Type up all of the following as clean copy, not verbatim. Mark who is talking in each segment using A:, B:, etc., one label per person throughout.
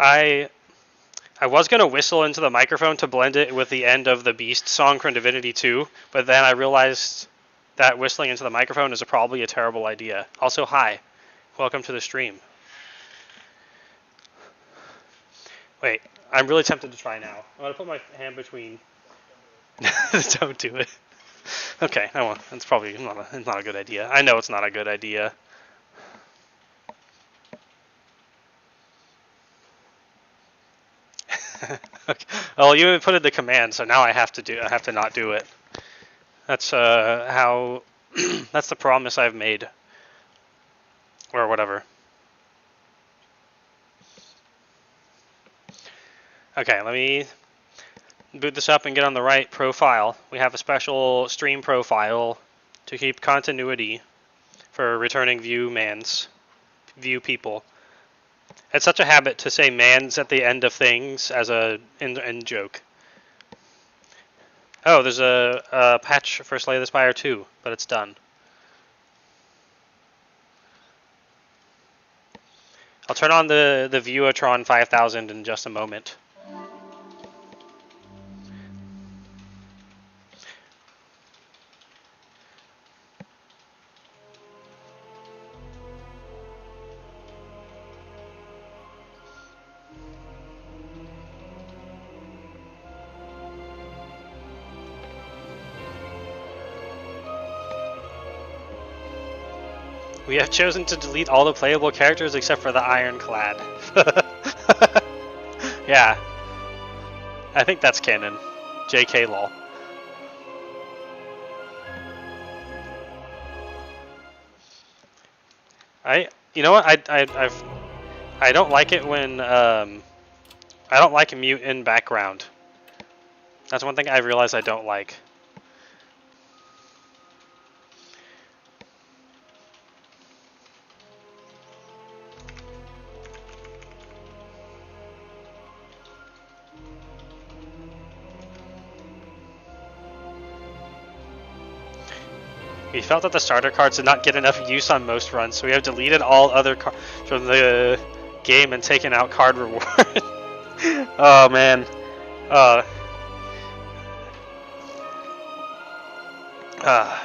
A: I was gonna whistle into the microphone to blend it with the end of the Beast song from Divinity 2, but then I realized that whistling into the microphone is probably a terrible idea. Also, hi. Welcome to the stream. Wait, I'm really tempted to try now. I'm gonna put my hand between. Don't do it. Okay, I won't. That's probably not a good idea. I know it's not a good idea. Okay. Well, you put in the command, so now I have to not do it. That's how. That's the promise I've made. Or whatever. Okay, let me boot this up and get on the right profile. We have a special stream profile to keep continuity for returning view people. It's such a habit to say mans at the end of things as a in joke. Oh, there's a patch for Slay the Spire II, but it's done. I'll turn on the Viewatron 5000 in just a moment. We have chosen to delete all the playable characters except for the Ironclad. Yeah. I think that's canon. JK lol. You know what? I don't like it when I don't like mute in background. That's one thing I've realized I don't like. We felt that the starter cards did not get enough use on most runs, so we have deleted all other cards from the game and taken out card reward. Oh man.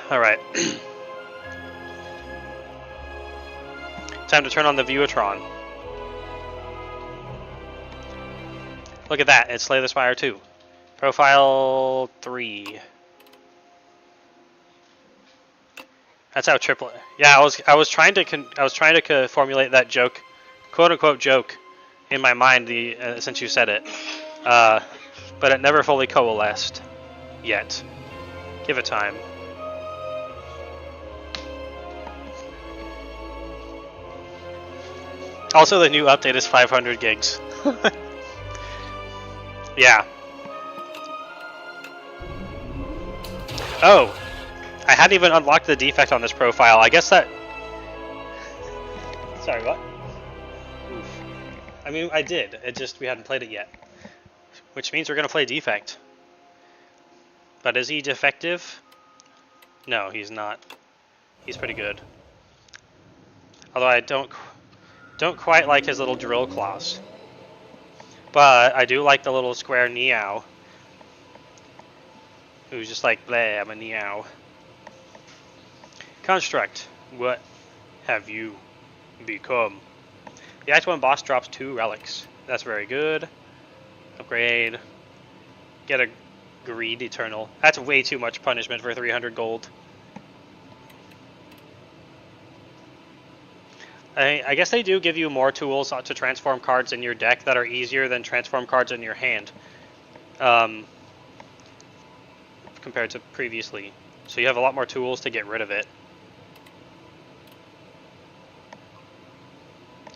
A: Alright. Time to turn on the Viewatron. Look at that, it's Slay the Spire 2. Profile 3. That's how triple. Yeah, I was trying to formulate that joke, quote unquote joke, in my mind since you said it, but it never fully coalesced yet. Give it time. Also, the new update is 500 gigs. Yeah. Oh. I hadn't even unlocked the defect on this profile. I guess that... Sorry, what? Oof. I mean, I did. It just, we hadn't played it yet. Which means we're going to play defect. But is he defective? No, he's not. He's pretty good. Although I don't quite like his little drill claws. But I do like the little square Niao. Who's just like, bleh, I'm a Niao. Construct, what have you become? The Act 1 boss drops 2 relics. That's very good. Upgrade. Get a Greed Eternal. That's way too much punishment for 300 gold. I guess they do give you more tools to transform cards in your deck that are easier than transform cards in your hand. Compared to previously. So you have a lot more tools to get rid of it.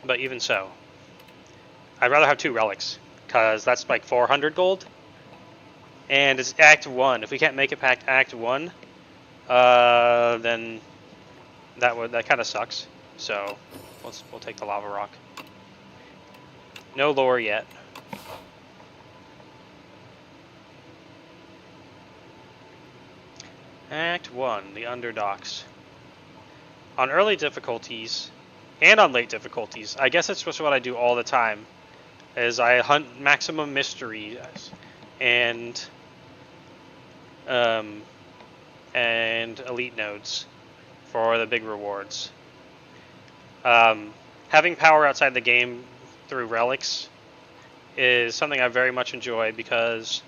A: But even so, I'd rather have 2 relics, because that's like 400 gold. And it's Act 1. If we can't make it past Act 1, then that kind of sucks. So we'll take the lava rock. No lore yet. Act 1, the Underdocks. On early difficulties, and on late difficulties, I guess it's just what I do all the time. is I hunt maximum mysteries and elite nodes for the big rewards. Having power outside the game through relics is something I very much enjoy, because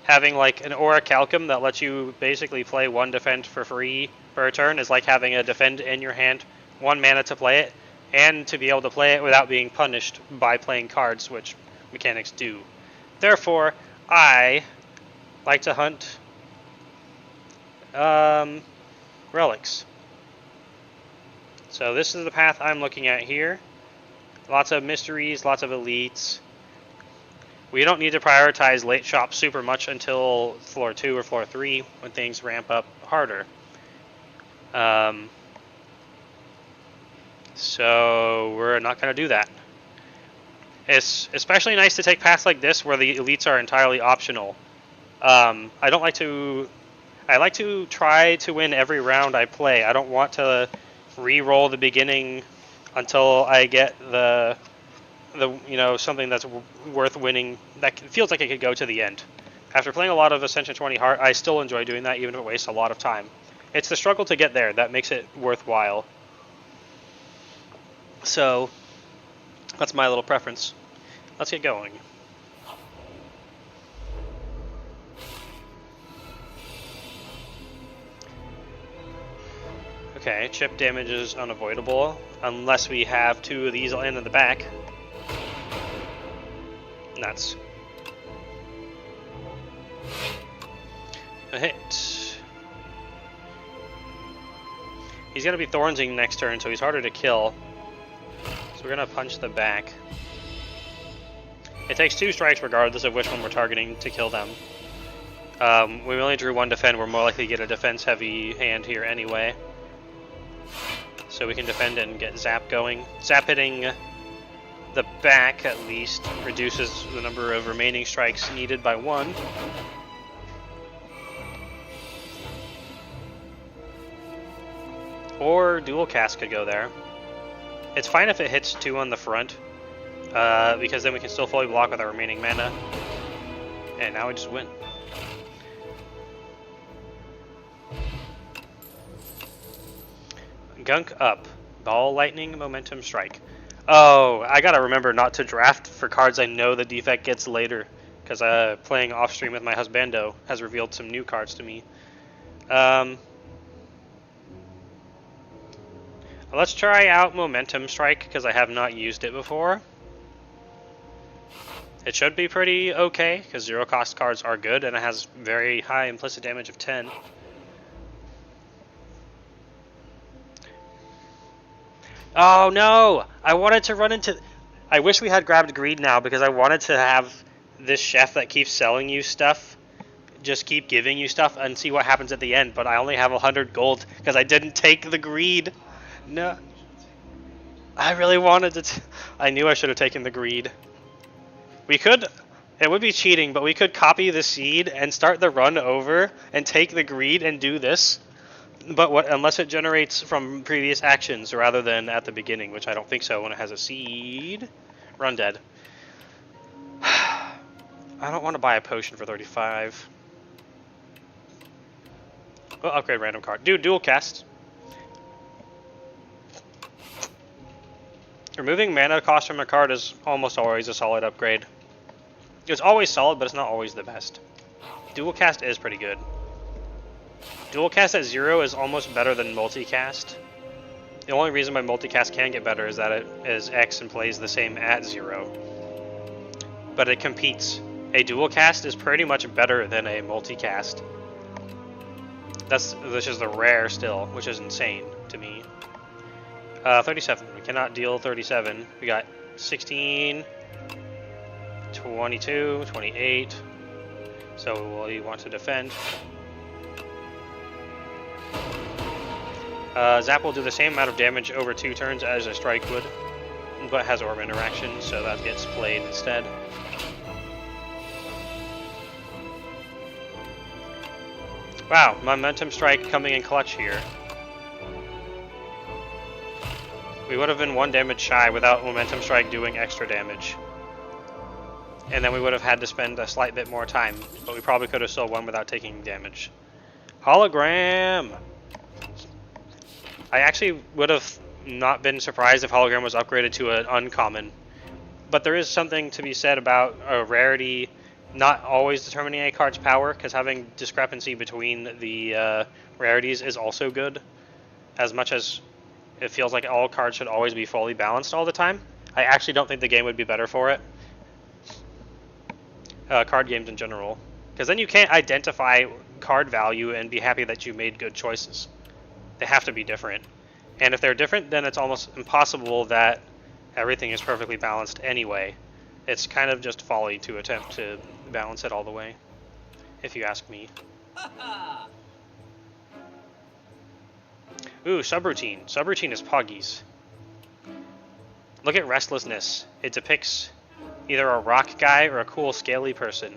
A: having like an aura calcum that lets you basically play one defend for free for a turn is like having a defend in your hand, 1 mana to play it, and to be able to play it without being punished by playing cards, which mechanics do. Therefore, I like to hunt relics. So this is the path I'm looking at here. Lots of mysteries, lots of elites. We don't need to prioritize late shop super much until floor 2 or floor 3 when things ramp up harder. So we're not going to do that. It's especially nice to take paths like this where the elites are entirely optional. I like to try to win every round I play. I don't want to re-roll the beginning until I get the something that's worth winning, that feels like it could go to the end. After playing a lot of Ascension 20 Heart, I still enjoy doing that, even if it wastes a lot of time. It's the struggle to get there that makes it worthwhile. So that's my little preference. Let's get going. Okay, chip damage is unavoidable unless we have 2 of these land in the back. Nuts. A hit. He's going to be Thornsing next turn, so he's harder to kill. So we're going to punch the back. It takes 2 strikes regardless of which one we're targeting to kill them. We only drew 1 defend, we're more likely to get a defense-heavy hand here anyway. So we can defend and get zap going. Zap hitting the back, at least, reduces the number of remaining strikes needed by 1. Or dual cast could go there. It's fine if it hits 2 on the front, because then we can still fully block with our remaining mana. And now we just win. Gunk up. Ball, lightning, momentum, strike. Oh, I gotta remember not to draft for cards I know the defect gets later, because playing off stream with my husbando has revealed some new cards to me. Let's try out momentum strike, because I have not used it before. It should be pretty okay, because 0 cost cards are good, and it has very high implicit damage of 10. Oh no! I wanted to run into... I wish we had grabbed greed now, because I wanted to have this chef that keeps selling you stuff just keep giving you stuff and see what happens at the end, but I only have 100 gold because I didn't take the greed. No. I really wanted to... I knew I should have taken the greed. We could... It would be cheating, but we could copy the seed and start the run over and take the greed and do this. But unless it generates from previous actions rather than at the beginning, which I don't think so when it has a seed. Run dead. I don't want to buy a potion for 35. We'll upgrade random card. Dude, dual cast. Removing mana cost from a card is almost always a solid upgrade. It's always solid, but it's not always the best. Dual cast is pretty good. Dual cast at 0 is almost better than multicast. The only reason my multicast can get better is that it is X and plays the same at 0. But it competes. A dual cast is pretty much better than a multicast. This is the rare still, which is insane to me. 37. We cannot deal 37. We got 16, 22, 28. So we want to defend. Zap will do the same amount of damage over 2 turns as a strike would, but has orb interaction, so that gets played instead. Wow, momentum strike coming in clutch here. We would have been 1 damage shy without momentum strike doing extra damage. and then we would have had to spend a slight bit more time, but we probably could have still won without taking damage. Hologram! I actually would have not been surprised if Hologram was upgraded to an uncommon, but there is something to be said about a rarity not always determining a card's power, because having discrepancy between the rarities is also good. As much as it feels like all cards should always be fully balanced all the time, I actually don't think the game would be better for it. Card games in general. Because then you can't identify card value and be happy that you made good choices. They have to be different. And if they're different, then it's almost impossible that everything is perfectly balanced anyway. It's kind of just folly to attempt to balance it all the way, if you ask me. Ooh, subroutine. Subroutine is Poggies. Look at Restlessness. It depicts either a rock guy or a cool scaly person.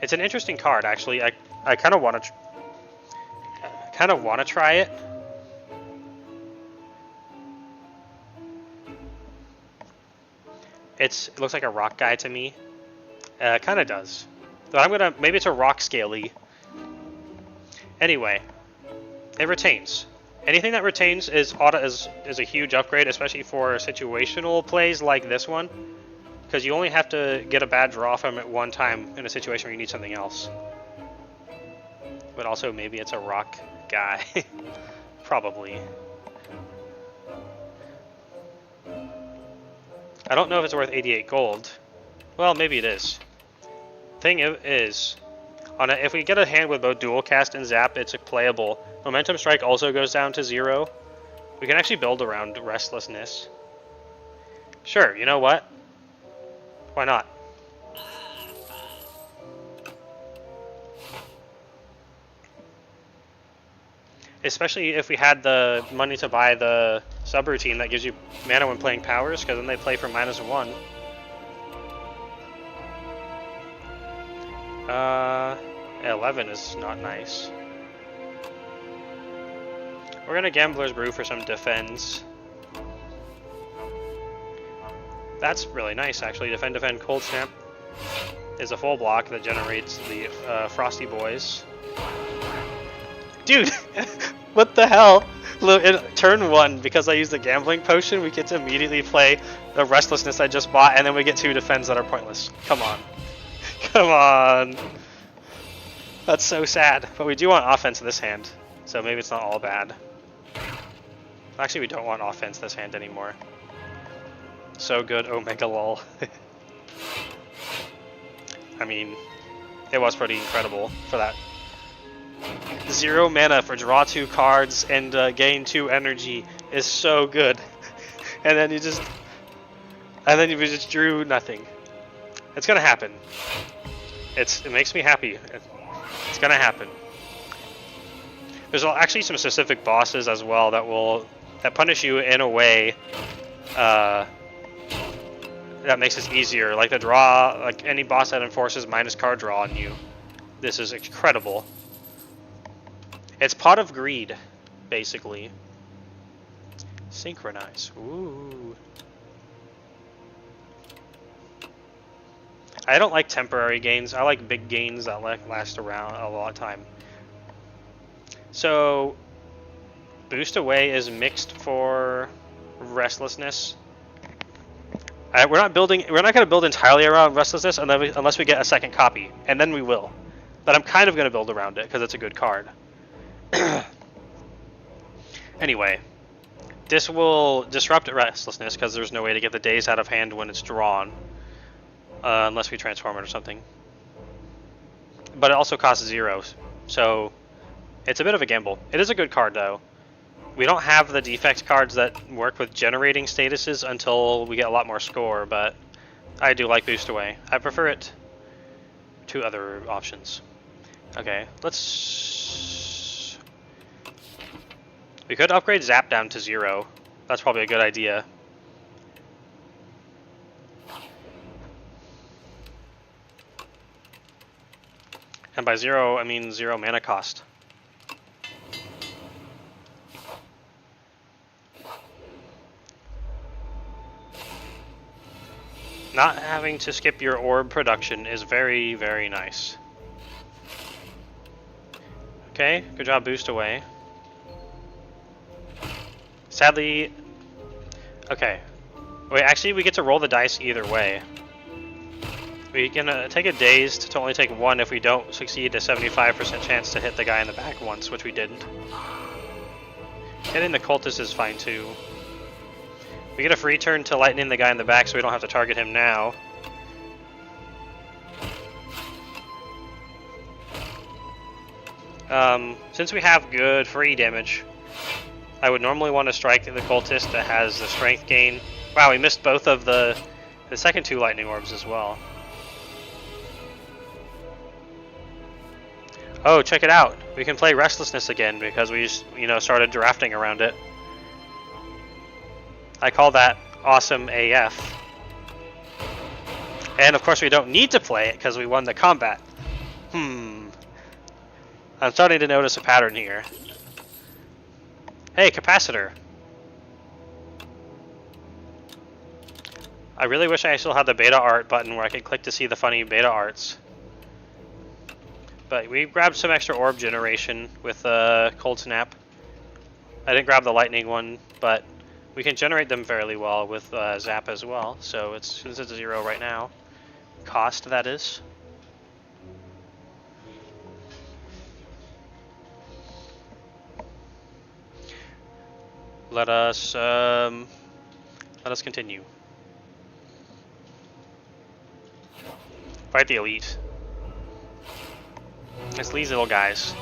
A: It's an interesting card, actually. I kind of want to try it. It looks like a rock guy to me. Kind of does. But maybe it's a rock scaly. Anyway, it retains. Anything that retains is a huge upgrade, especially for situational plays like this one, because you only have to get a bad draw from it one time in a situation where you need something else. But also maybe it's a rock guy. Probably. I don't know if it's worth 88 gold. Well, maybe it is. Thing is, if we get a hand with both dual cast and zap, it's playable. Momentum strike also goes down to 0. We can actually build around Restlessness. Sure, you know what? Why not? Especially if we had the money to buy the subroutine that gives you mana when playing powers, because then they play for -1. 11 is not nice. We're gonna Gambler's Brew for some defense. That's really nice, actually. Defend, defend, Cold Snap is a full block that generates the Frosty Boys. Dude, what the hell? Look, in turn 1, because I used the Gambling Potion, we get to immediately play the Restlessness I just bought, and then we get 2 defends that are pointless. Come on. Come on. That's so sad. But we do want offense this hand, so maybe it's not all bad. Actually, we don't want offense this hand anymore. So good, Omega lol. I mean, it was pretty incredible for that. 0 mana for draw 2 cards and gain 2 energy is so good. And then you just drew nothing. It's gonna happen. It makes me happy. It's gonna happen. There's actually some specific bosses as well that punish you in a way that makes it easier. Like the draw, like any boss that enforces minus card draw on you. This is incredible. It's Pot of Greed, basically. Synchronize. Ooh. I don't like temporary gains. I like big gains that last around a lot of time. So, Boost Away is mixed for Restlessness. We're not going to build entirely around Restlessness unless we get a second copy, and then we will. But I'm kind of going to build around it because it's a good card. Anyway, this will disrupt Restlessness because there's no way to get the days out of hand when it's drawn. Unless we transform it or something. But it also costs 0, so it's a bit of a gamble. It is a good card, though. We don't have the defect cards that work with generating statuses until we get a lot more score, but I do like Boost Away. I prefer it to other options. Okay, let's... We could upgrade Zap down to 0. That's probably a good idea. And by 0, I mean 0 mana cost. Not having to skip your orb production is very, very nice. Okay, good job, boost away. Sadly... Okay. Wait, actually we get to roll the dice either way. We can take a dazed to only take 1 if we don't succeed a 75% chance to hit the guy in the back once, which we didn't. Hitting the cultist is fine too. We get a free turn to lightning the guy in the back so we don't have to target him now. Since we have good free damage, I would normally want to strike the cultist that has the strength gain. Wow, we missed both of the second 2 lightning orbs as well. Oh, check it out. We can play Restlessness again because we just, started drafting around it. I call that awesome AF. And of course we don't need to play it because we won the combat. I'm starting to notice a pattern here. Hey, capacitor. I really wish I still had the beta art button where I could click to see the funny beta arts. But we grabbed some extra orb generation with Cold Snap. I didn't grab the lightning one, but we can generate them fairly well with Zap as well. So since it's 0 right now. Cost, that is. Let us continue. Fight the elite. It's these little guys.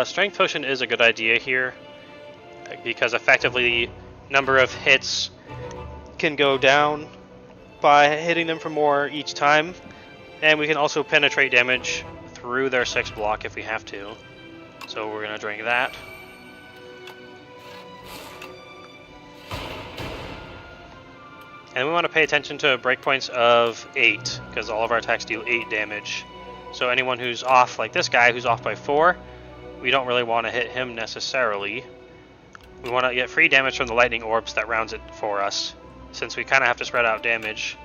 A: Strength potion is a good idea here because effectively number of hits can go down by hitting them for more each time, and we can also penetrate damage through their 6 block if we have to. So we're gonna drink that. And we want to pay attention to breakpoints of 8, because all of our attacks deal 8 damage. So anyone who's off, like this guy who's off by 4, we don't really want to hit him necessarily. We want to get free damage from the lightning orbs that rounds it for us, since we kind of have to spread out damage.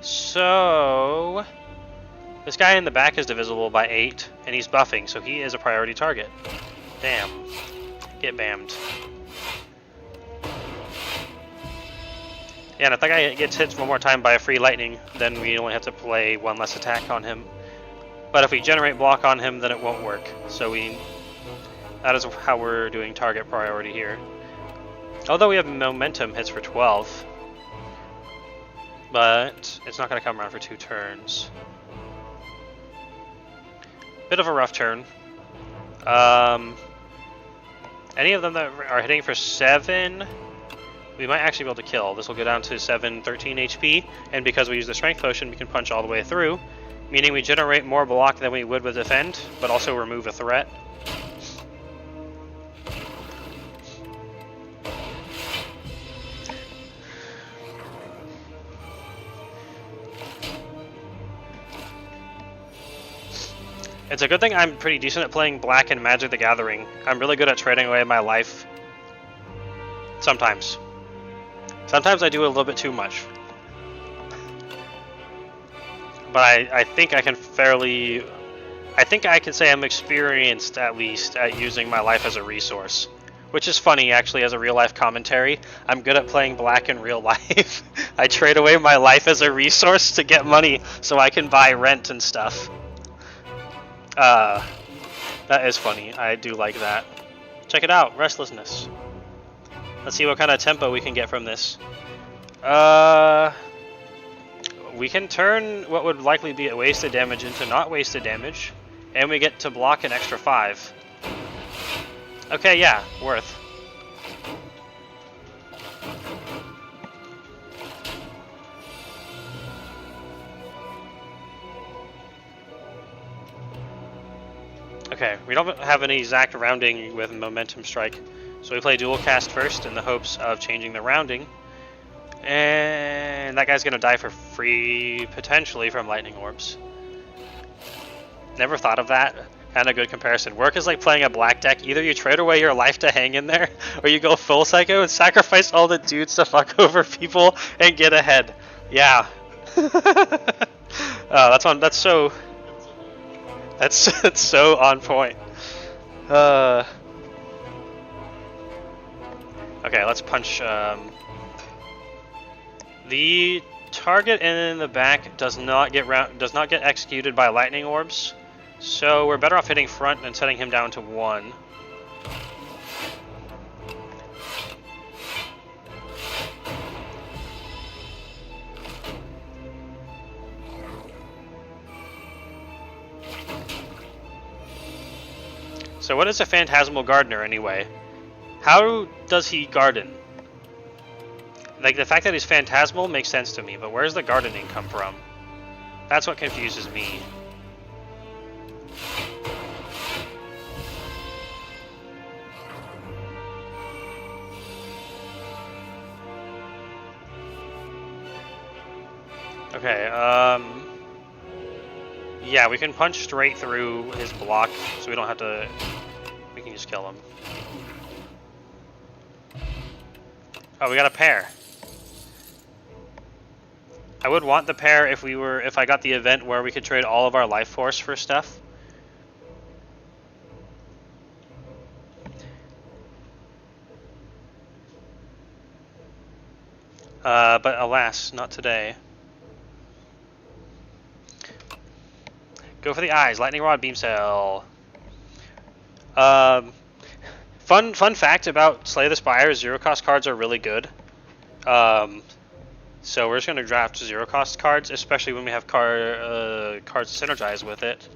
A: So this guy in the back is divisible by 8, and he's buffing, so he is a priority target. Damn. Get bammed. Yeah, and if that guy gets hit one more time by a free lightning, then we only have to play 1 less attack on him. But if we generate block on him, then it won't work. So that is how we're doing target priority here. Although we have momentum hits for 12. But it's not going to come around for 2 turns. Bit of a rough turn. Any of them that are hitting for 7... we might actually be able to kill. This will go down to 13 HP, and because we use the strength potion, we can punch all the way through, meaning we generate more block than we would with defend, but also remove a threat. It's a good thing I'm pretty decent at playing Black and Magic the Gathering. I'm really good at trading away my life. Sometimes. Sometimes I do a little bit too much. But I think I can fairly... I think I can say I'm experienced, at least, at using my life as a resource. Which is funny, actually, as a real-life commentary. I'm good at playing Black in real life. I trade away my life as a resource to get money so I can buy rent and stuff. That is funny. I do like that. Check it out, Restlessness. Let's see what kind of tempo we can get from this. We can turn what would likely be a wasted damage into not wasted damage, and we get to block an extra 5. Okay, yeah, worth. Okay, we don't have any exact rounding with Momentum Strike, so we play Dual Cast first in the hopes of changing the rounding. And that guy's gonna die for free, potentially, from Lightning Orbs. Never thought of that. And a good comparison. Work is like playing a black deck. Either you trade away your life to hang in there, or you go full psycho and sacrifice all the dudes to fuck over people and get ahead. Yeah. That's on. That's so. That's so on point. Okay, let's punch. The target in the back does not get executed by lightning orbs. So we're better off hitting front and setting him down to 1. So what is a Phantasmal Gardener anyway? How does he garden? Like, the fact that he's phantasmal makes sense to me, but where's the gardening come from? That's what confuses me. Okay, yeah, we can punch straight through his block, so we don't have to... We can just kill him. Oh, we got a pair. I would want the pair if I got the event where we could trade all of our life force for stuff. But alas, not today. Go for the eyes. Lightning Rod, Beam Cell. Fun fact about Slay the Spire: 0-cost cards are really good. So we're just going to draft 0-cost cards, especially when we have cards synergized with it,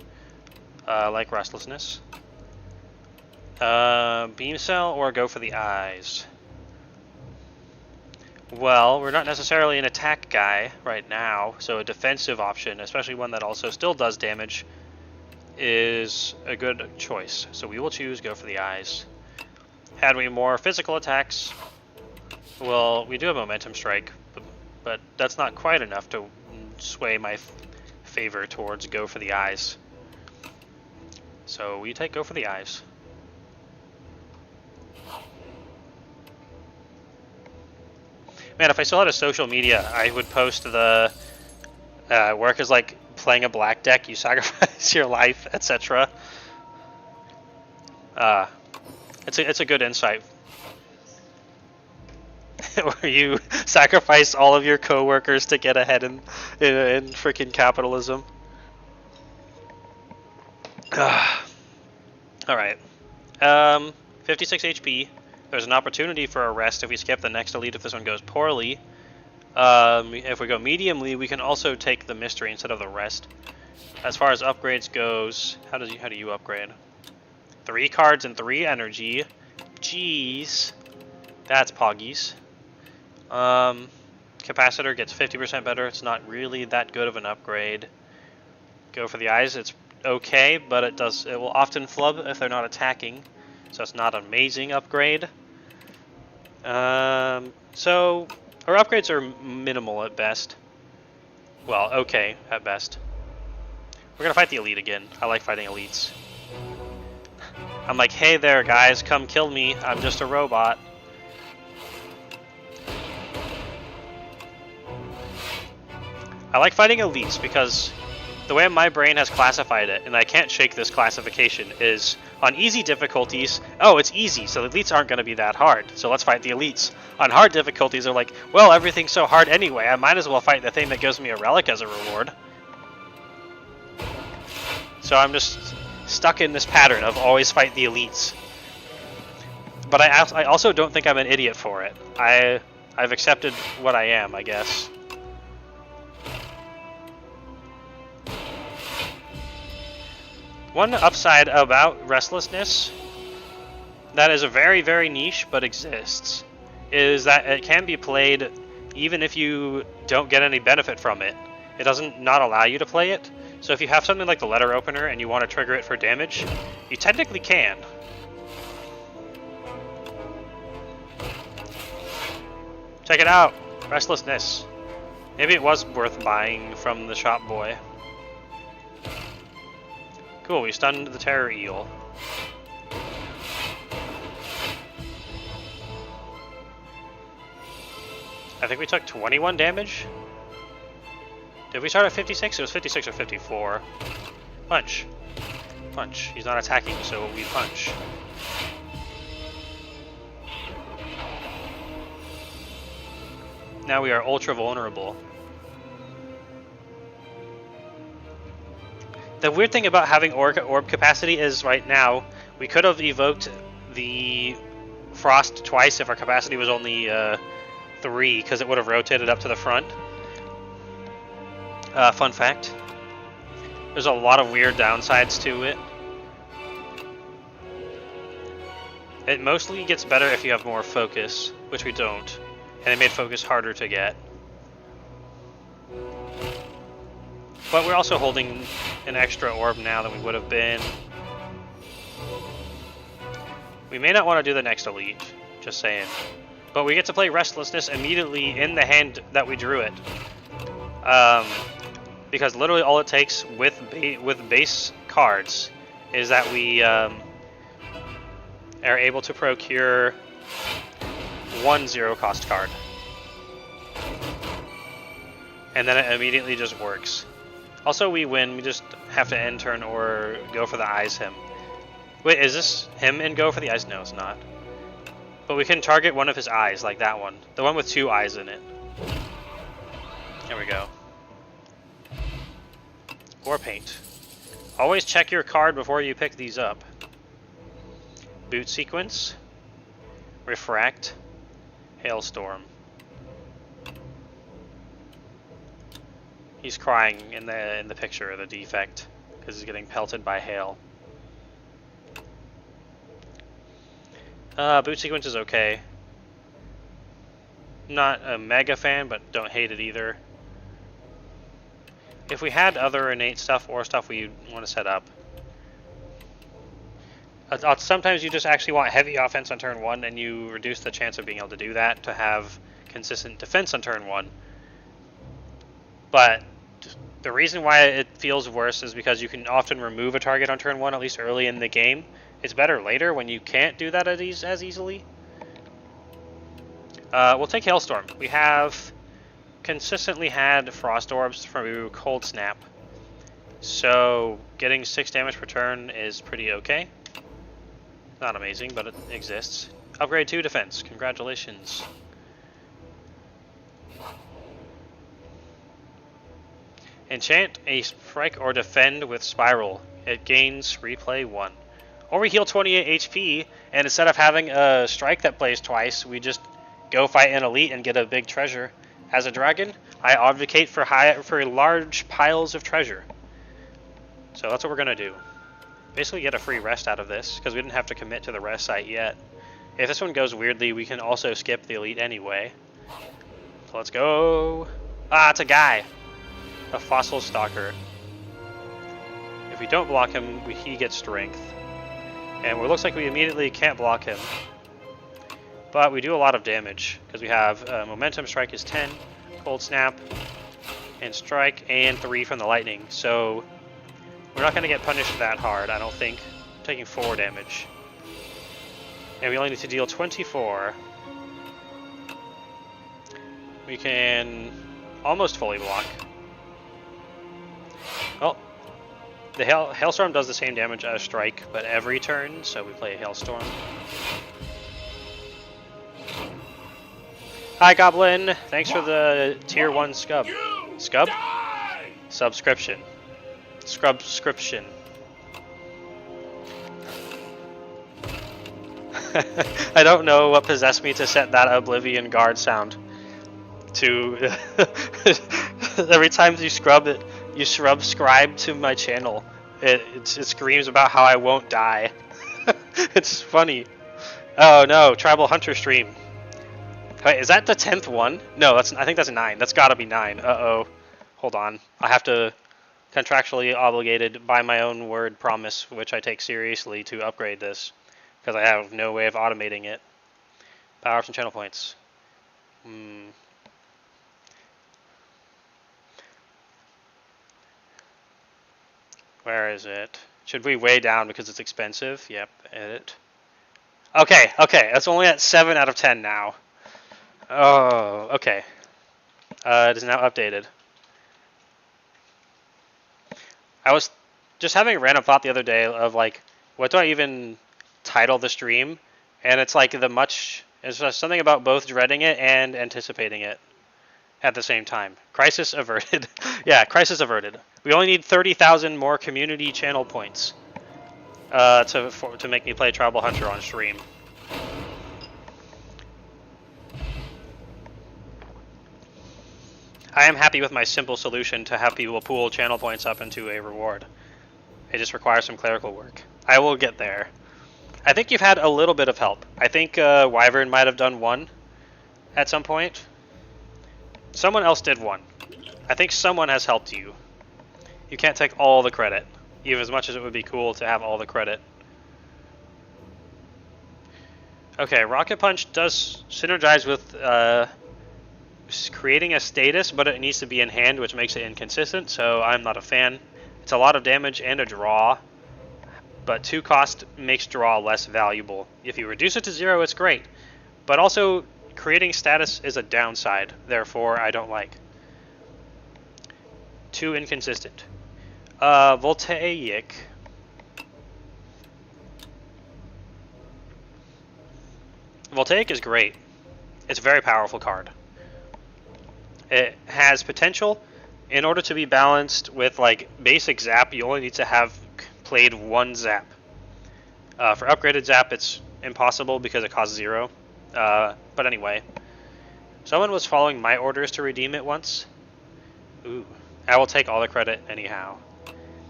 A: like Restlessness. Beam Cell or go for the eyes. Well, we're not necessarily an attack guy right now, so a defensive option, especially one that also still does damage, is a good choice. So we will choose go for the eyes. Had we more physical attacks, well, we do have Momentum Strike, but that's not quite enough to sway my favor towards go for the eyes. So we take go for the eyes. Man, if I still had a social media, I would post the work is like playing a black deck, you sacrifice your life, etc. It's a good insight. Where you sacrifice all of your co-workers to get ahead in freaking capitalism. Alright. 56 HP. There's an opportunity for a rest if we skip the next elite if this one goes poorly. If we go mediumly, we can also take the mystery instead of the rest. As far as upgrades goes, how do you upgrade? 3 cards and 3 energy. Jeez. That's poggies. Capacitor gets 50% better. It's not really that good of an upgrade. Go for the eyes. It's okay, but it will often flub if they're not attacking. So it's not an amazing upgrade. So our upgrades are minimal at best. Well, okay at best. We're gonna fight the elite again. I like fighting elites. I'm like, hey there guys, come kill me. I'm just a robot. I like fighting elites because the way my brain has classified it, and I can't shake this classification, is on easy difficulties, oh, it's easy, so the elites aren't going to be that hard, so let's fight the elites. On hard difficulties, they're like, well, everything's so hard anyway, I might as well fight the thing that gives me a relic as a reward. So I'm just stuck in this pattern of always fight the elites. But I also don't think I'm an idiot for it. I've accepted what I am, I guess. One upside about Restlessness that is a very, very niche but exists is that it can be played even if you don't get any benefit from it. It doesn't not allow you to play it. So if you have something like the letter opener and you want to trigger it for damage, you technically can. Check it out! Restlessness. Maybe it was worth buying from the shop boy. Cool, we stunned the terror eel. I think we took 21 damage. Did we start at 56? It was 56 or 54. Punch. Punch. He's not attacking, so we punch. Now we are ultra vulnerable. The weird thing about having orb capacity is right now, we could have evoked the frost twice if our capacity was only 3, because it would have rotated up to the front. Fun fact. There's a lot of weird downsides to it. It mostly gets better if you have more focus, which we don't. And it made focus harder to get. But we're also holding an extra orb now than we would have been. We may not want to do the next elite, just saying. But we get to play Restlessness immediately in the hand that we drew it. Because literally all it takes with base cards is that we are able to procure 1 0-cost card. And then it immediately just works. Also, we win. We just have to end turn or go for the eyes him. Wait, is this him and go for the eyes? No, it's not. But we can target one of his eyes, like that one. The one with 2 eyes in it. There we go. Or paint. Always check your card before you pick these up. Boot sequence. Refract. Hailstorm. He's crying in the picture, the defect, because he's getting pelted by hail. Boot sequence is okay. Not a mega fan, but don't hate it either. If we had other innate stuff or stuff we want to set up. Sometimes you just actually want heavy offense on turn 1 and you reduce the chance of being able to do that to have consistent defense on turn 1. But the reason why it feels worse is because you can often remove a target on turn 1, at least early in the game. It's better later when you can't do that as easily. We'll take Hailstorm. We have consistently had Frost Orbs from Cold Snap. So getting 6 damage per turn is pretty okay. Not amazing, but it exists. Upgrade 2 defense. Congratulations. Enchant a strike or defend with Spiral. It gains replay 1. Or we heal 28 HP, and instead of having a strike that plays twice, we just go fight an elite and get a big treasure. As a dragon, I advocate for large piles of treasure. So that's what we're going to do. Basically get a free rest out of this, because we didn't have to commit to the rest site yet. If this one goes weirdly, we can also skip the elite anyway. So let's go. Ah, it's a guy. A Fossil Stalker. If we don't block him, he gets strength. And it looks like we immediately can't block him. But we do a lot of damage, because we have Momentum Strike is 10, Cold Snap, and Strike, and 3 from the Lightning. So we're not going to get punished that hard, I don't think. We're taking 4 damage. And we only need to deal 24. We can almost fully block. Well, the Hailstorm does the same damage as Strike, but every turn, so we play a Hailstorm. Hi, Goblin! Thanks for the Tier 1 scub. Scub? Subscription. Scrubscription. I don't know what possessed me to set that Oblivion Guard sound to every time you scrub it, you subscribe to my channel. It screams about how I won't die. It's funny. Oh no, Tribal Hunter stream. Wait, is that the 10th one? No, I think that's 9. That's gotta be 9. Uh-oh. Hold on. I have to contractually obligated by my own word promise, which I take seriously, to upgrade this. Because I have no way of automating it. Power-ups and channel points. Where is it? Should we weigh down because it's expensive? Yep, edit. Okay, that's only at 7 out of 10 now. Oh, okay. It is now updated. I was just having a random thought the other day of like, what do I even title the stream? And it's like it's just something about both dreading it and anticipating it at the same time. Crisis averted. Yeah, crisis averted. We only need 30,000 more community channel points to make me play Tribal Hunter on stream. I am happy with my simple solution to have people pool channel points up into a reward. It just requires some clerical work. I will get there. I think you've had a little bit of help. I think Wyvern might have done one at some point. Someone else did one. I think someone has helped you. You can't take all the credit, even as much as it would be cool to have all the credit. Okay, Rocket Punch does synergize with creating a status, but it needs to be in hand, which makes it inconsistent, so I'm not a fan. It's a lot of damage and a draw, but 2 cost makes draw less valuable. If you reduce it to 0, it's great, but also creating status is a downside, therefore I don't like. Too inconsistent. Voltaic. Voltaic is great. It's a very powerful card. It has potential. In order to be balanced with like basic zap, you only need to have played 1 zap. For upgraded zap, it's impossible because it costs 0. But anyway, someone was following my orders to redeem it once. Ooh, I will take all the credit anyhow.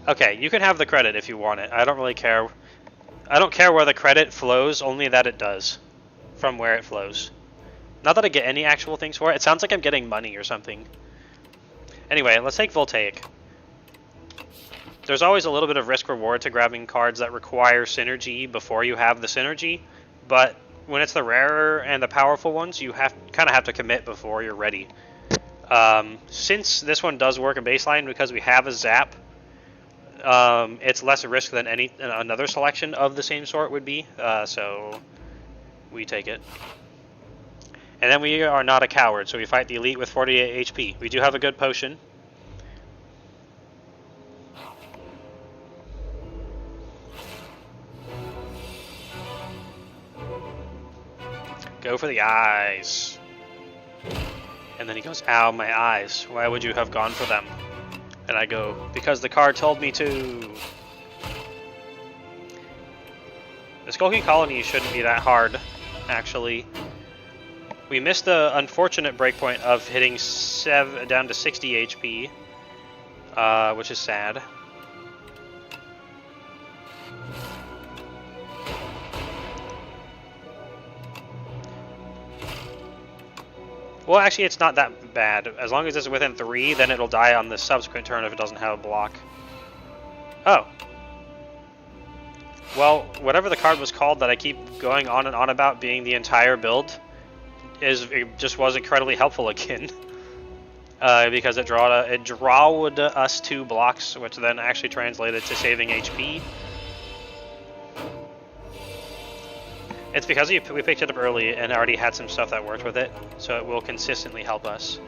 A: Okay, you can have the credit if you want it. I don't really care. I don't care where the credit flows, only that it does from where it flows. Not that I get any actual things for it. It sounds like I'm getting money or something. Anyway, let's take Voltaic. There's always a little bit of risk reward to grabbing cards that require synergy before you have the synergy, but when it's the rarer and the powerful ones, you kind of have to commit before you're ready. Since this one does work in baseline because we have a zap, it's less risk than another selection of the same sort would be, so we take it. And then we are not a coward, so we fight the elite with 48 HP. We do have a good potion. Go for the eyes. And then he goes, ow, my eyes. Why would you have gone for them? And I go, because the card told me to. The Skulking Colony shouldn't be that hard, actually. We missed the unfortunate breakpoint of hitting down to 60 HP, which is sad. Well, actually, it's not that bad. As long as it's within 3, then it'll die on the subsequent turn if it doesn't have a block. Oh. Well, whatever the card was called that I keep going on and on about being the entire build, it just was incredibly helpful again. Because it drawed us 2 blocks, which then actually translated to saving HP. It's because we picked it up early and already had some stuff that worked with it, so it will consistently help us.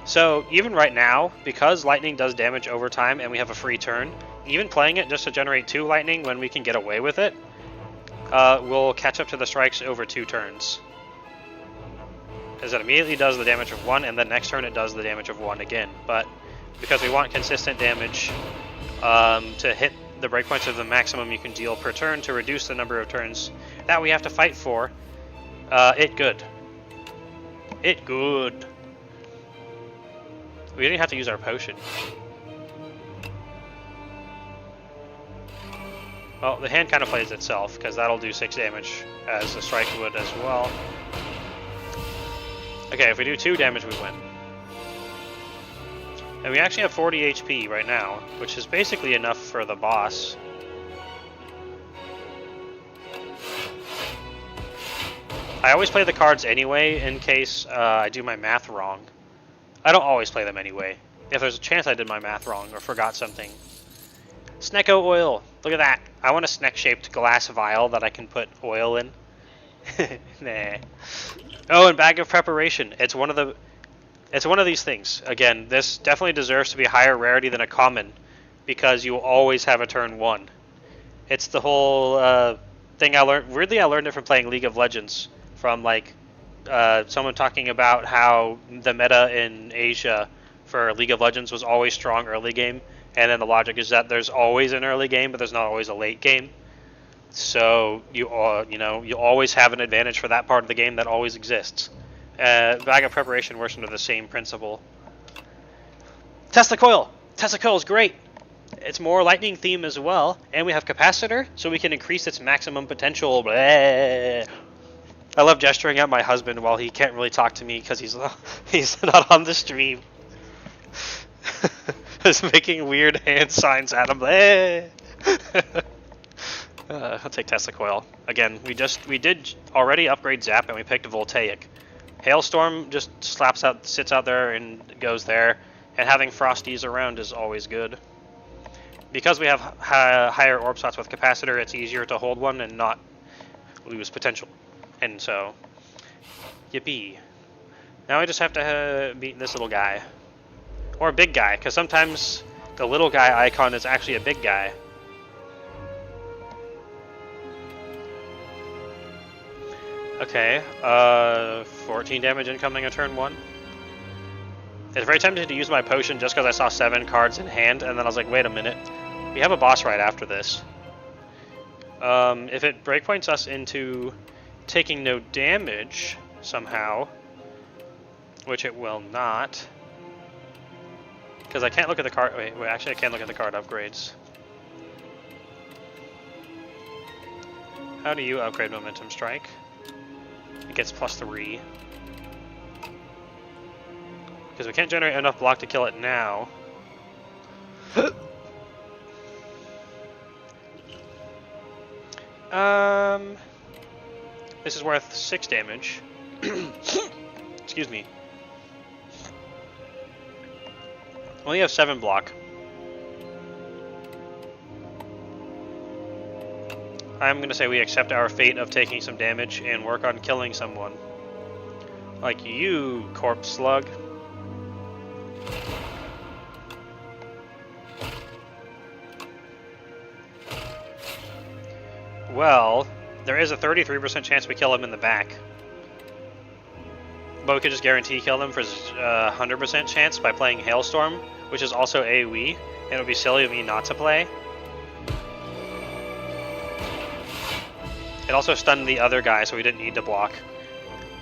A: So even right now, because lightning does damage over time and we have a free turn, even playing it just to generate 2 lightning when we can get away with it, will catch up to the strikes over 2 turns. As it immediately does the damage of 1, and then next turn it does the damage of 1 again. But because we want consistent damage to hit the breakpoints of the maximum you can deal per turn to reduce the number of turns that we have to fight for, it good. It good. We didn't have to use our potion. Well, the hand kind of plays itself, because that'll do 6 damage, as the strike would as well. Okay, if we do 2 damage, we win. And we actually have 40 HP right now, which is basically enough for the boss. I always play the cards anyway, in case I do my math wrong. I don't always play them anyway. If there's a chance I did my math wrong or forgot something. Snecko oil. Look at that. I want a snack-shaped glass vial that I can put oil in. Nah. Oh, and bag of preparation. It's one of these things. Again, this definitely deserves to be higher rarity than a common because you will always have a turn 1. It's the whole thing I learned. Weirdly, I learned it from playing League of Legends. From like someone talking about how the meta in Asia for League of Legends was always strong early game, and then the logic is that there's always an early game, but there's not always a late game. So you always have an advantage for that part of the game that always exists. Bag of preparation works under the same principle. Tesla coil. Tesla coil is great. It's more lightning theme as well, and we have capacitor, so we can increase its maximum potential. Blah. I love gesturing at my husband while he can't really talk to me because he's not on the stream. Just making weird hand signs at him. I'll take Tesla coil. Again, we did already upgrade Zap, and we picked Voltaic. Hailstorm just sits out there and goes there, and having Frosties around is always good. Because we have higher orb slots with capacitor, it's easier to hold one and not lose potential. And so, yippee. Now I just have to beat this little guy. Or a big guy, because sometimes the little guy icon is actually a big guy. Okay, 14 damage incoming on turn 1. It's very tempting to use my potion just because I saw 7 cards in hand, and then I was like, wait a minute. We have a boss right after this. If it breakpoints us into taking no damage somehow, which it will not, because I can't look at the card. Wait, actually, I can look at the card upgrades. How do you upgrade Momentum Strike? It gets +3. Because we can't generate enough block to kill it now. This is worth 6 damage. Excuse me. Only have 7 block. I'm gonna say we accept our fate of taking some damage and work on killing someone. Like you, corpse slug. Well, there is a 33% chance we kill him in the back. But we could just guarantee kill them for 100% chance by playing Hailstorm, which is also AoE, and it would be silly of me not to play. It also stunned the other guy, so we didn't need to block.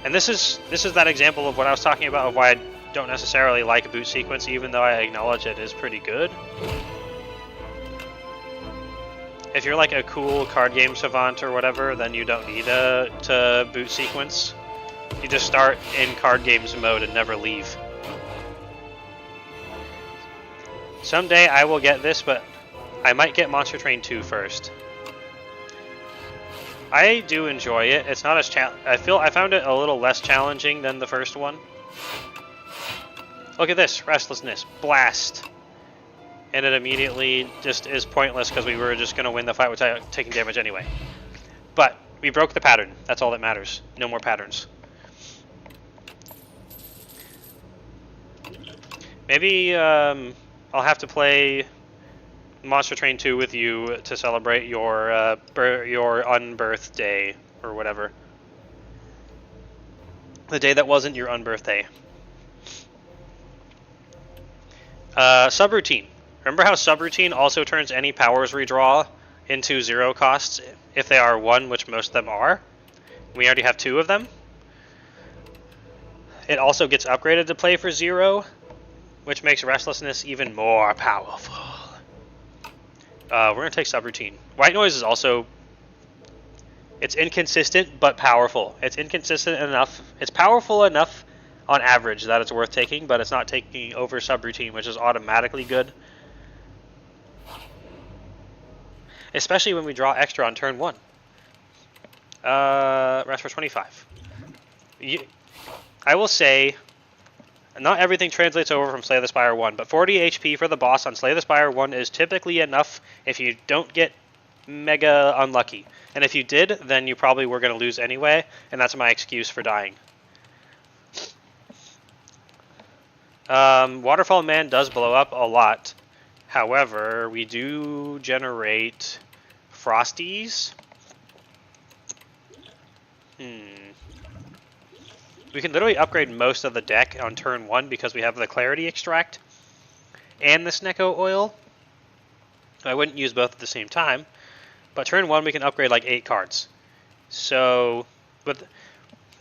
A: And this is that example of what I was talking about, of why I don't necessarily like boot sequence, even though I acknowledge it is pretty good. If you're like a cool card game savant or whatever, then you don't need to boot sequence. You just start in card games mode and never leave. Someday I will get this, but I might get Monster Train 2 first. I do enjoy it. It's not as I found it a little less challenging than the first one. Look at this, Restlessness, blast. And it immediately just is pointless because we were just going to win the fight without taking damage anyway. But we broke the pattern. That's all that matters. No more patterns. Maybe I'll have to play Monster Train 2 with you to celebrate your unbirthday or whatever. The day that wasn't your unbirthday. Subroutine. Remember how subroutine also turns any powers redraw into 0 costs if they are 1, which most of them are? We already have 2 of them. It also gets upgraded to play for 0, which makes Restlessness even more powerful. We're going to take subroutine. White Noise is also... It's inconsistent, but powerful. It's inconsistent enough. It's powerful enough on average that it's worth taking, but it's not taking over subroutine, which is automatically good. Especially when we draw extra on turn 1. Rest for 25. I will say Not everything translates over from Slay the Spire 1, but 40 HP for the boss on Slay the Spire 1 is typically enough if you don't get mega unlucky. And if you did, then you probably were going to lose anyway, and that's my excuse for dying. Waterfall Man does blow up a lot. However, we do generate Frosties. We can literally upgrade most of the deck on turn 1 because we have the Clarity Extract and the Snecko Oil. I wouldn't use both at the same time, but turn 1 we can upgrade like 8 cards. So,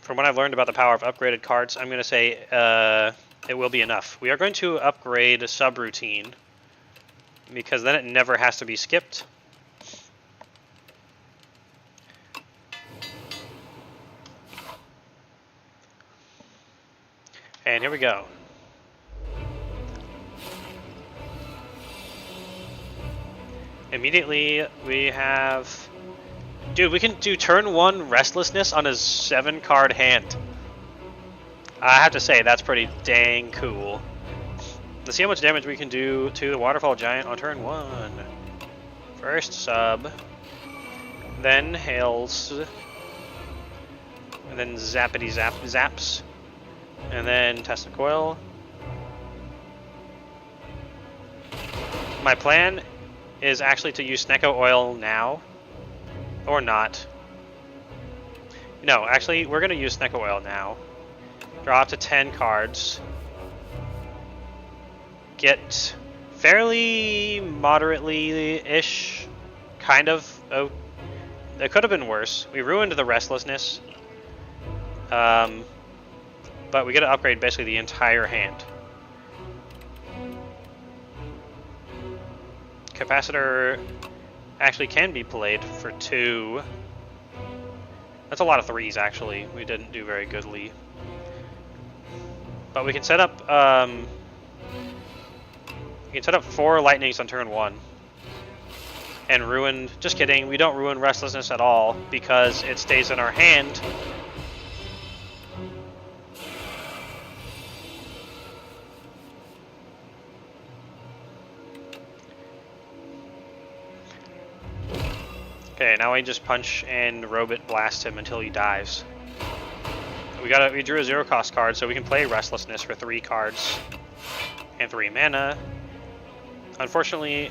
A: from what I've learned about the power of upgraded cards, I'm going to say it will be enough. We are going to upgrade a Subroutine because then it never has to be skipped. And here we go. Immediately we have... Dude, we can do turn 1 Restlessness on his 7-card hand. I have to say, that's pretty dang cool. Let's see how much damage we can do to the Waterfall Giant on turn 1. First sub. Then hails. And then zappity zap zaps. And then Tesla Coil. My plan is actually to use Snecko Oil now. Or not. No, actually, we're going to use Snecko Oil now. Draw up to 10 cards. Get fairly moderately-ish, kind of. Oh, it could have been worse. We ruined the Restlessness. But we get to upgrade basically the entire hand. Capacitor actually can be played for 2. That's a lot of 3s, actually. We didn't do very goodly. But we can set up 4 lightnings on turn 1. And ruin... Just kidding, we don't ruin Restlessness at all, because it stays in our hand. Okay, now we just punch and Robot blast him until he dies. We drew a 0-cost card, so we can play Restlessness for 3 cards and 3 mana. Unfortunately,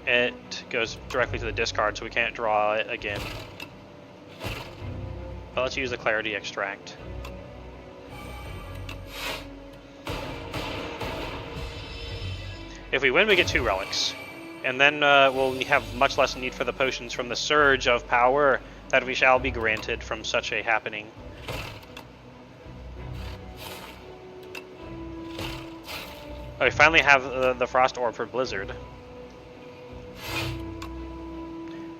A: it goes directly to the discard, so we can't draw it again. But let's use the Clarity Extract. If we win, we get 2 relics. And then we'll have much less need for the potions from the surge of power that we shall be granted from such a happening. Oh, we finally have the Frost Orb for Blizzard.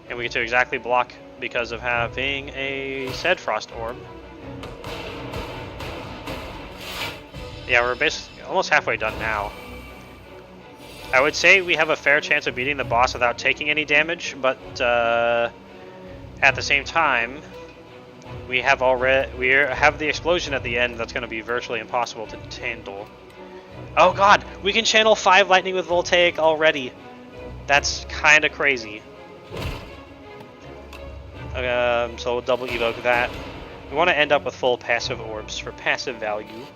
A: And we get to exactly block because of having a said Frost Orb. Yeah, we're basically almost halfway done now. I would say we have a fair chance of beating the boss without taking any damage, but at the same time, we have the explosion at the end that's going to be virtually impossible to handle. Oh god, we can channel 5 lightning with Voltaic already. That's kind of crazy. So we'll double evoke that. We want to end up with full passive orbs for passive value.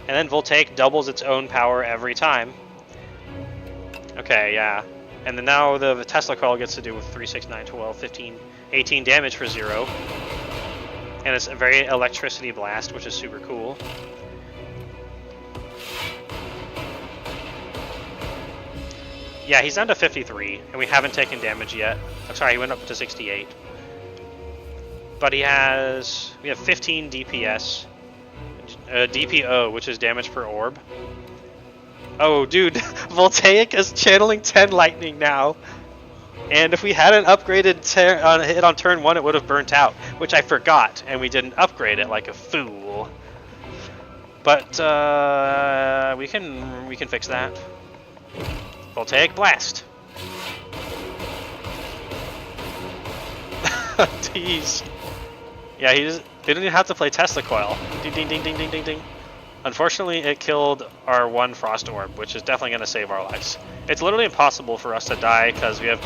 A: And then Voltaic doubles its own power every time. Okay, yeah. And then now the Tesla Coil gets to do with 3, 6, 9, 12, 15, 18 damage for 0. And it's a very electricity blast, which is super cool. Yeah, he's down to 53, and we haven't taken damage yet. Oh, sorry, he went up to 68. But we have 15 DPS. DPO, which is damage per orb. Oh, dude, Voltaic is channeling 10 lightning now. And if we hadn't upgraded it on turn 1, it would have burnt out, which I forgot, and we didn't upgrade it like a fool. But we can fix that. Voltaic Blast. Jeez. Yeah, they didn't even have to play Tesla Coil. Ding, ding, ding, ding, ding, ding, ding. Unfortunately, it killed our one Frost Orb, which is definitely going to save our lives. It's literally impossible for us to die because we have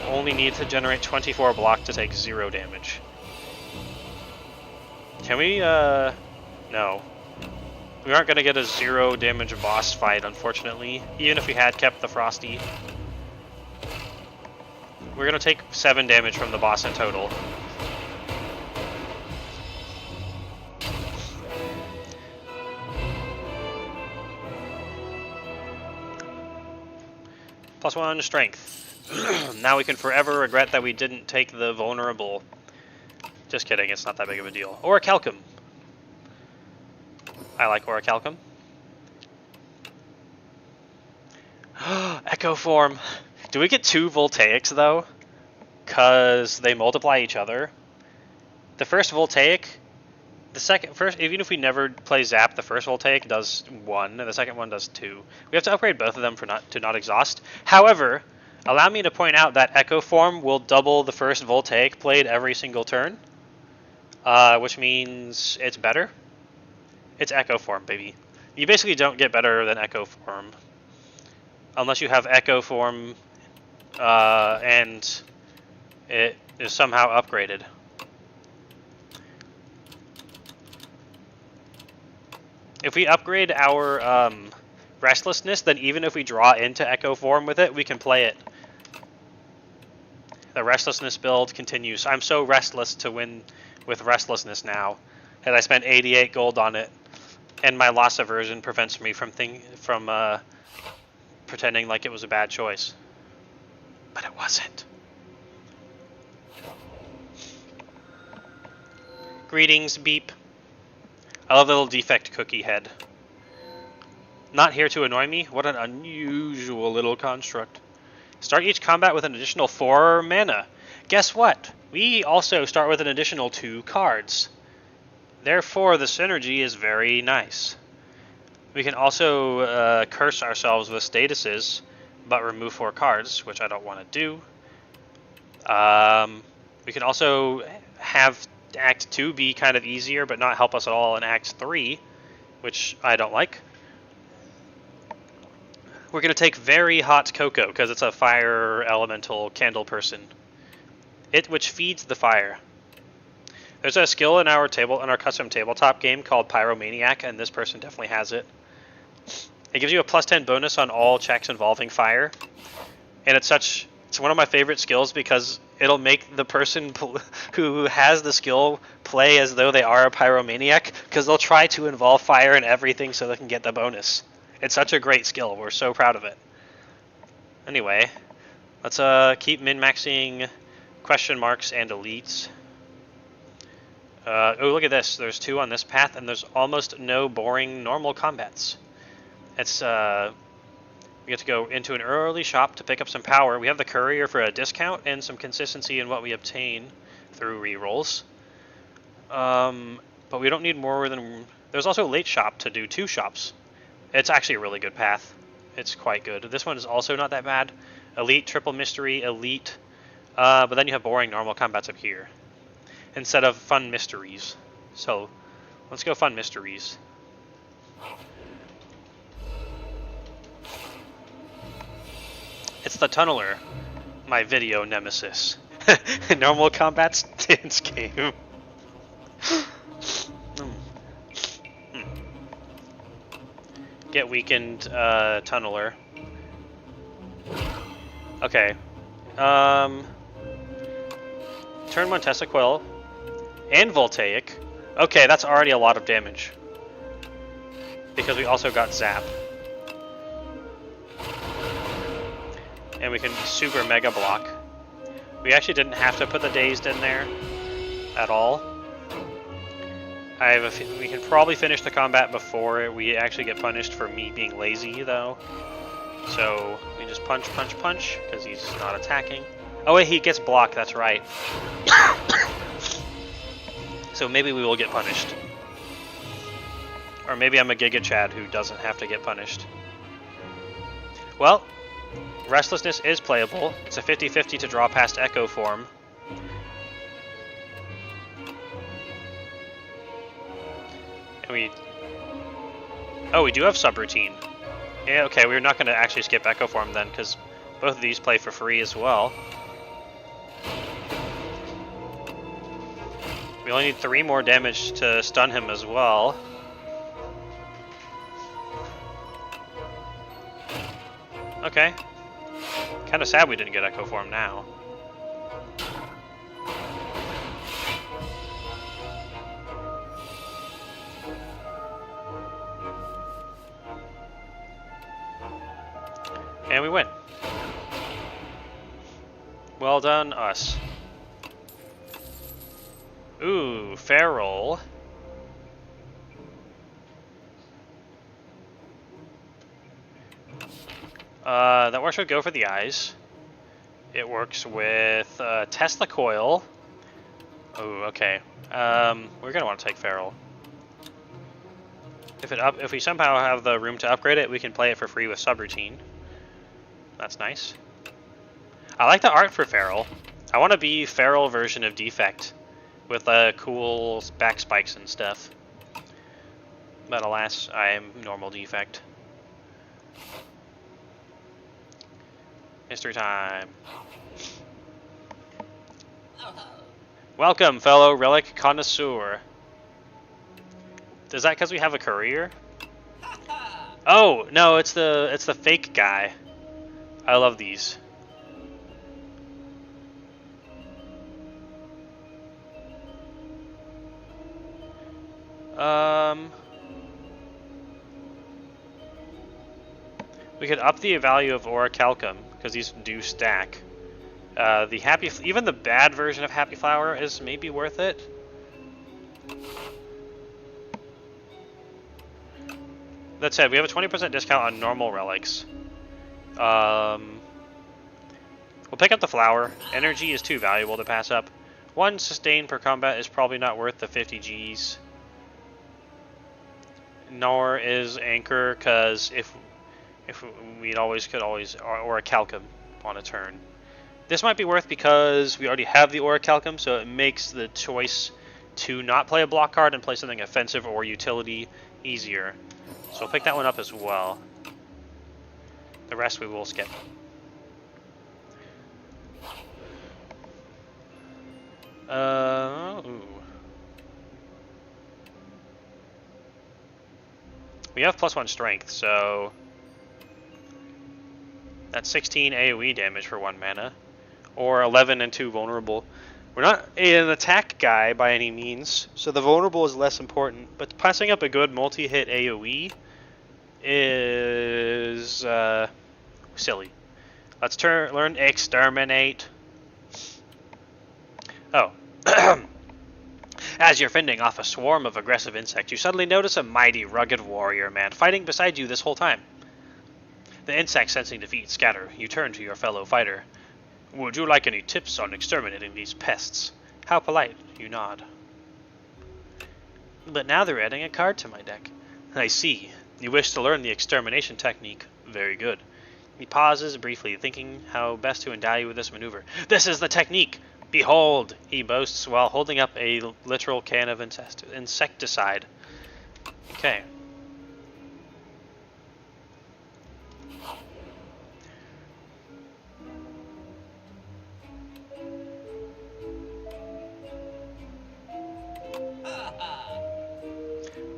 A: only need to generate 24 block to take 0 damage. Can we, no. We aren't going to get a 0 damage boss fight, unfortunately, even if we had kept the Frosty. We're going to take 7 damage from the boss in total. +1 strength. Now we can forever regret that we didn't take the vulnerable. Just kidding, it's not that big of a deal. Orichalcum. I like Orichalcum. Echo form. Do we get 2 Voltaics though? Cause they multiply each other. The first Voltaic, even if we never play Zap, the first Voltaic does 1, and the second one does 2. We have to upgrade both of them to not exhaust. However, allow me to point out that Echo form will double the first Voltaic played every single turn, which means it's better. It's Echo form, baby. You basically don't get better than Echo form unless you have Echo form and it is somehow upgraded. If we upgrade our Restlessness, then even if we draw into Echo form with it, we can play it. The Restlessness build continues. I'm so restless to win with Restlessness now, and I spent 88 gold on it, and my loss aversion prevents me from pretending like it was a bad choice. But it wasn't. Greetings, Beep. I love the little defect cookie head. Not here to annoy me? What an unusual little construct. Start each combat with an additional 4 mana. Guess what? We also start with an additional 2 cards. Therefore, the synergy is very nice. We can also curse ourselves with statuses, but remove 4 cards, which I don't want to do. We can also have Act 2 be kind of easier, but not help us at all in Act 3, which I don't like. We're going to take Very Hot Cocoa, because it's a fire elemental candle person. Which feeds the fire. There's a skill in our custom tabletop game called Pyromaniac, and this person definitely has it. It gives you a +10 bonus on all checks involving fire, and it's one of my favorite skills because it'll make the person who has the skill play as though they are a pyromaniac, because they'll try to involve fire in everything so they can get the bonus. It's such a great skill. We're so proud of it. Anyway, let's keep min-maxing question marks and elites. Oh, look at this. There's 2 on this path, and there's almost no boring normal combats. It's we get to go into an early shop to pick up some power. We have the courier for a discount and some consistency in what we obtain through rerolls. But we don't need more than... There's also a late shop to do 2 shops. It's actually a really good path. It's quite good. This one is also not that bad. Elite, triple mystery, elite. But then you have boring normal combats up here instead of fun mysteries. So let's go fun mysteries. It's the Tunneler, my video nemesis. Normal combat's dance game. Get weakened, Tunneler. Okay. Turn 1 Tessaquil and Voltaic. Okay, that's already a lot of damage. Because we also got Zap. And we can super mega block. We actually didn't have to put the Dazed in there at all. We can probably finish the combat before we actually get punished for me being lazy, though. So we just punch, punch, punch, because he's not attacking. Oh wait, he gets blocked, that's right. So maybe we will get punished. Or maybe I'm a Giga Chad who doesn't have to get punished. Well, Restlessness is playable. It's a 50-50 to draw past Echo form. And Oh, we do have subroutine. Yeah, okay, we're not going to actually skip Echo Form then, because both of these play for free as well. We only need 3 more damage to stun him as well. Okay. Kind of sad we didn't get Echo Form now. And we win. Well done, us. Ooh, Feral. That works with Go for the Eyes. It works with Tesla Coil. Ooh, okay. We're gonna want to take Feral. If we somehow have the room to upgrade it, we can play it for free with subroutine. That's nice. I like the art for Feral. I want to be Feral version of Defect with cool back spikes and stuff. But alas, I am normal Defect. History time. Welcome, fellow relic connoisseur. Is that because we have a career? Oh no, it's the fake guy. I love these. We could up the value of Orichalcum because these do stack. Even the bad version of Happy Flower is maybe worth it. That said, we have a 20% discount on normal relics. We'll pick up the flower. Energy is too valuable to pass up. 1 sustain per combat is probably not worth the 50 Gs. Nor is Anchor, because if we could always Orichalcum on a turn. This might be worth because we already have the Orichalcum, so it makes the choice to not play a block card and play something offensive or utility easier. So we'll pick that one up as well. The rest we will skip. Ooh. We have +1 strength, so that's 16 AoE damage for 1 mana, or 11 and 2 vulnerable. We're not an attack guy by any means, so the vulnerable is less important, but passing up a good multi-hit AoE is silly. Let's learn Exterminate. Oh. As you're fending off a swarm of aggressive insects, you suddenly notice a mighty, rugged warrior man fighting beside you this whole time. The insects, sensing defeat, scatter. You turn to your fellow fighter. Would you like any tips on exterminating these pests? How polite. You nod. But now they're adding a card to my deck. I see. You wish to learn the extermination technique. Very good. He pauses briefly, thinking how best to endow you with this maneuver. This is the technique! Behold! He boasts while holding up a literal can of insecticide. Okay.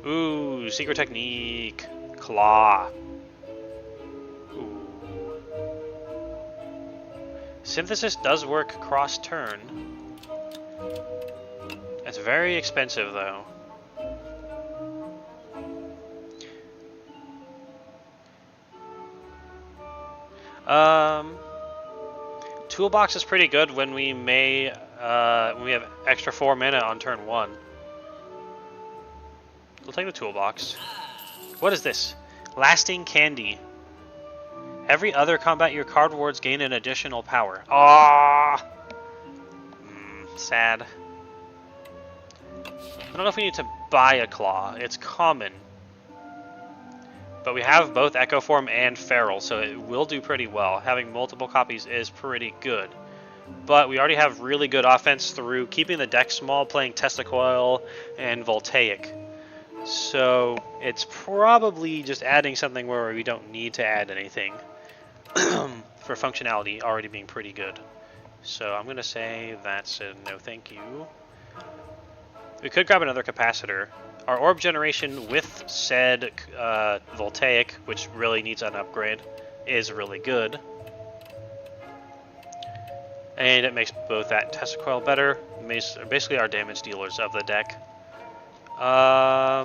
A: Ooh, secret technique. Claw. Ooh. Synthesis does work cross-turn. It's very expensive, though. Toolbox is pretty good when we have extra 4 mana on turn 1. We'll take the toolbox. What is this? Lasting Candy. Every other combat your card wards gain an additional power. Ah, sad. I don't know if we need to buy a claw. It's common. But we have both Echo Form and Feral, so it will do pretty well. Having multiple copies is pretty good. But we already have really good offense through keeping the deck small, playing Tesla Coil and Voltaic. So it's probably just adding something where we don't need to add anything for functionality already being pretty good. So I'm going to say that's a no thank you. We could grab another capacitor. Our orb generation with said voltaic, which really needs an upgrade, is really good. And it makes both that and Tesla coil better. Basically our damage dealers of the deck. I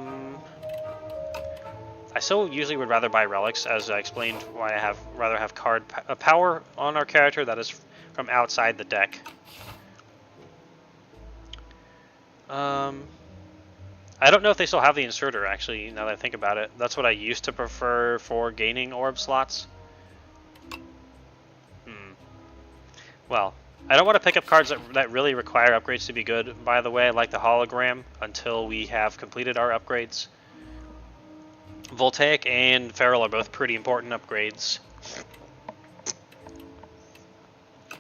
A: still usually would rather buy relics, as I explained why I rather have card power on our character that is from outside the deck. I don't know if they still have the inserter, actually, now that I think about it. That's what I used to prefer for gaining orb slots. Well, I don't want to pick up cards that really require upgrades to be good, by the way, like the hologram, until we have completed our upgrades. Voltaic and Feral are both pretty important upgrades.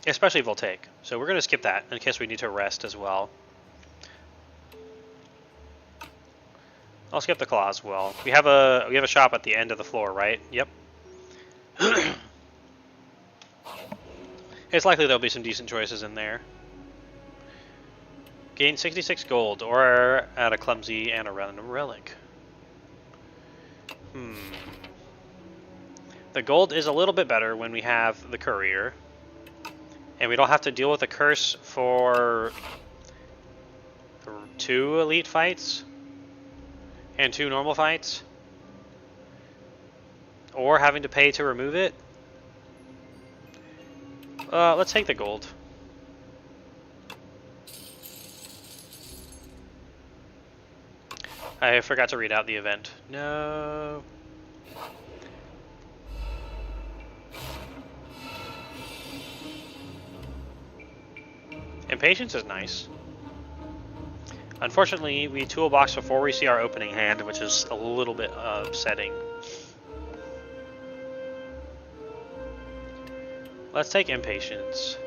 A: Especially Voltaic. So we're going to skip that, in case we need to rest as well. I'll skip the claw as well. We have a shop at the end of the floor, right? Yep. It's likely there'll be some decent choices in there. Gain 66 gold, or add a clumsy and a random relic. The gold is a little bit better when we have the courier. And we don't have to deal with a curse for 2 elite fights. And 2 normal fights. Or having to pay to remove it. Let's take the gold. I forgot to read out the event. No. Impatience is nice. Unfortunately, we toolbox before we see our opening hand, which is a little bit upsetting. Let's take Impatience.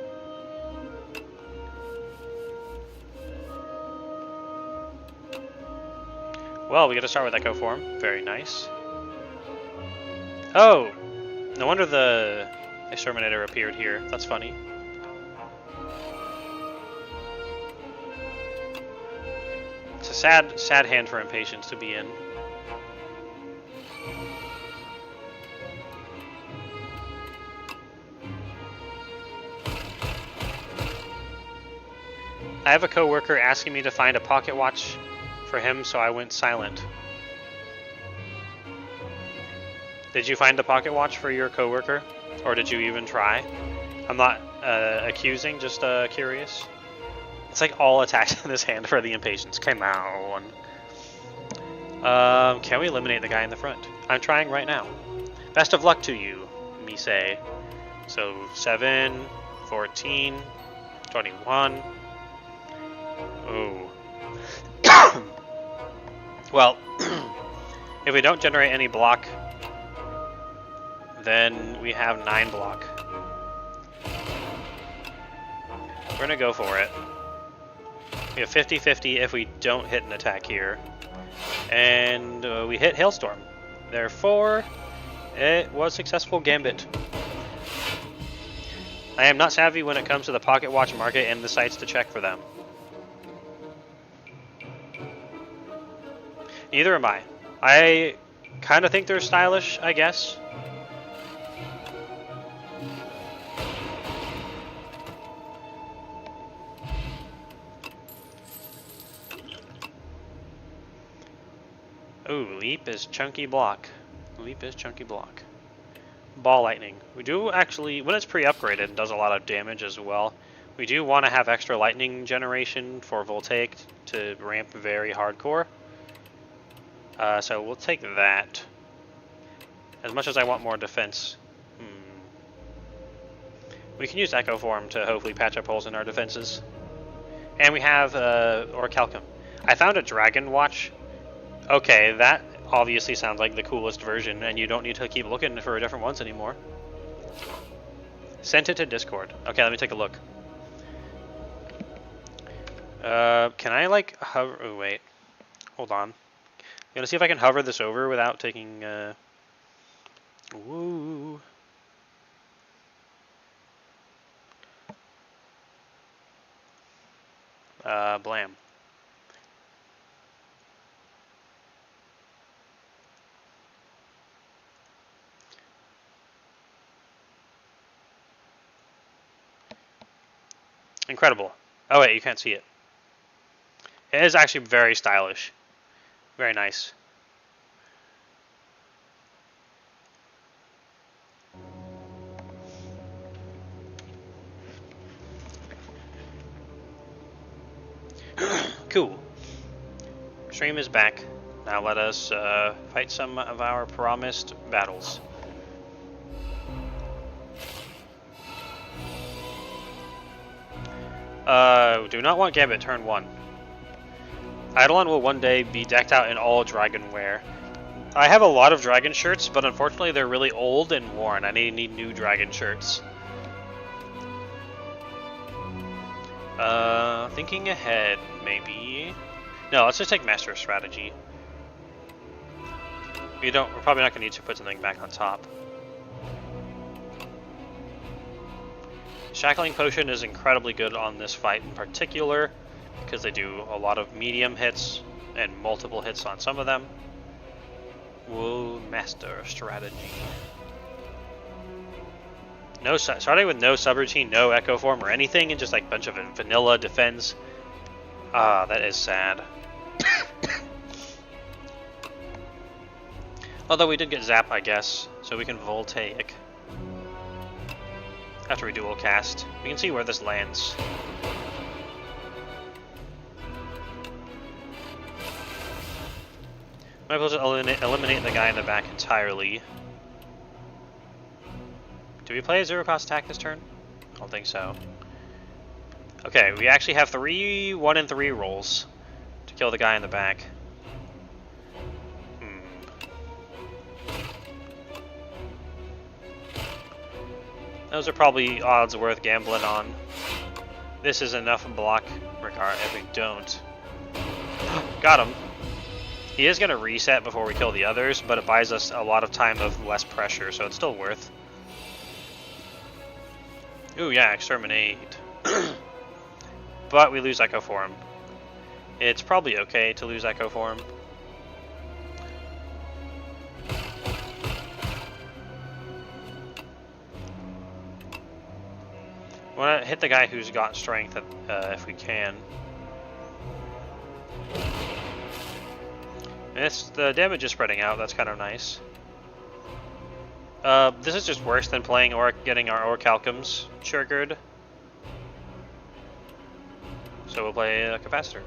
A: Well, we get to start with Echo Form. Very nice. Oh! No wonder the Exterminator appeared here. That's funny. It's a sad hand for Impatience to be in. I have a coworker asking me to find a pocket watch for him, so I went silent. Did you find a pocket watch for your coworker? Or did you even try? I'm not accusing, just curious. It's like all attacks in this hand for the Impatience. Come on. Can we eliminate the guy in the front? I'm trying right now. Best of luck to you, me say. So 7, 14, 21. Oh. Well, if we don't generate any block, then we have 9 block. We're going to go for it. We have 50-50 if we don't hit an attack here. And we hit Hailstorm. Therefore, it was successful Gambit. I am not savvy when it comes to the pocket watch market and the sites to check for them. Neither am I. I kind of think they're stylish, I guess. Ooh, leap is chunky block. Leap is chunky block. Ball lightning. We do actually, when it's pre-upgraded, it does a lot of damage as well. We do want to have extra lightning generation for Voltaic to ramp very hardcore. So we'll take that. As much as I want more defense. We can use Echo Form to hopefully patch up holes in our defenses. And we have Orichalcum. I found a Dragon Watch. Okay, that obviously sounds like the coolest version, and you don't need to keep looking for different ones anymore. Sent it to Discord. Okay, let me take a look. Can I like hover? Oh wait, hold on. Gonna see if I can hover this over without taking. Woo. Blam. Incredible. Oh wait, you can't see it. It is actually very stylish. Very nice. Cool. Stream is back. Now let us fight some of our promised battles. Do not want Gambit turn 1. Eidolon will one day be decked out in all dragon wear. I have a lot of dragon shirts, but unfortunately they're really old and worn. I need new dragon shirts. Thinking ahead, maybe. No, let's just take Master of Strategy. We're probably not gonna need to put something back on top. Shackling Potion is incredibly good on this fight in particular, because they do a lot of medium hits and multiple hits on some of them. Whoa, Master of Strategy. No, starting with no subroutine, no echo form or anything, and just like a bunch of vanilla defense. Ah, that is sad. Although we did get Zap, I guess, so we can Voltaic. After we dual cast, we can see where this lands. Might be able to eliminate the guy in the back entirely. Do we play a zero cost attack this turn? I don't think so. Okay, we actually have 3 1 and 3 rolls to kill the guy in the back. Those are probably odds worth gambling on. This is enough block regard if we don't. Got him. He is going to reset before we kill the others, but it buys us a lot of time of less pressure, so it's still worth. Ooh, yeah, exterminate. But we lose Echo Form. It's probably okay to lose Echo Form. We want to hit the guy who's got strength if we can. And the damage is spreading out, that's kind of nice. This is just worse than playing or getting our Orichalcums triggered. So we'll play a Capacitor.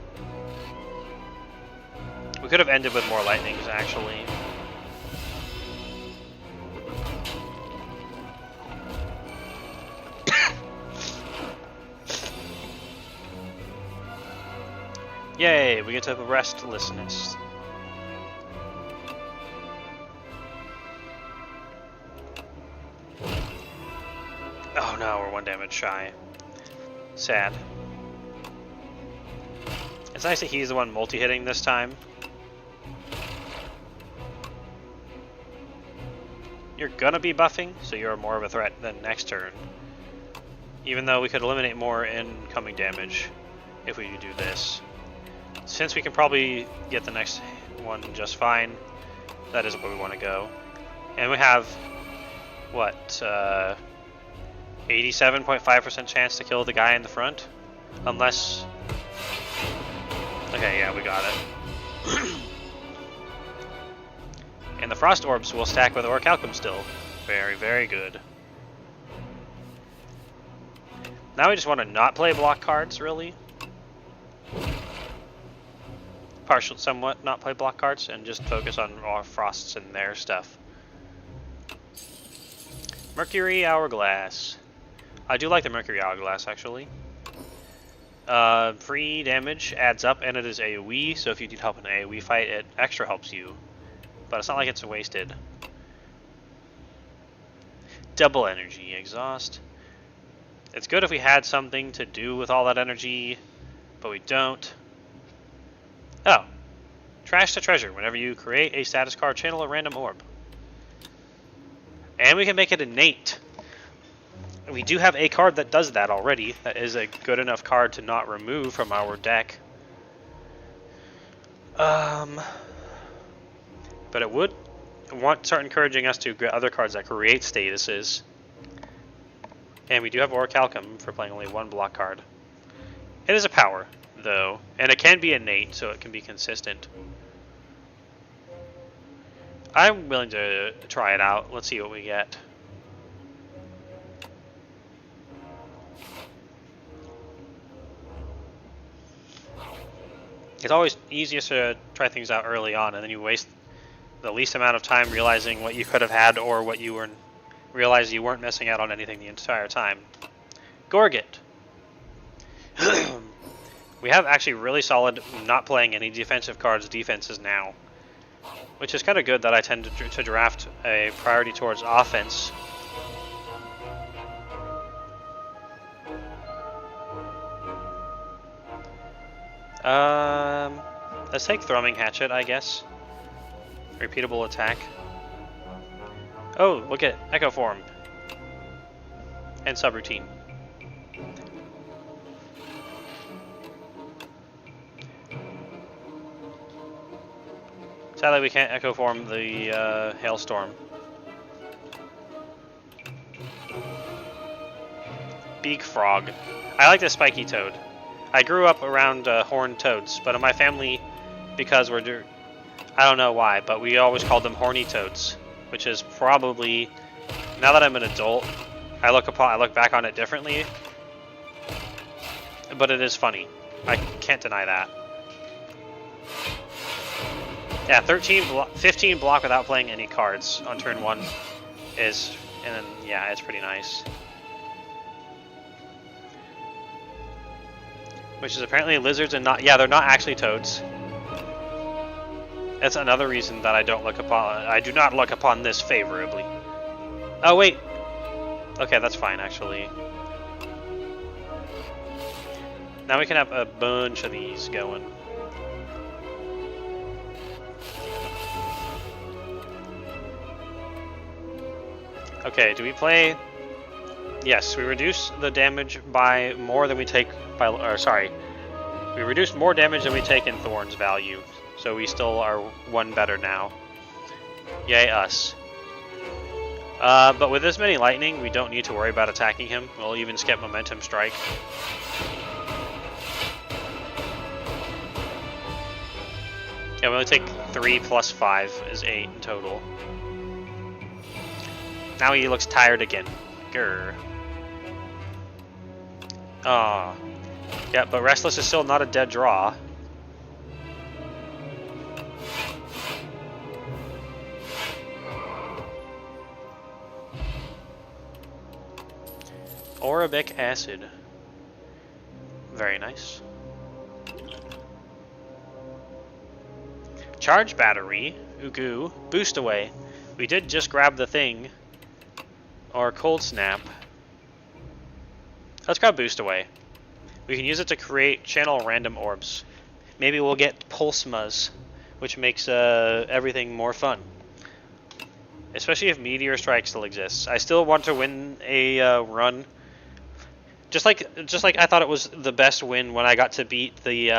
A: We could have ended with more lightnings, actually. Yay, we get to Restlessness. Oh no, we're 1 damage shy. Sad. It's nice that he's the one multi-hitting this time. You're gonna be buffing, so you're more of a threat than next turn. Even though we could eliminate more incoming damage if we do this. Since we can probably get the next one just fine, that is where we want to go. And we have, what, 87.5% chance to kill the guy in the front? Unless... Okay, yeah, we got it. And the Frost Orbs will stack with Orichalcum still. Very, very good. Now we just want to not play block cards, really. Partial, somewhat, not play block cards, and just focus on our Frosts and their stuff. Mercury Hourglass. I do like the Mercury Hourglass, actually. Free damage adds up, and it is AoE, so if you need help in an AoE fight, it extra helps you. But it's not like it's wasted. Double energy exhaust. It's good if we had something to do with all that energy, but we don't. Oh. Trash to treasure. Whenever you create a status card, channel a random orb. And we can make it innate. We do have a card that does that already. That is a good enough card to not remove from our deck. But it would start encouraging us to get other cards that create statuses. And we do have Orichalcum for playing only one block card. It is a power, though, and it can be innate, so it can be consistent. I'm willing to try it out. Let's see what we get. It's always easiest to try things out early on, and then you waste the least amount of time realizing what you could have had or what you realize you weren't missing out on anything the entire time. Gorget. We have actually really solid, not playing any defensive cards, defenses now. Which is kind of good that I tend to draft a priority towards offense. Let's take Thrumming Hatchet, I guess. Repeatable attack. Oh, look at Echo Form. And Subroutine. Sadly, we can't Echo Form the Hailstorm. Beak Frog. I like the spiky toad. I grew up around horned toads, but in my family, because I don't know why, but we always called them horny toads, which is probably, now that I'm an adult, I look back on it differently, but it is funny. I can't deny that. Yeah, 15 block without playing any cards on turn 1 is, and then, yeah, it's pretty nice. Which is apparently lizards and not, yeah, they're not actually toads. That's another reason that I do not look upon this favorably. Oh, wait. Okay, that's fine, actually. Now we can have a bunch of these going. Okay, do we play? Yes, we reduce the damage by more than we take by, or sorry, we reduce more damage than we take in Thorn's value, so we still are one better now. Yay us. But with this many lightning, we don't need to worry about attacking him. We'll even skip Momentum Strike. Yeah, we only take 3 plus 5 is 8 in total. Now he looks tired again. Grr. Aw. Yeah, but Restless is still not a dead draw. Orabic Acid. Very nice. Charge Battery. Ugu. Boost Away. We did just grab the thing. Or Cold Snap. Let's grab Boost Away. We can use it to create channel random orbs. Maybe we'll get Pulsmas, which makes everything more fun. Especially if Meteor Strike still exists. I still want to win a run. Just like I thought it was the best win when I got to beat the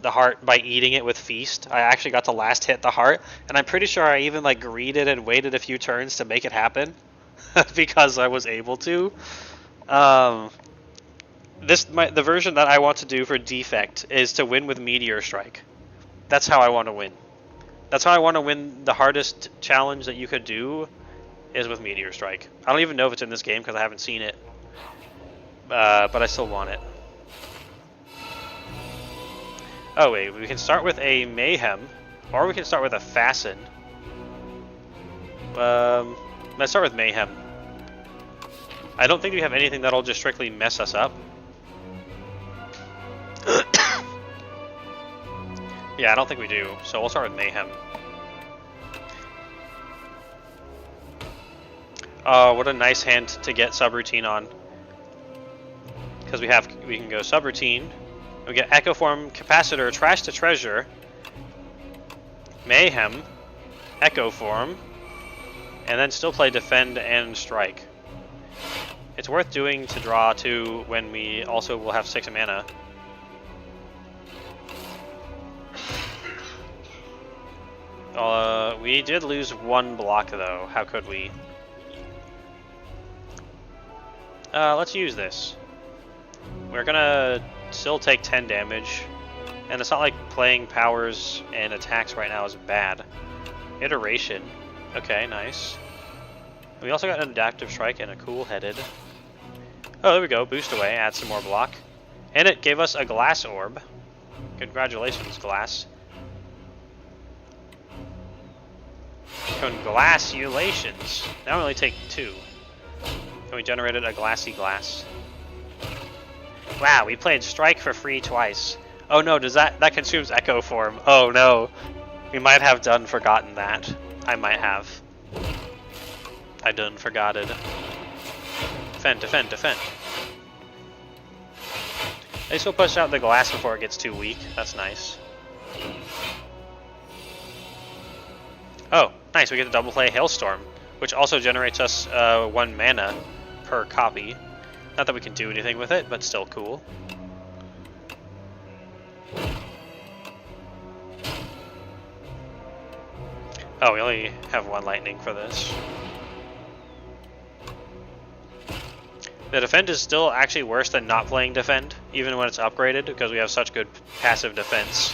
A: heart by eating it with Feast. I actually got to last hit the heart, and I'm pretty sure I even like greeted and waited a few turns to make it happen. Because I was able to. The version that I want to do for Defect is to win with Meteor Strike. That's how I want to win. That's how I want to win the hardest challenge that you could do is with Meteor Strike. I don't even know if it's in this game because I haven't seen it. But I still want it. Oh wait, we can start with a Mayhem, or we can start with a Fasten. Let's start with Mayhem. I don't think we have anything that'll just strictly mess us up. Yeah, I don't think we do, so we'll start with Mayhem. Oh, what a nice hand to get Subroutine on. Because we can go Subroutine. We get Echo Form, Capacitor, Trash to Treasure. Mayhem, Echo Form, and then still play Defend and Strike. It's worth doing to draw 2 when we also will have 6 mana. We did lose 1 block though. How could we? Let's use this. We're gonna still take 10 damage, and it's not like playing powers and attacks right now is bad. Iteration. Okay, nice. We also got an Adaptive Strike and a Cool-Headed. Oh, there we go. Boost away, add some more block. And it gave us a Glass Orb. Congratulations, Glass. Congratulations. Now we only take 2. And we generated a Glassy Glass. Wow, we played Strike for free twice. Oh no, does that consumes Echo Form? Oh no. We might have forgotten that. I might have. I done forgot it. Defend, defend, defend. At least we'll push out the glass before it gets too weak. That's nice. Oh, nice. We get to double play Hailstorm, which also generates us 1 mana per copy. Not that we can do anything with it, but still cool. Oh, we only have 1 lightning for this. The Defend is still actually worse than not playing Defend, even when it's upgraded, because we have such good passive defense.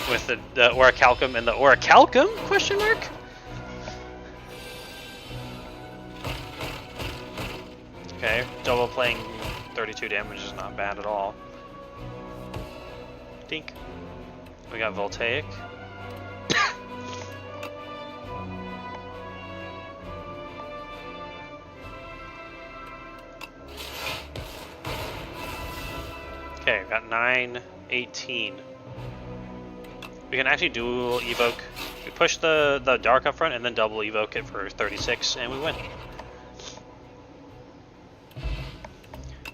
A: With the Orichalcum and the Orichalcum? Question mark? Okay, double playing 32 damage is not bad at all. Dink. We got Voltaic. Okay, we got 9, 18. We can actually dual evoke. We push the dark up front and then double evoke it for 36, and we win.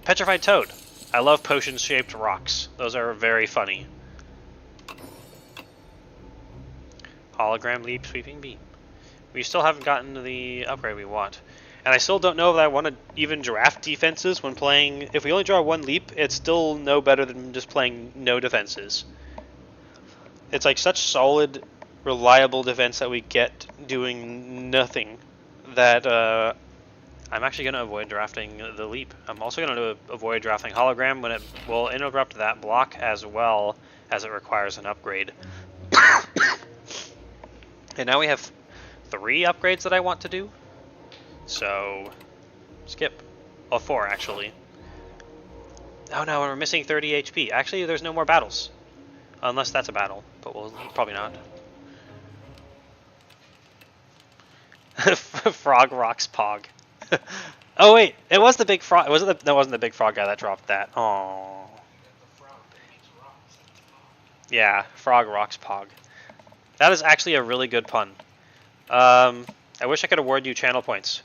A: Petrified Toad. I love potion-shaped rocks. Those are very funny. Hologram Leap, Sweeping Beam. We still haven't gotten the upgrade we want. And I still don't know that I want to even draft defenses when playing. If we only draw 1 leap, it's still no better than just playing no defenses. It's like such solid, reliable defense that we get doing nothing that I'm actually going to avoid drafting the leap. I'm also going to avoid drafting hologram when it will interrupt that block as well as it requires an upgrade. And now we have 3 upgrades that I want to do. So, skip. Oh, 4 actually. Oh no, we're missing 30 HP. Actually, there's no more battles. Unless that's a battle, but we'll probably not. Frog rocks Pog. Oh wait, it was the big frog. That wasn't the big frog guy that dropped that. Oh. Yeah, Frog rocks Pog. That is actually a really good pun. I wish I could award you channel points.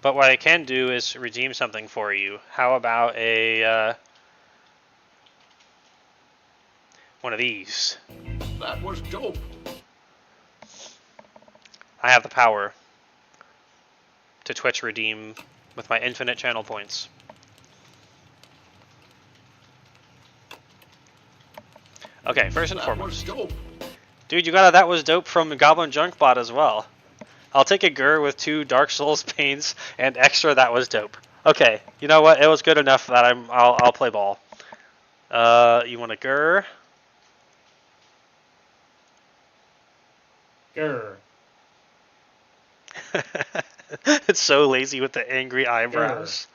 A: But what I can do is redeem something for you. How about a one of these?
B: That was dope.
A: I have the power to Twitch redeem with my infinite channel points. Okay, first and foremost. Dude, you got a That Was Dope from Goblin Junkbot as well. I'll take a Gur with 2 Dark Souls Pains and extra That Was Dope. Okay, you know what? It was good enough that I'll play ball. You want a Gur?
C: Grr.
A: It's so lazy with the angry eyebrows.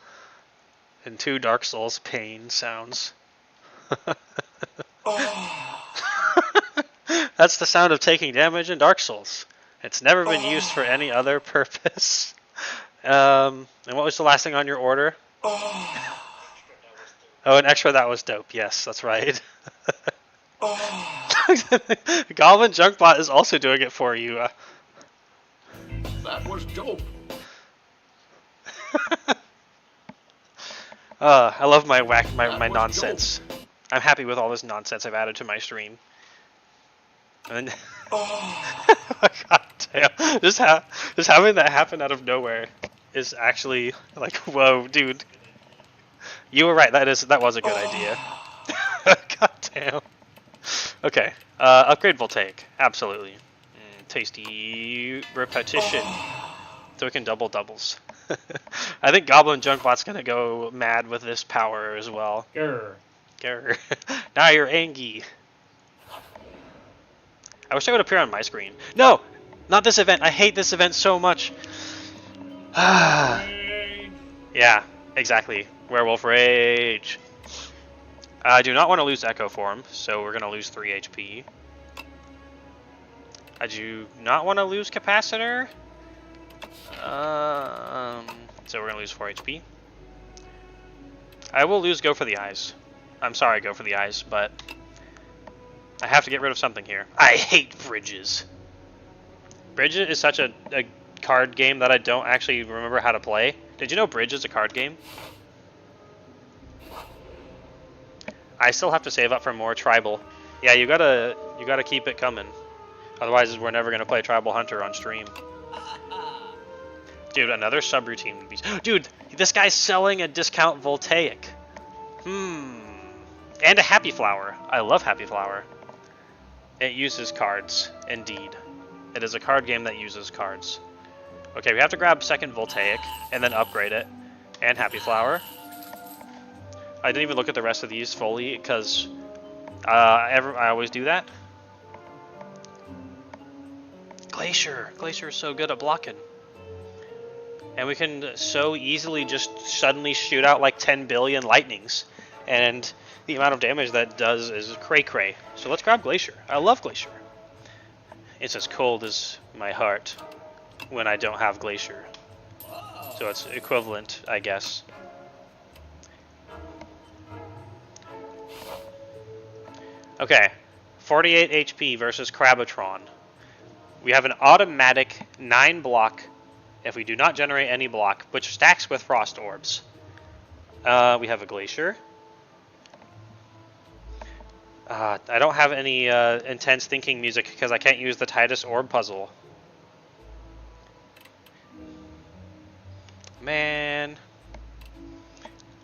A: Grr. And 2 Dark Souls Pain sounds.
B: Oh.
A: That's the sound of taking damage in Dark Souls. It's never been used for any other purpose. And what was the last thing on your order?
B: Oh,
A: an extra That Was Dope. Yes, that's right.
B: oh.
A: Goblin Junkbot is also doing it for you.
B: That was dope.
A: I love my my
B: was
A: nonsense.
B: dope.
A: I'm happy with all this nonsense I've added to my stream. And then,
B: Oh.
A: God damn, just having that happen out of nowhere is actually like, whoa, dude. You were right. That was a good idea. God damn. Okay. Upgrade Voltaic. Absolutely. Tasty repetition. So we can double doubles. I think Goblin Junkbot's gonna go mad with this power as well.
C: Grr.
A: Grr. Now you're angry. I wish I would appear on my screen. No! Not this event. I hate this event so much. Yeah, exactly. Werewolf Rage. I do not want to lose Echo Form, so we're going to lose 3 HP. I do not want to lose Capacitor. So we're going to lose 4 HP. I will lose Go for the Eyes. I'm sorry, Go for the Eyes, but I have to get rid of something here. I hate Bridges. Bridges is such a card game that I don't actually remember how to play. Did you know Bridge is a card game? I still have to save up for more Tribal. Yeah, you gotta keep it coming. Otherwise, we're never gonna play Tribal Hunter on stream. Dude, another subroutine would be. Dude, this guy's selling a discount Voltaic. And a Happy Flower. I love Happy Flower. It uses cards, indeed. It is a card game that uses cards. Okay, we have to grab second Voltaic and then upgrade it. And Happy Flower. I didn't even look at the rest of these fully because I always do that. Glacier. Glacier is so good at blocking. And we can so easily just suddenly shoot out like 10 billion lightnings. And the amount of damage that does is cray-cray. So let's grab Glacier. I love Glacier. It's as cold as my heart when I don't have Glacier. So it's equivalent, I guess. Okay, 48 HP versus Crabatron. We have an automatic 9 block if we do not generate any block, which stacks with Frost Orbs. We have a Glacier. I don't have any intense thinking music because I can't use the Titus Orb puzzle. Man.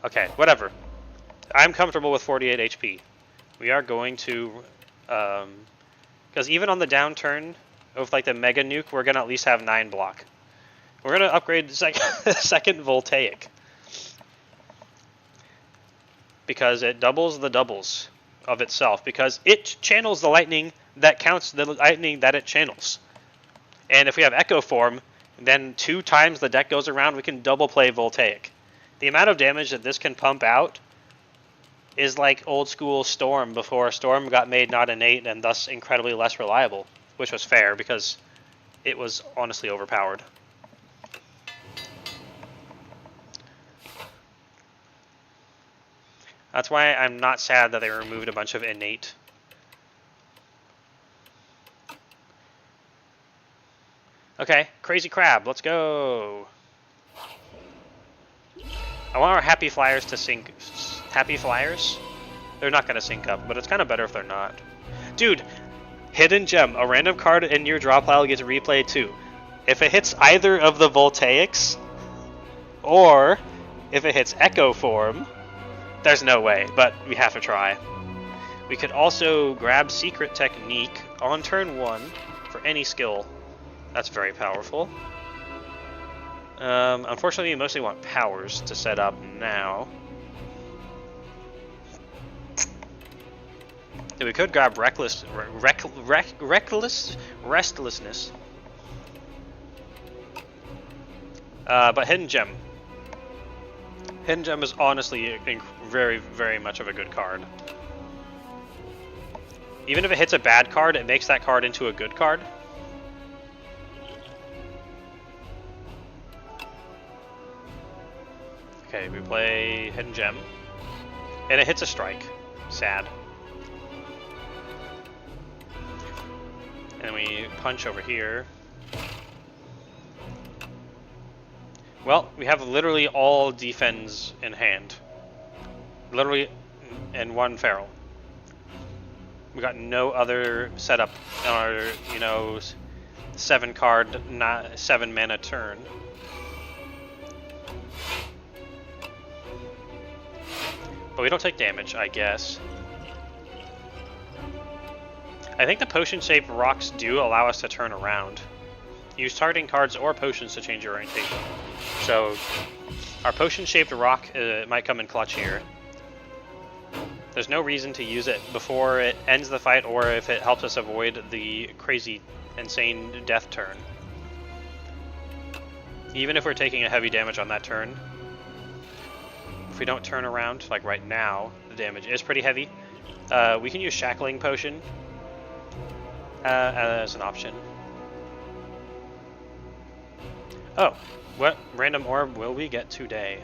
A: Okay, whatever. I'm comfortable with 48 HP. We are going to, because even on the downturn of like the Mega Nuke, we're going to at least have 9 block. We're going to upgrade second Voltaic. Because it doubles the doubles of itself. Because it channels the lightning that counts the lightning that it channels. And if we have Echo Form, then 2 times the deck goes around, we can double play Voltaic. The amount of damage that this can pump out is like old school Storm before Storm got made not innate and thus incredibly less reliable, which was fair because it was honestly overpowered. That's why I'm not sad that they removed a bunch of innate. Okay, Crazy Crab, let's go. I want our Happy Flyers to sync. Happy Flyers? They're not going to sync up, but it's kind of better if they're not. Dude, Hidden Gem. A random card in your draw pile gets replayed too. If it hits either of the Voltaics, or if it hits Echo Form, there's no way, but we have to try. We could also grab Secret Technique on turn 1 for any skill. That's very powerful. Unfortunately, we mostly want powers to set up now. We could grab Restlessness. But Hidden Gem. Hidden Gem is honestly very, very much of a good card. Even if it hits a bad card, it makes that card into a good card. Okay, we play Hidden Gem. And it hits a strike. Sad. And then we punch over here. Well, we have literally all defense in hand. Literally, and 1 feral. We got no other setup in our, 7 card, 7 mana turn. But we don't take damage, I guess. I think the potion-shaped rocks do allow us to turn around. Use targeting cards or potions to change your orientation. So, our potion-shaped rock might come in clutch here. There's no reason to use it before it ends the fight or if it helps us avoid the crazy, insane death turn. Even if we're taking a heavy damage on that turn, if we don't turn around, like right now, the damage is pretty heavy. We can use Shackling Potion as an option. Oh, what random orb will we get today?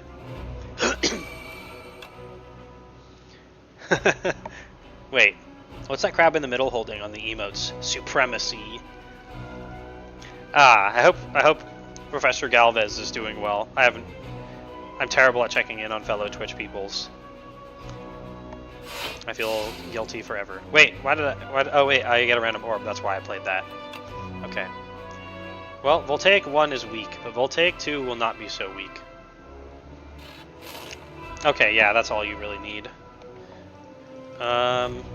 A: Wait, what's that crab in the middle holding on the emotes? Supremacy. I hope Professor Galvez is doing well. I'm terrible at checking in on fellow Twitch peoples. I feel guilty forever. Wait, oh wait, I get a random orb, that's why I played that. Okay. Well, Voltaic 1 is weak, but Voltaic 2 will not be so weak. Okay, yeah, that's all you really need.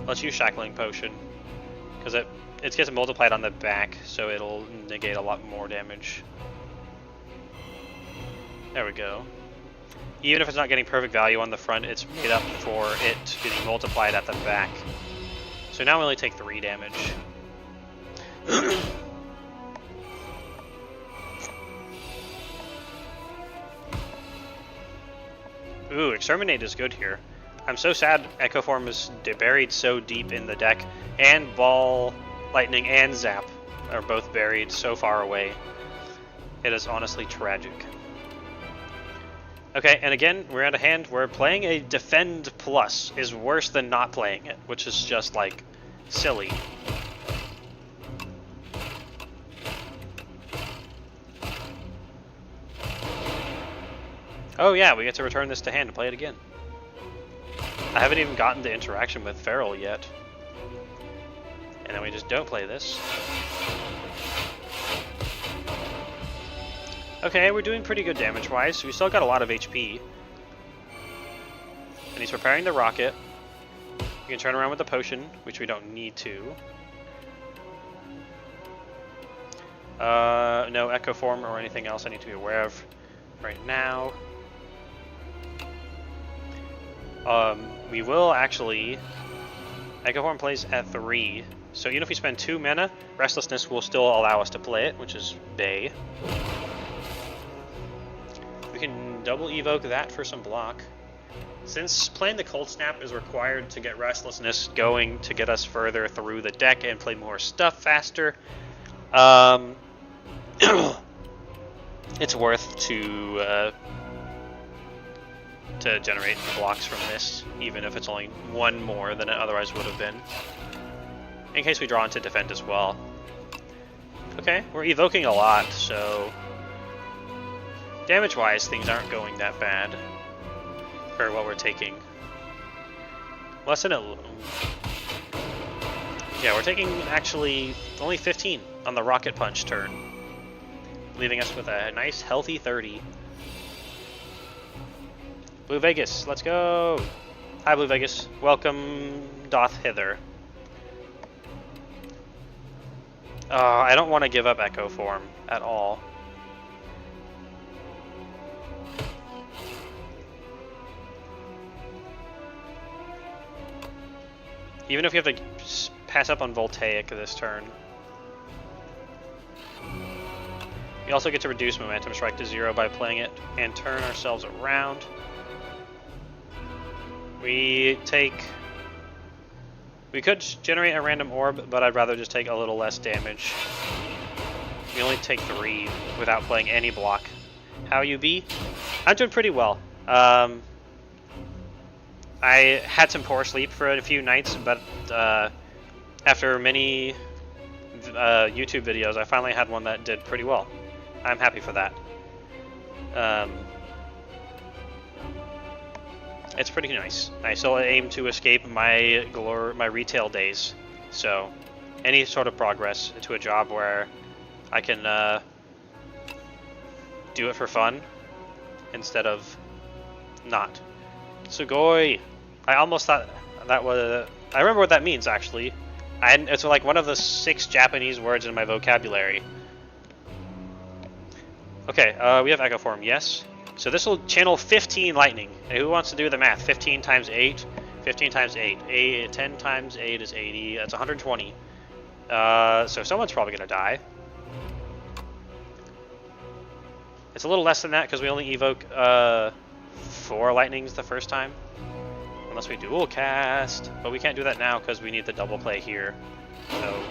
A: Let's use Shackling Potion, because it gets multiplied on the back, so it'll negate a lot more damage. There we go. Even if it's not getting perfect value on the front, it's made up for it getting multiplied at the back. So now we only take 3 damage. Ooh, Exterminate is good here. I'm so sad Echo Form is buried so deep in the deck, and Ball, Lightning, and Zap are both buried so far away. It is honestly tragic. Okay, and again, we're out of hand. We're playing a Defend Plus is worse than not playing it, which is just, like, silly. Oh yeah, we get to return this to hand and play it again. I haven't even gotten to interaction with Feral yet. And then we just don't play this. Okay, we're doing pretty good damage-wise. We still got a lot of HP. And he's preparing the rocket. We can turn around with the potion, which we don't need to. No Echo Form or anything else I need to be aware of right now. We will actually... Echo Form plays at 3. So even if we spend 2 mana, Restlessness will still allow us to play it, which is Bay. We can double evoke that for some block. Since playing the Cold Snap is required to get Restlessness going to get us further through the deck and play more stuff faster, it's worth to generate blocks from this, even if it's only 1 more than it otherwise would have been. In case we draw into Defend as well. Okay, we're evoking a lot, so... damage-wise, things aren't going that bad. For what we're taking. Less than a... yeah, we're taking, actually, only 15 on the Rocket Punch turn. Leaving us with a nice, healthy 30. Blue Vegas, let's go! Hi, Blue Vegas. Welcome, doth hither. I don't want to give up Echo Form at all. Even if we have to pass up on Voltaic this turn. We also get to reduce Momentum Strike to 0 by playing it and turn ourselves around. We could generate a random orb, but I'd rather just take a little less damage. We only take 3 without playing any block. How you be? I'm doing pretty well. I had some poor sleep for a few nights, but after many YouTube videos, I finally had one that did pretty well. I'm happy for that. It's pretty nice. I still aim to escape my retail days So, any sort of progress into a job where I can do it for fun instead of not. Sugoi! I almost thought that was... I remember what that means, actually. It's like one of the 6 Japanese words in my vocabulary. Okay, we have Echo Form, yes. So this will channel 15 lightning. And who wants to do the math? 15 times 8? 15 times 8. 10 times 8 is 80. That's 120. So someone's probably going to die. It's a little less than that because we only evoke 4 lightnings the first time. Unless we dual cast. But we can't do that now because we need the double play here. So...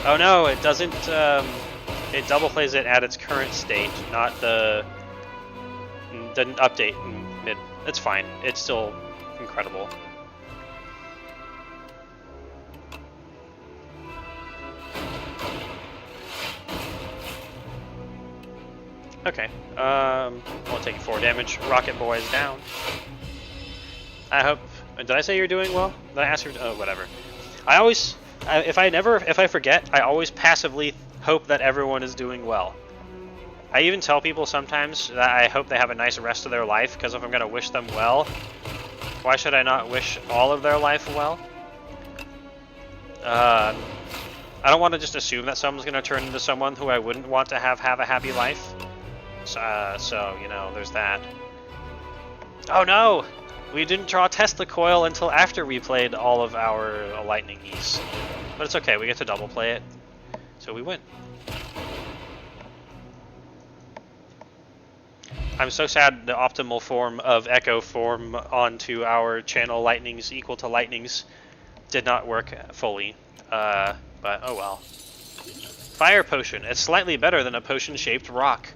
A: Oh no, it doesn't, it double plays it at its current state, not the update mid. It's fine. It's still incredible. Okay, we'll take 4 damage. Rocket Boy is down. I hope... Did I say you're doing well? Did I ask you? Oh, whatever. I always... If I forget, I always passively hope that everyone is doing well. I even tell people sometimes that I hope they have a nice rest of their life, because if I'm going to wish them well, why should I not wish all of their life well? I don't want to just assume that someone's going to turn into someone who I wouldn't want to have a happy life. So, you know, there's that. Oh no! We didn't draw Tesla Coil until after we played all of our lightningies. But it's okay, we get to double play it. So we win. I'm so sad the optimal form of Echo Form onto our channel lightnings equal to lightnings did not work fully. But oh well. Fire Potion. It's slightly better than a potion-shaped rock.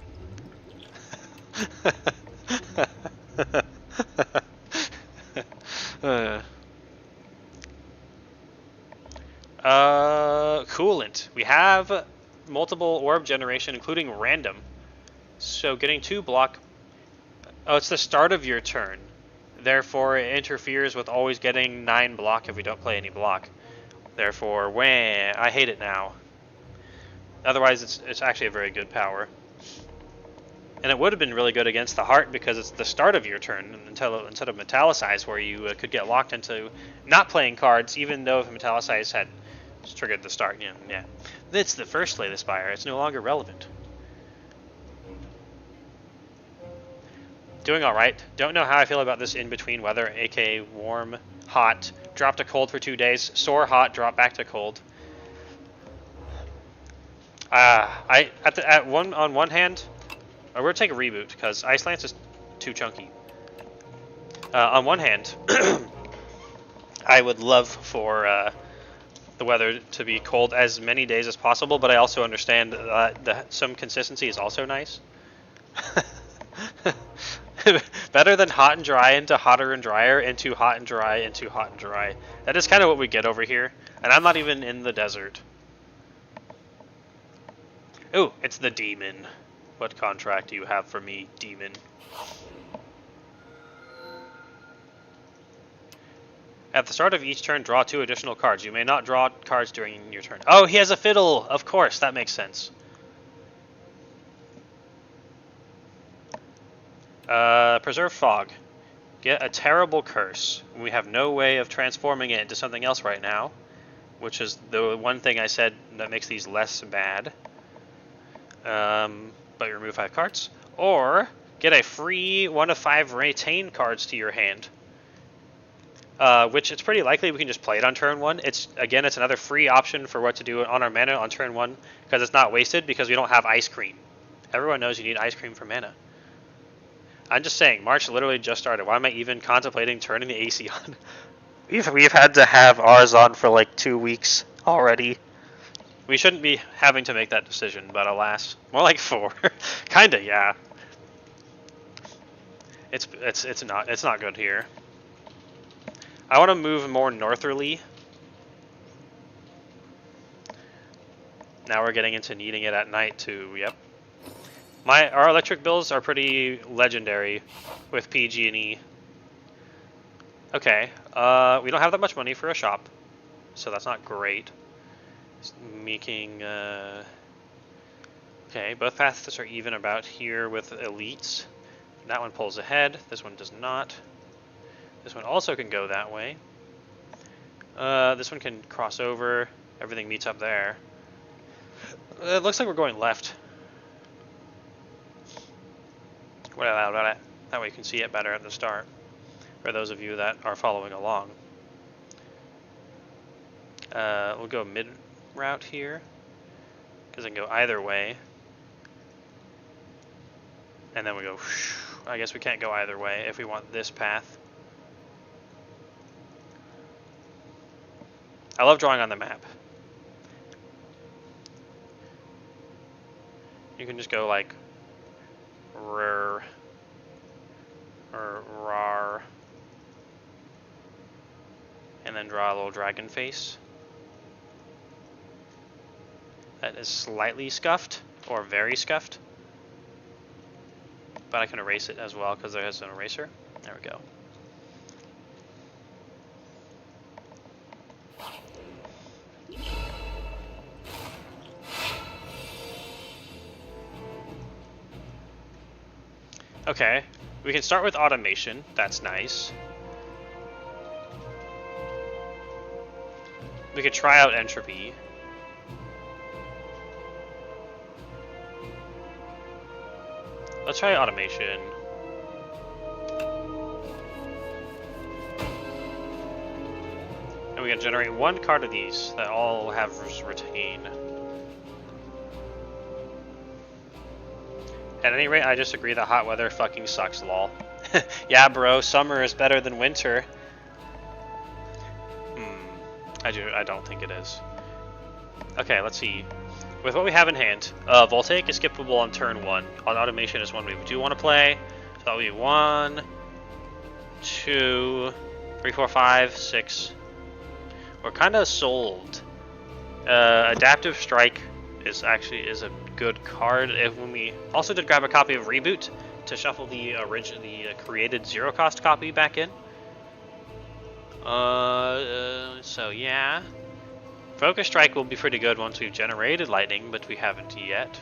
A: Coolant. We have multiple orb generation, including random. So getting 2 block... Oh, it's the start of your turn. Therefore, it interferes with always getting 9 block if we don't play any block. Therefore, wah, I hate it now. Otherwise, it's actually a very good power. And it would have been really good against the heart because it's the start of your turn instead of Metallicize, where you could get locked into not playing cards, even though if Metallicize had triggered the start. Yeah. It's the first Slay the Spire. It's no longer relevant. Doing alright. Don't know how I feel about this in-between weather, aka warm, hot, drop to cold for 2 days, sore hot, drop back to cold. On one hand, we're going to take a reboot, because Ice Lance is too chunky. On one hand, I would love for the weather to be cold as many days as possible, but I also understand that some consistency is also nice. Better than hot and dry into hotter and drier into hot and dry into hot and dry. That is kind of what we get over here, and I'm not even in the desert. Ooh, it's the demon. What contract do you have for me, demon? At the start of each turn, draw 2 additional cards. You may not draw cards during your turn. Oh, he has a fiddle! Of course, that makes sense. Preserve Fog. Get a terrible curse. We have no way of transforming it into something else right now, which is the one thing I said that makes these less bad. But you remove 5 cards. Or get a free 1 of 5 retain cards to your hand. Which it's pretty likely we can just play it on turn 1. It's another free option for what to do on our mana on turn 1, because it's not wasted because we don't have Ice Cream. Everyone knows you need Ice Cream for mana. I'm just saying, March literally just started. Why am I even contemplating turning the AC on? We've had to have ours on for like 2 weeks already. We shouldn't be having to make that decision, but alas, more like 4. Kinda, yeah. It's not good here. I want to move more northerly. Now we're getting into needing it at night too. Yep. Our electric bills are pretty legendary with PG&E. Okay, we don't have that much money for a shop, so that's not great. It's making, okay, both paths are even about here with elites. That one pulls ahead, this one does not. This one also can go that way. This one can cross over, everything meets up there. It looks like we're going left. That way you can see it better at the start, for those of you that are following along. We'll go mid route here, because I can go either way. And then we go, I guess we can't go either way if we want this path. I love drawing on the map. You can just go like rrr or rar and then draw a little dragon face. That is slightly scuffed or very scuffed. But I can erase it as well because there is an eraser. There we go. Okay, we can start with automation. That's nice. We could try out entropy. Let's try automation. And we can generate one card of these that all have retain. At any rate, I just agree that hot weather fucking sucks, lol. Yeah, bro, summer is better than winter. I don't think it is. Okay, let's see. With what we have in hand, Voltaic is skippable on turn 1. On automation is one we do want to play. So that would be 1, 2, 3, 4, 5, 6. We're kind of sold. Adaptive Strike is a good card. When we also did grab a copy of Reboot to shuffle the created 0-cost copy back in. So yeah. Focus Strike will be pretty good once we've generated lightning, but we haven't yet.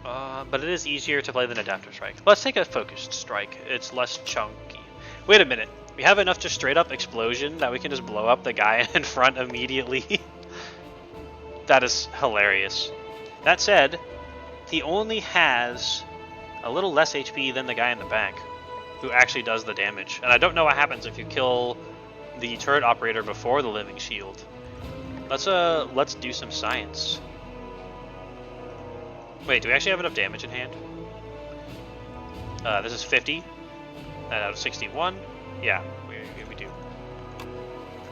A: But it is easier to play than Adaptive Strike. Let's take a Focused Strike. It's less chunky. Wait a minute. We have enough just straight up explosion that we can just blow up the guy in front immediately. That is hilarious. That said, he only has a little less HP than the guy in the back, who actually does the damage. And I don't know what happens if you kill the turret operator before the living shield. Let's do some science. Wait, do we actually have enough damage in hand? This is 50 out of 61. Yeah, we do.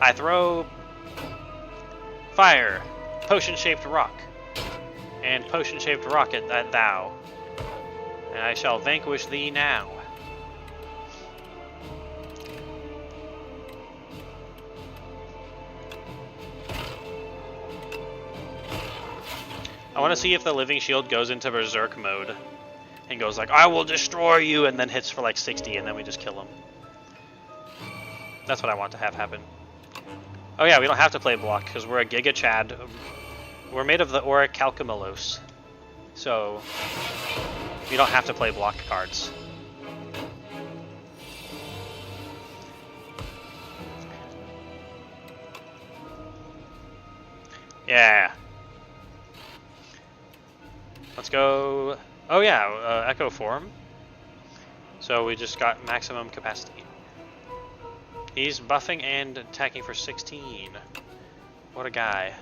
A: I throw fire, potion-shaped rock, and potion-shaped rocket at thou, and I shall vanquish thee now. I want to see if the living shield goes into berserk mode and goes like, I will destroy you, and then hits for like 60, and then we just kill him. That's what I want to have happen. Oh yeah, we don't have to play block because we're a Giga Chad. We're made of the Auric Calcamelos, so we don't have to play block cards. Yeah. Let's go. Oh yeah, Echo Form. So we just got maximum capacity. He's buffing and attacking for 16. What a guy.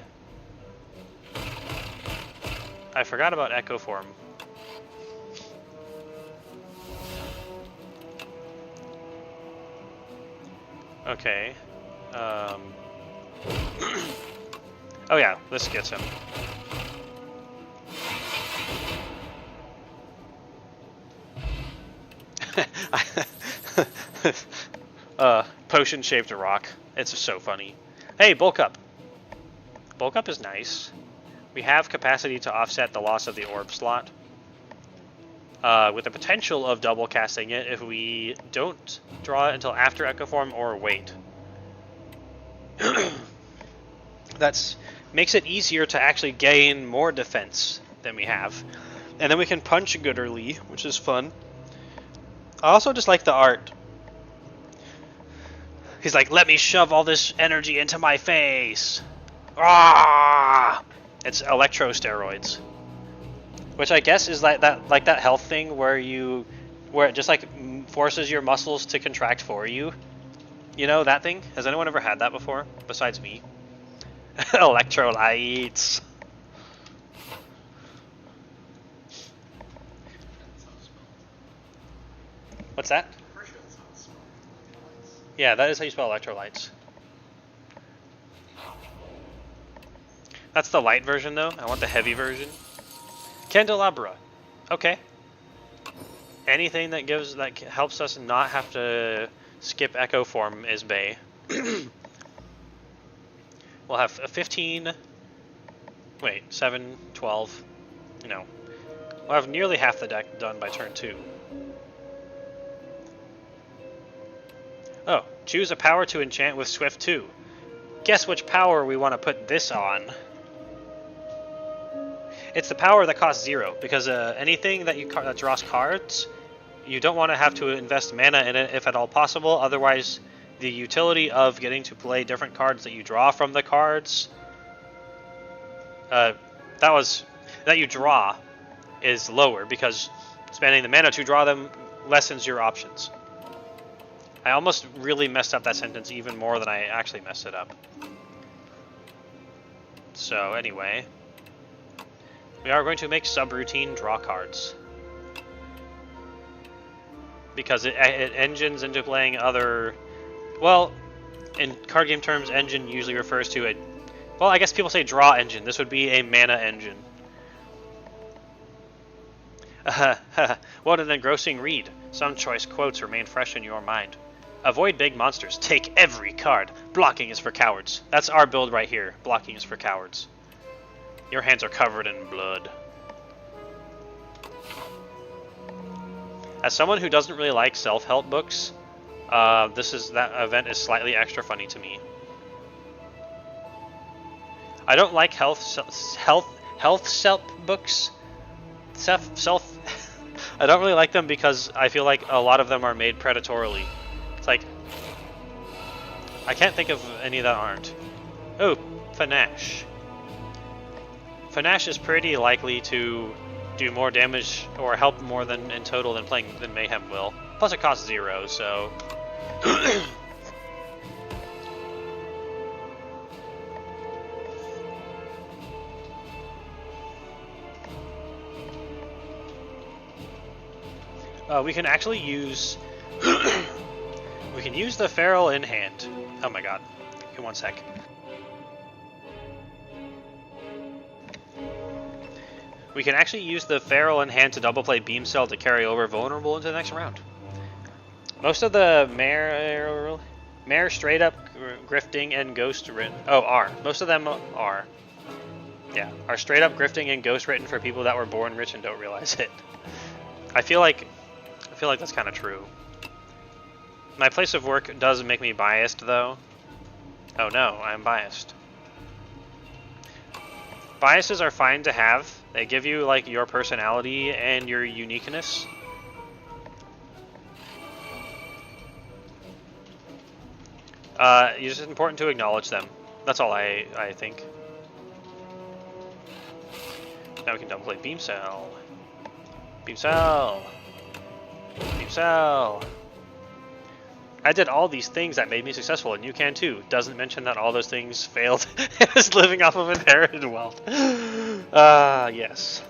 A: I forgot about Echo Form. Okay. Oh yeah, this gets him. Potion-shaped rock. It's so funny. Hey, bulk up. Bulk up is nice. We have capacity to offset the loss of the orb slot. with the potential of double casting it if we don't draw it until after Echo Form or wait. That's makes it easier to actually gain more defense than we have. And then we can punch Gooderly, which is fun. I also just like the art. He's like, let me shove all this energy into my face. Ah! It's electro steroids. Which I guess is like that health thing where it just like forces your muscles to contract for you. You know that thing? Has anyone ever had that before? Besides me? Electrolytes. What's that? Yeah, that is how you spell electrolytes. That's the light version though. I want the heavy version. Candelabra. Okay. Anything that helps us not have to skip Echo Form is Bay. We'll have a 15. Wait, 7, 12. No. We'll have nearly half the deck done by turn 2. Oh, choose a power to enchant with Swift 2. Guess which power we want to put this on. It's the power that costs 0, because anything that draws cards, you don't want to have to invest mana in it if at all possible. Otherwise, the utility of getting to play different cards that you draw from the cards that you draw is lower, because spending the mana to draw them lessens your options. I almost really messed up that sentence even more than I actually messed it up. So anyway, we are going to make subroutine draw cards, because it engines into playing other... Well, in card game terms, engine usually refers to a... Well, I guess people say draw engine. This would be a mana engine. What an engrossing read. Some choice quotes remain fresh in your mind. Avoid big monsters. Take every card. Blocking is for cowards. That's our build right here. Blocking is for cowards. Your hands are covered in blood. As someone who doesn't really like self-help books, that event is slightly extra funny to me. I don't like health self books. I don't really like them because I feel like a lot of them are made predatorily. It's like, I can't think of any that aren't. Oh, Panache. Panache is pretty likely to do more damage or help more than in total than Mayhem will. Plus it costs 0, so... we can actually use... we can use the Feral in hand. Oh my god. Give me 1 sec. We can actually use the Feral in hand to double play Beam Cell to carry over Vulnerable into the next round. Most of the Mare straight up grifting and ghost written. Oh, are. Most of them are. Yeah, are straight up grifting and ghost written for people that were born rich and don't realize it. I feel like that's kind of true. My place of work does make me biased, though. Oh no, I'm biased. Biases are fine to have. They give you like your personality and your uniqueness. It's just important to acknowledge them. That's all I think. Now we can double play Beam Cell. Beam Cell. Beam Cell. I did all these things that made me successful, and you can too. Doesn't mention that all those things failed. Is living off of inherited wealth. Yes.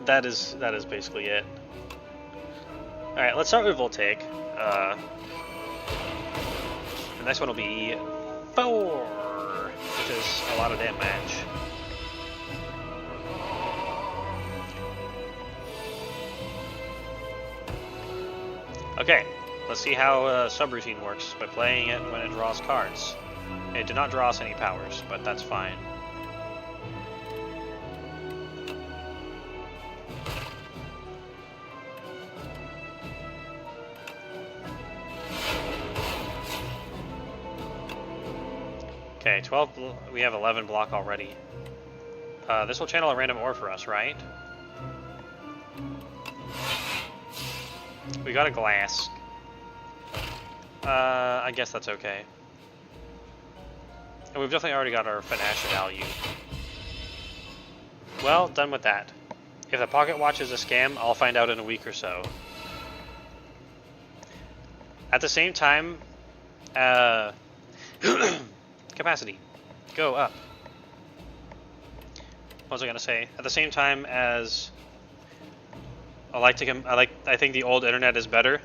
A: That is basically it. Alright, let's start with Voltaic. The next one will be 4, which is a lot of damage. Okay, let's see how subroutine works by playing it when it draws cards. It did not draw us any powers, but that's fine. Okay, 12. We have 11 block already. This will channel a random ore for us, right? We got a glass. I guess that's okay. And we've definitely already got our finesse value. Well, done with that. If the pocket watch is a scam, I'll find out in a week or so. At the same time, capacity, go up. What was I gonna say? At the same time as I think the old internet is better.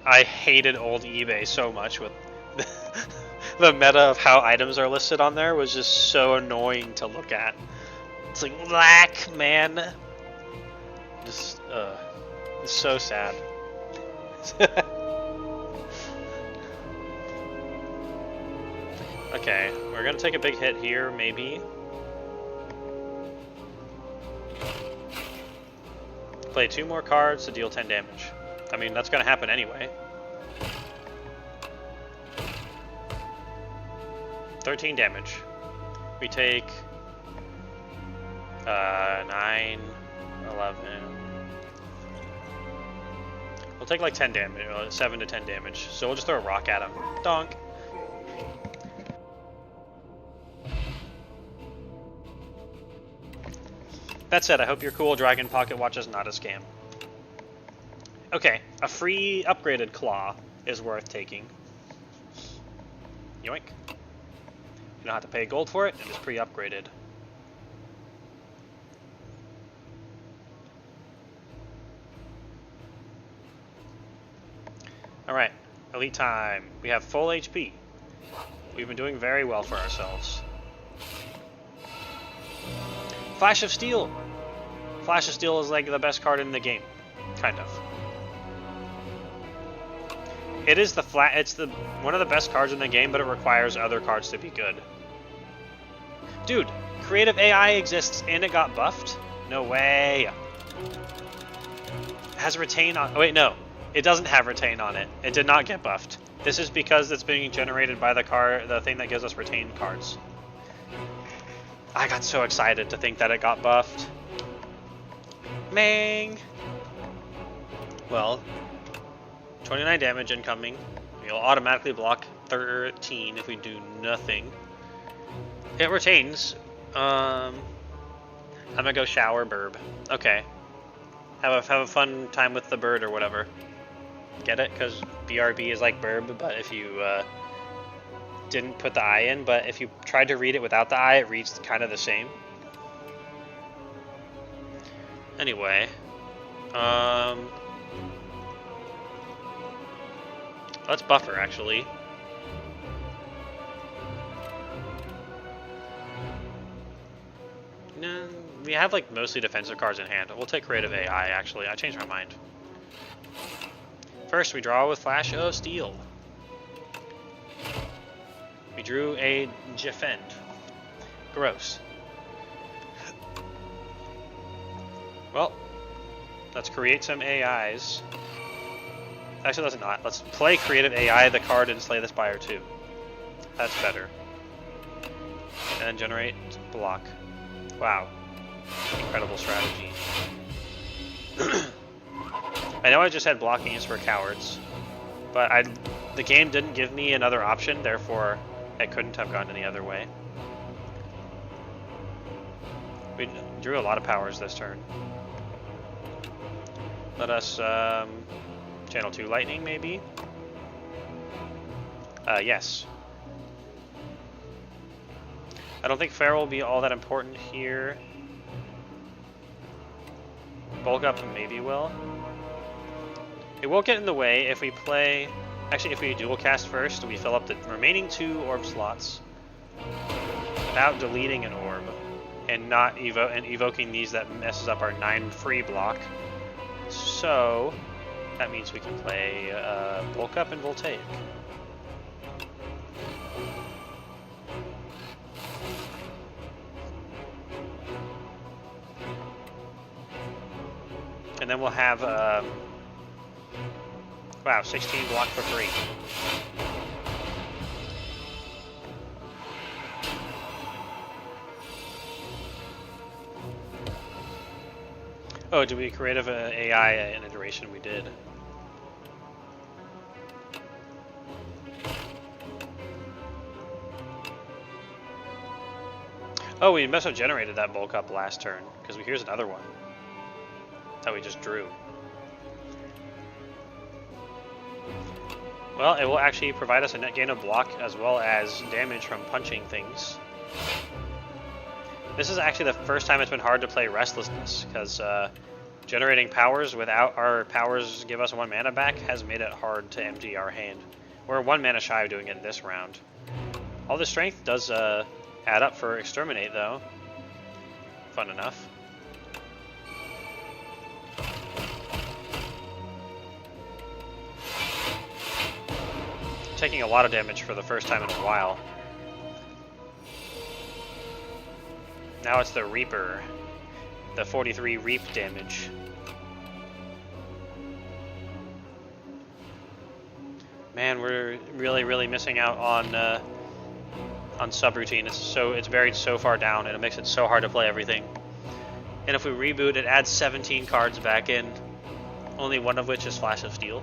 A: I hated old eBay so much with the meta of how items are listed on there was just so annoying to look at. It's like, black, man. Just, it's so sad. Okay, we're gonna take a big hit here, maybe. Play 2 more cards to deal 10 damage. I mean, that's gonna happen anyway. 13 damage. We take 9, 11. We'll take like 10 damage, 7 to 10 damage. So we'll just throw a rock at him. Donk. That said, I hope your cool dragon pocket watch is not a scam. Okay, a free upgraded claw is worth taking. Yoink. You don't have to pay gold for it, and it's pre-upgraded. Alright, elite time. We have full HP. We've been doing very well for ourselves. Flash of Steel! Flash of Steel is like the best card in the game. Kind of. It is it's one of the best cards in the game, but it requires other cards to be good. Dude, creative AI exists and it got buffed? No way. It has retain on. Oh wait, no. It doesn't have retain on it. It did not get buffed. This is because it's being generated by the thing that gives us retain cards. I got so excited to think that it got buffed. Mang. Well, 29 damage incoming. We'll automatically block 13 if we do nothing. It retains. I'm gonna go shower burb. Okay. Have a fun time with the bird or whatever. Get it? Because BRB is like burb, but if you didn't put the I in, but if you tried to read it without the I, it reads kind of the same. Anyway. Let's buffer, actually. No, we have like mostly defensive cards in hand. We'll take creative AI, actually. I changed my mind. First, we draw with Flash of Steel. We drew a Defend. Gross. Well, let's create some AIs. Actually, let's not. Let's play creative AI the card and slay the Spire II. That's better. And then generate block. Wow. Incredible strategy. I know I just had blocking is for cowards, but the game didn't give me another option, therefore it couldn't have gone any other way. We drew a lot of powers this turn. Let us channel 2 lightning, maybe? Yes. I don't think Fair will be all that important here. Bulk up maybe will. It won't get in the way if we play... Actually, if we dual cast first, we fill up the remaining 2 orb slots without deleting an orb and not evoking these that messes up our 9 free block. So that means we can play bulk up and voltaic. And then we'll have wow, 16 block for free. Oh, did we create an AI an iteration? We did. Oh, we must have generated that bulk up last turn, because here's another one that we just drew. Well, it will actually provide us a net gain of block as well as damage from punching things. This is actually the first time it's been hard to play Restlessness, because generating powers without our powers give us 1 mana back has made it hard to empty our hand. We're 1 mana shy of doing it this round. All the strength does add up for Exterminate, though. Fun enough. Taking a lot of damage for the first time in a while. Now it's the Reaper. The 43 Reap damage. Man, we're really missing out on subroutine. It's buried so far down, and it makes it so hard to play everything. And if we reboot, it adds 17 cards back in, only one of which is Flash of Steel.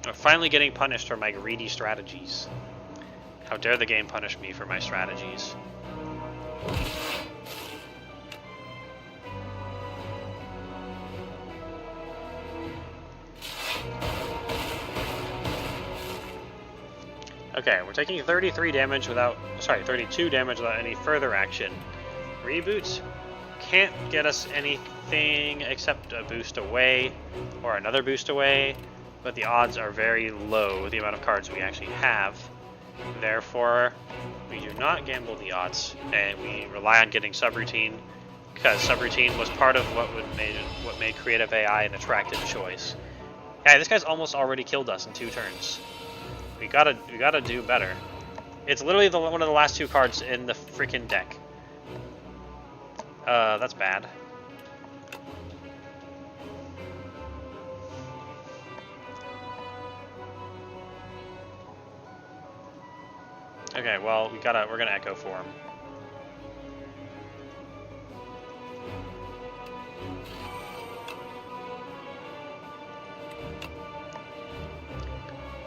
A: I'm finally getting punished for my greedy strategies. How dare the game punish me for my strategies? Okay, we're taking 32 damage without any further action. Reboots can't get us anything except a boost away or another boost away, but the odds are very low with the amount of cards we actually have. Therefore, we do not gamble the odds, and we rely on getting subroutine, because subroutine was part of what made creative AI an attractive choice. Yeah, this guy's almost already killed us in 2 turns. We gotta do better. It's literally one of the last 2 cards in the freaking deck. That's bad. Okay, well, we're gonna Echo Form.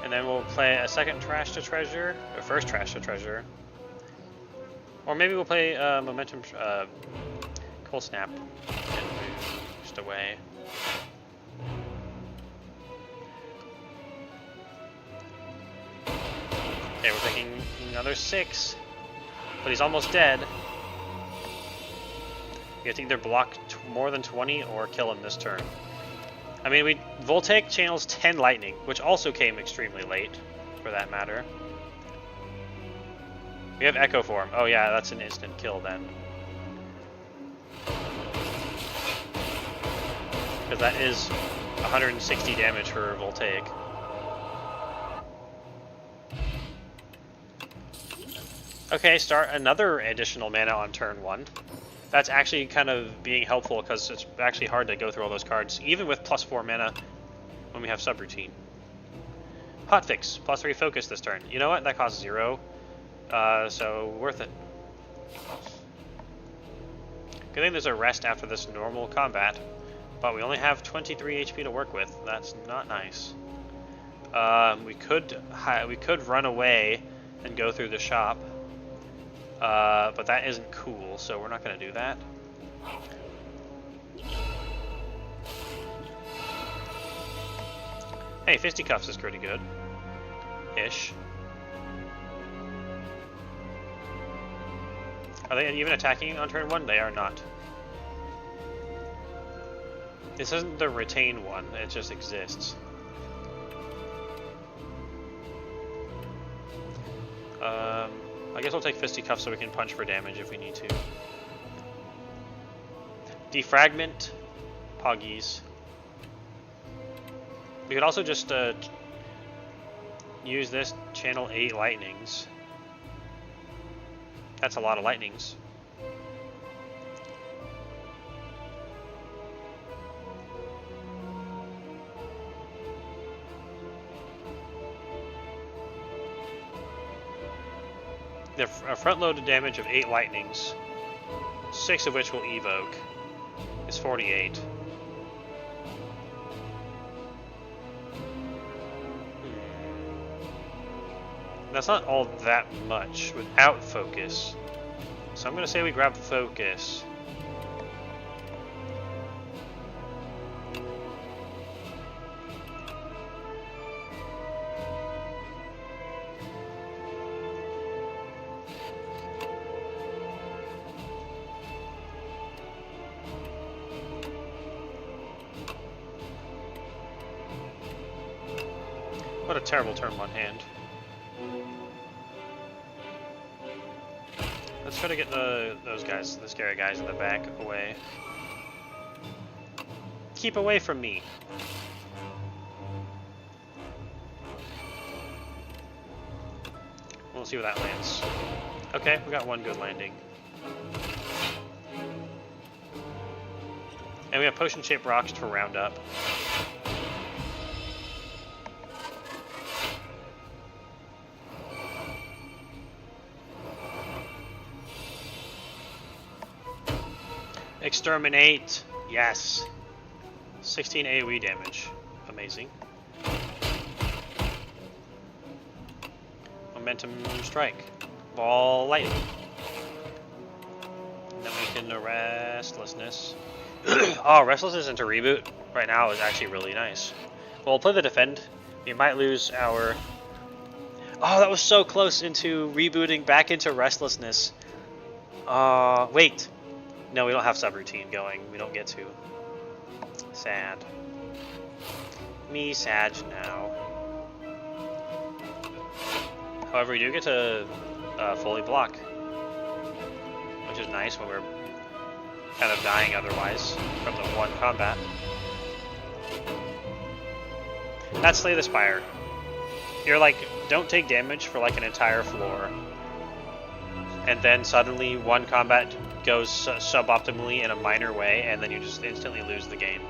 A: And then we'll play a second Trash to Treasure, or first Trash to Treasure. Or maybe we'll play Momentum, Cold Snap, and boost away. Okay, we're taking another 6, but he's almost dead. You have to either block more than 20 or kill him this turn. I mean, Voltaic channels 10 lightning, which also came extremely late, for that matter. We have Echo Form. Oh yeah, that's an instant kill then. Because that is 160 damage for Voltaic. Okay, start another additional mana on turn 1. That's actually kind of being helpful because it's actually hard to go through all those cards, even with +4 mana when we have subroutine. Hotfix, +3 focus this turn. You know what? That costs 0, so worth it. Good thing there's a rest after this normal combat, but we only have 23 HP to work with. That's not nice. We could run away and go through the shop. But that isn't cool, so we're not going to do that. Hey, Fisticuffs is pretty good. Ish. Are they even attacking on turn 1? They are not. This isn't the retain one, it just exists. I guess we'll take Fisticuffs so we can punch for damage if we need to. Defragment, Poggies. We could also just use this, channel 8 lightnings. That's a lot of lightnings. The front-loaded damage of 8 lightnings, 6 of which will evoke, is 48. That's not all that much without focus. So I'm going to say we grab focus. What a terrible turn one hand. Let's try to get those guys, the scary guys in the back, away. Keep away from me. We'll see where that lands. Okay, we got one good landing. And we have potion-shaped rocks to round up. Exterminate! Yes! 16 AoE damage. Amazing. Momentum strike. Ball lightning. And then we can restlessness. Oh, restlessness into reboot right now is actually really nice. Well, we'll play the defend. We might lose our... Oh, that was so close into rebooting back into restlessness. Wait. No, we don't have subroutine going. We don't get to. Sad. Me sad now. However, we do get to fully block, which is nice when we're kind of dying otherwise from the one combat. That's Slay the Spire. You're like, don't take damage for like an entire floor, and then suddenly one combat goes suboptimally in a minor way, and then you just instantly lose the game.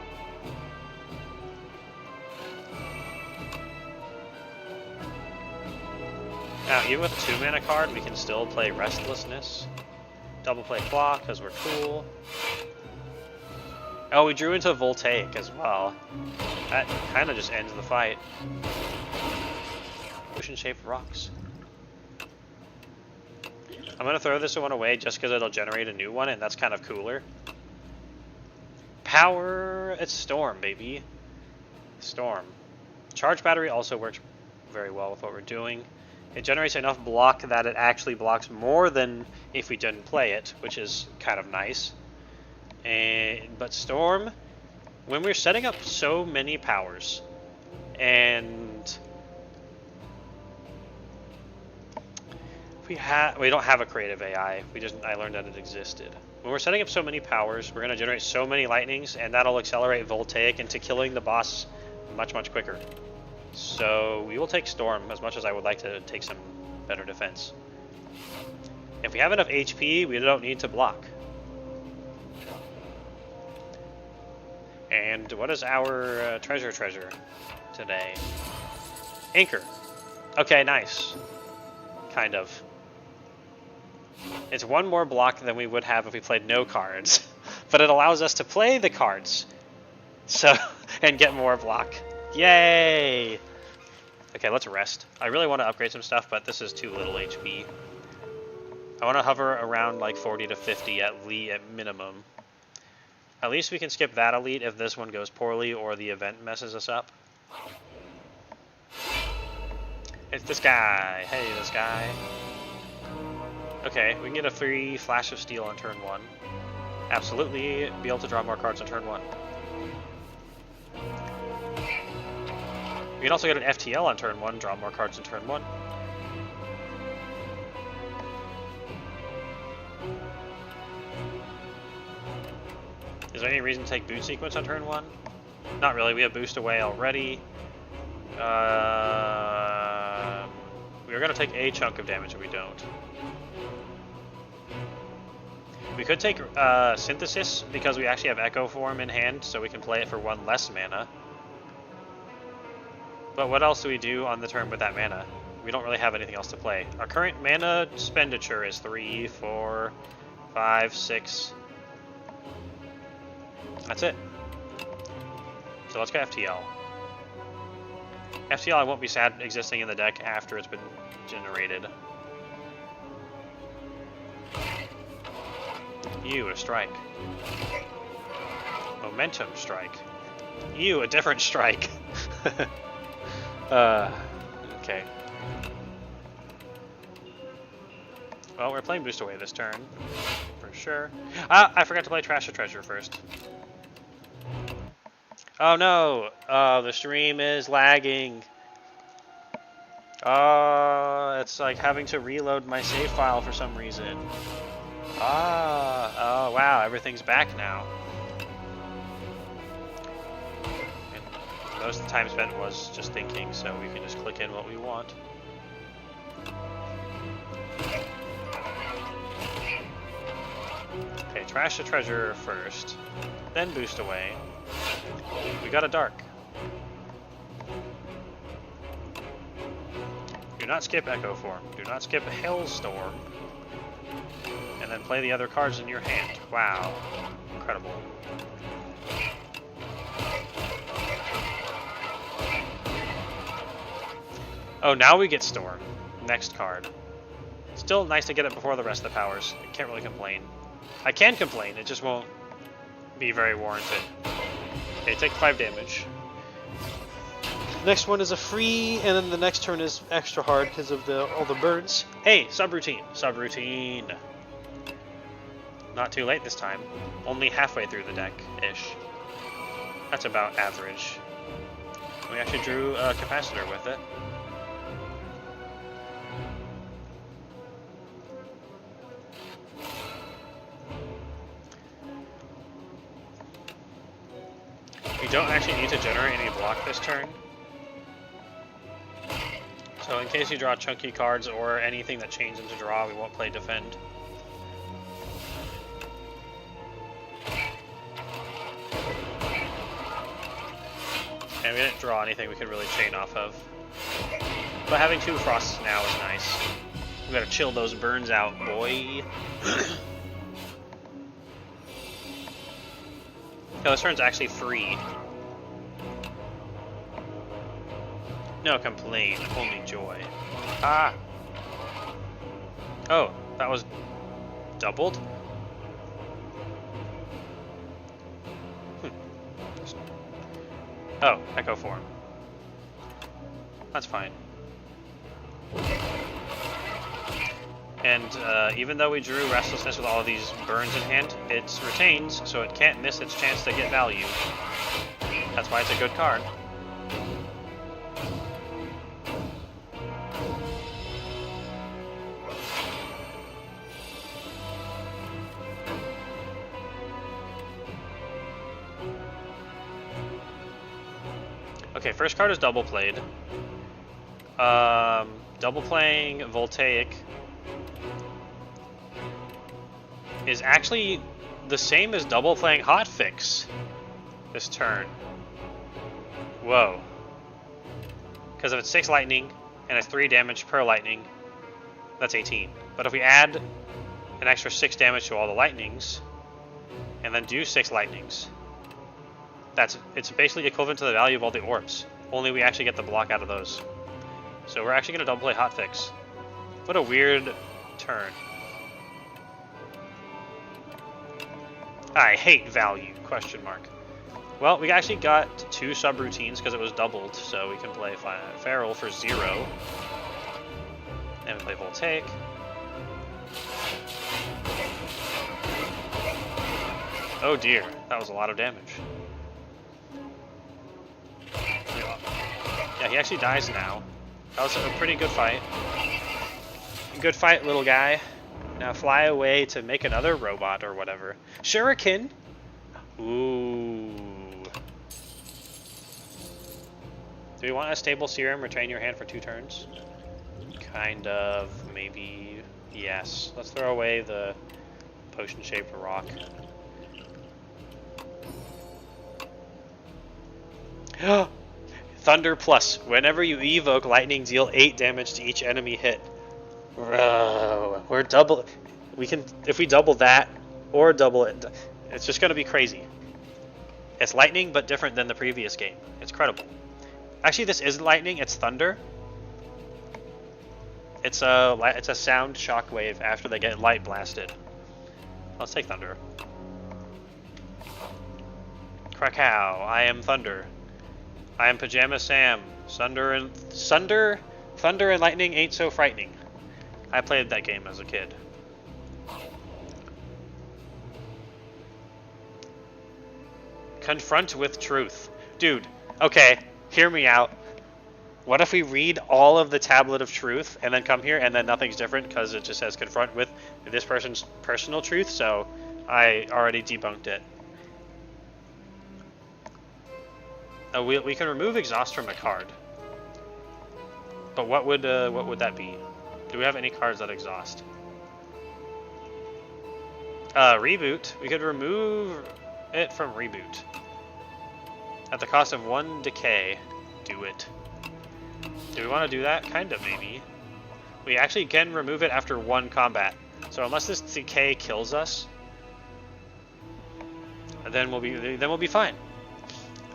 A: Now, even with a 2-mana card, we can still play Restlessness. Double play Clock, because we're cool. Oh, we drew into Voltaic as well. That kind of just ends the fight. Potion-shaped rocks. I'm going to throw this one away just because it'll generate a new one, and that's kind of cooler. Power, it's Storm, baby. Storm. Charge Battery also works very well with what we're doing. It generates enough block that it actually blocks more than if we didn't play it, which is kind of nice. But Storm, when we're setting up so many powers, and we don't have a creative AI. I learned that it existed. When we're setting up so many powers, we're going to generate so many lightnings, and that'll accelerate Voltaic into killing the boss much, much quicker. So we will take Storm, as much as I would like to take some better defense. If we have enough HP, we don't need to block. And what is our treasure today? Anchor. Okay, nice. Kind of. It's one more block than we would have if we played no cards, but it allows us to play the cards, so and get more block. Yay! Okay, let's rest. I really want to upgrade some stuff, but this is too little HP. I want to hover around like 40 to 50 at minimum. At least we can skip that elite if this one goes poorly or the event messes us up. It's this guy. Hey, this guy. Okay, we can get a free Flash of Steel on turn 1. Absolutely be able to draw more cards on turn 1. We can also get an FTL on turn 1, draw more cards on turn 1. Is there any reason to take Boot Sequence on turn 1? Not really, we have Boost Away already. We're going to take a chunk of damage if we don't. We could take Synthesis because we actually have Echo Form in hand, so we can play it for 1 less mana. But what else do we do on the turn with that mana? we don't really have anything else to play. Our current mana expenditure is 3, 4, 5, 6. That's it. So let's go FTL. FTL, I won't be sad existing in the deck after it's been generated. Ew, a strike. Momentum strike. Ew, a different strike. Okay. Well, we're playing Boost Away this turn, for sure. Ah, I forgot to play Trash the Treasure first. Oh no! Oh, the stream is lagging. It's like having to reload my save file for some reason. Oh wow, everything's back now. And most of the time spent was just thinking, so we can just click in what we want. Okay, Trash the Treasure first, then Boost Away. We got a Dark. Do not skip Echo Form. Do not skip Hailstorm. And then play the other cards in your hand. Wow. Incredible. Oh, now we get Storm. Next card. Still nice to get it before the rest of the powers. I can't really complain. I can complain, it just won't be very warranted. Okay, take 5 damage. Next one is a free, and then the next turn is extra hard because of all the birds. Hey, subroutine. Subroutine. Not too late this time. Only halfway through the deck-ish. That's about average. We actually drew a capacitor with it. We don't actually need to generate any block this turn. So in case you draw chunky cards or anything that changes into draw, we won't play defend. And we didn't draw anything we could really chain off of. But having 2 frosts now is nice. We gotta chill those burns out, boy. Oh, this turn's actually free. No complaint, only joy. Ah! Oh, that was doubled? Oh, Echo Form. That's fine. And even though we drew Restlessness with all of these burns in hand, it retains, so it can't miss its chance to get value. That's why it's a good card. Okay, first card is double played. Double playing Voltaic is actually the same as double playing Hotfix this turn. Whoa. Because if it's 6 lightning and it's 3 damage per lightning, that's 18. But if we add an extra 6 damage to all the lightnings and then do 6 lightnings, it's basically equivalent to the value of all the orbs. Only we actually get the block out of those. So we're actually going to double play Hotfix. What a weird turn. I hate value, question mark. Well, we actually got 2 subroutines because it was doubled, so we can play Feral for 0. And we play Voltaic. Oh dear, that was a lot of damage. Yeah, he actually dies now. That was a pretty good fight. Good fight, little guy. Now fly away to make another robot or whatever. Shuriken! Ooh. Do we want a stable serum? Retain your hand for 2 turns? Kind of. Maybe. Yes. Let's throw away the potion-shaped rock. Thunder plus. Whenever you evoke, lightning deal 8 damage to each enemy hit. Bro, we're double. We can, if we double that or double it, it's just gonna be crazy. It's lightning, but different than the previous game. It's credible. Actually, this isn't lightning. It's thunder. It's a sound shockwave after they get light blasted. Let's take thunder. Krakow, I am thunder. I am Pajama Sam. Thunder and lightning ain't so frightening. I played that game as a kid. Confront with truth. Dude, okay, hear me out. What if we read all of the Tablet of Truth and then come here and then nothing's different because it just says confront with this person's personal truth, so I already debunked it. We can remove exhaust from a card. But what would that be? Do we have any cards that exhaust? Reboot. We could remove it from reboot. At the cost of 1 decay. Do it. Do we want to do that? Kind of, maybe. We actually can remove it after 1 combat. So unless this decay kills us, then we'll be fine.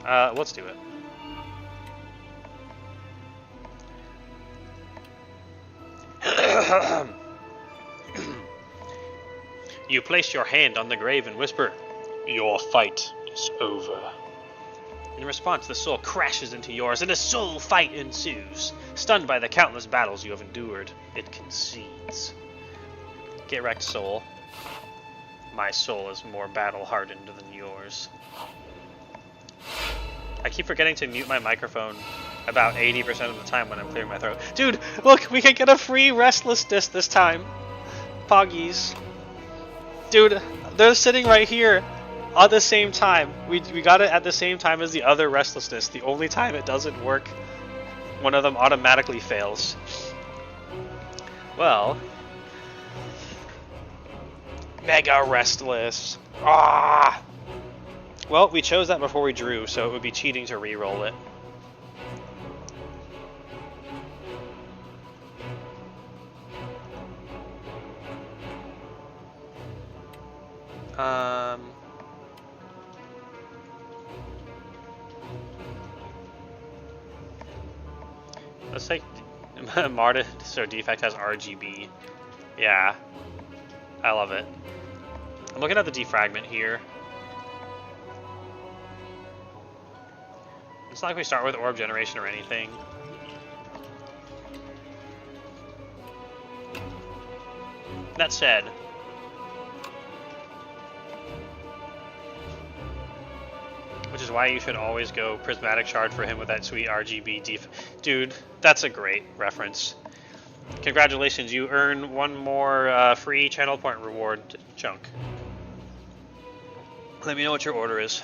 A: Let's do it. You place your hand on the grave and whisper, "Your fight is over." In response, the soul crashes into yours, and a soul fight ensues. Stunned by the countless battles you have endured, it concedes. Get wrecked, soul. My soul is more battle-hardened than yours. I keep forgetting to mute my microphone about 80% of the time when I'm clearing my throat. Dude, look, we can get a free restlessness this time. Poggies. Dude, they're sitting right here at the same time. We got it at the same time as the other restlessness. The only time it doesn't work, one of them automatically fails. Well, mega restless. Ah. Well, we chose that before we drew, so it would be cheating to re-roll it. Let's take Marta, so defect has RGB. Yeah, I love it. I'm looking at the defragment here. It's not like we start with orb generation or anything. That said, which is why you should always go Prismatic Shard for him with that sweet RGB def. Dude, that's a great reference. Congratulations, you earn one more free channel point reward chunk. Let me know what your order is.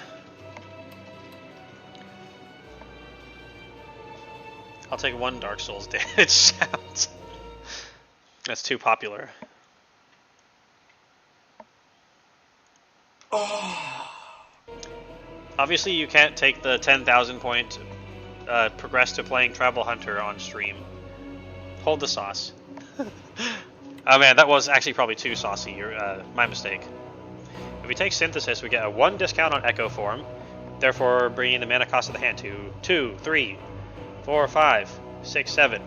A: I'll take 1 Dark Souls damage sound. That's too popular.
B: Oh.
A: Obviously, you can't take the 10,000 point progress to playing Travel Hunter on stream. Hold the sauce. Oh man, that was actually probably too saucy. My mistake. If we take Synthesis, we get a 1 discount on Echo Form, therefore bringing the mana cost of the hand to 2, 3, 4, 5, 6, 7.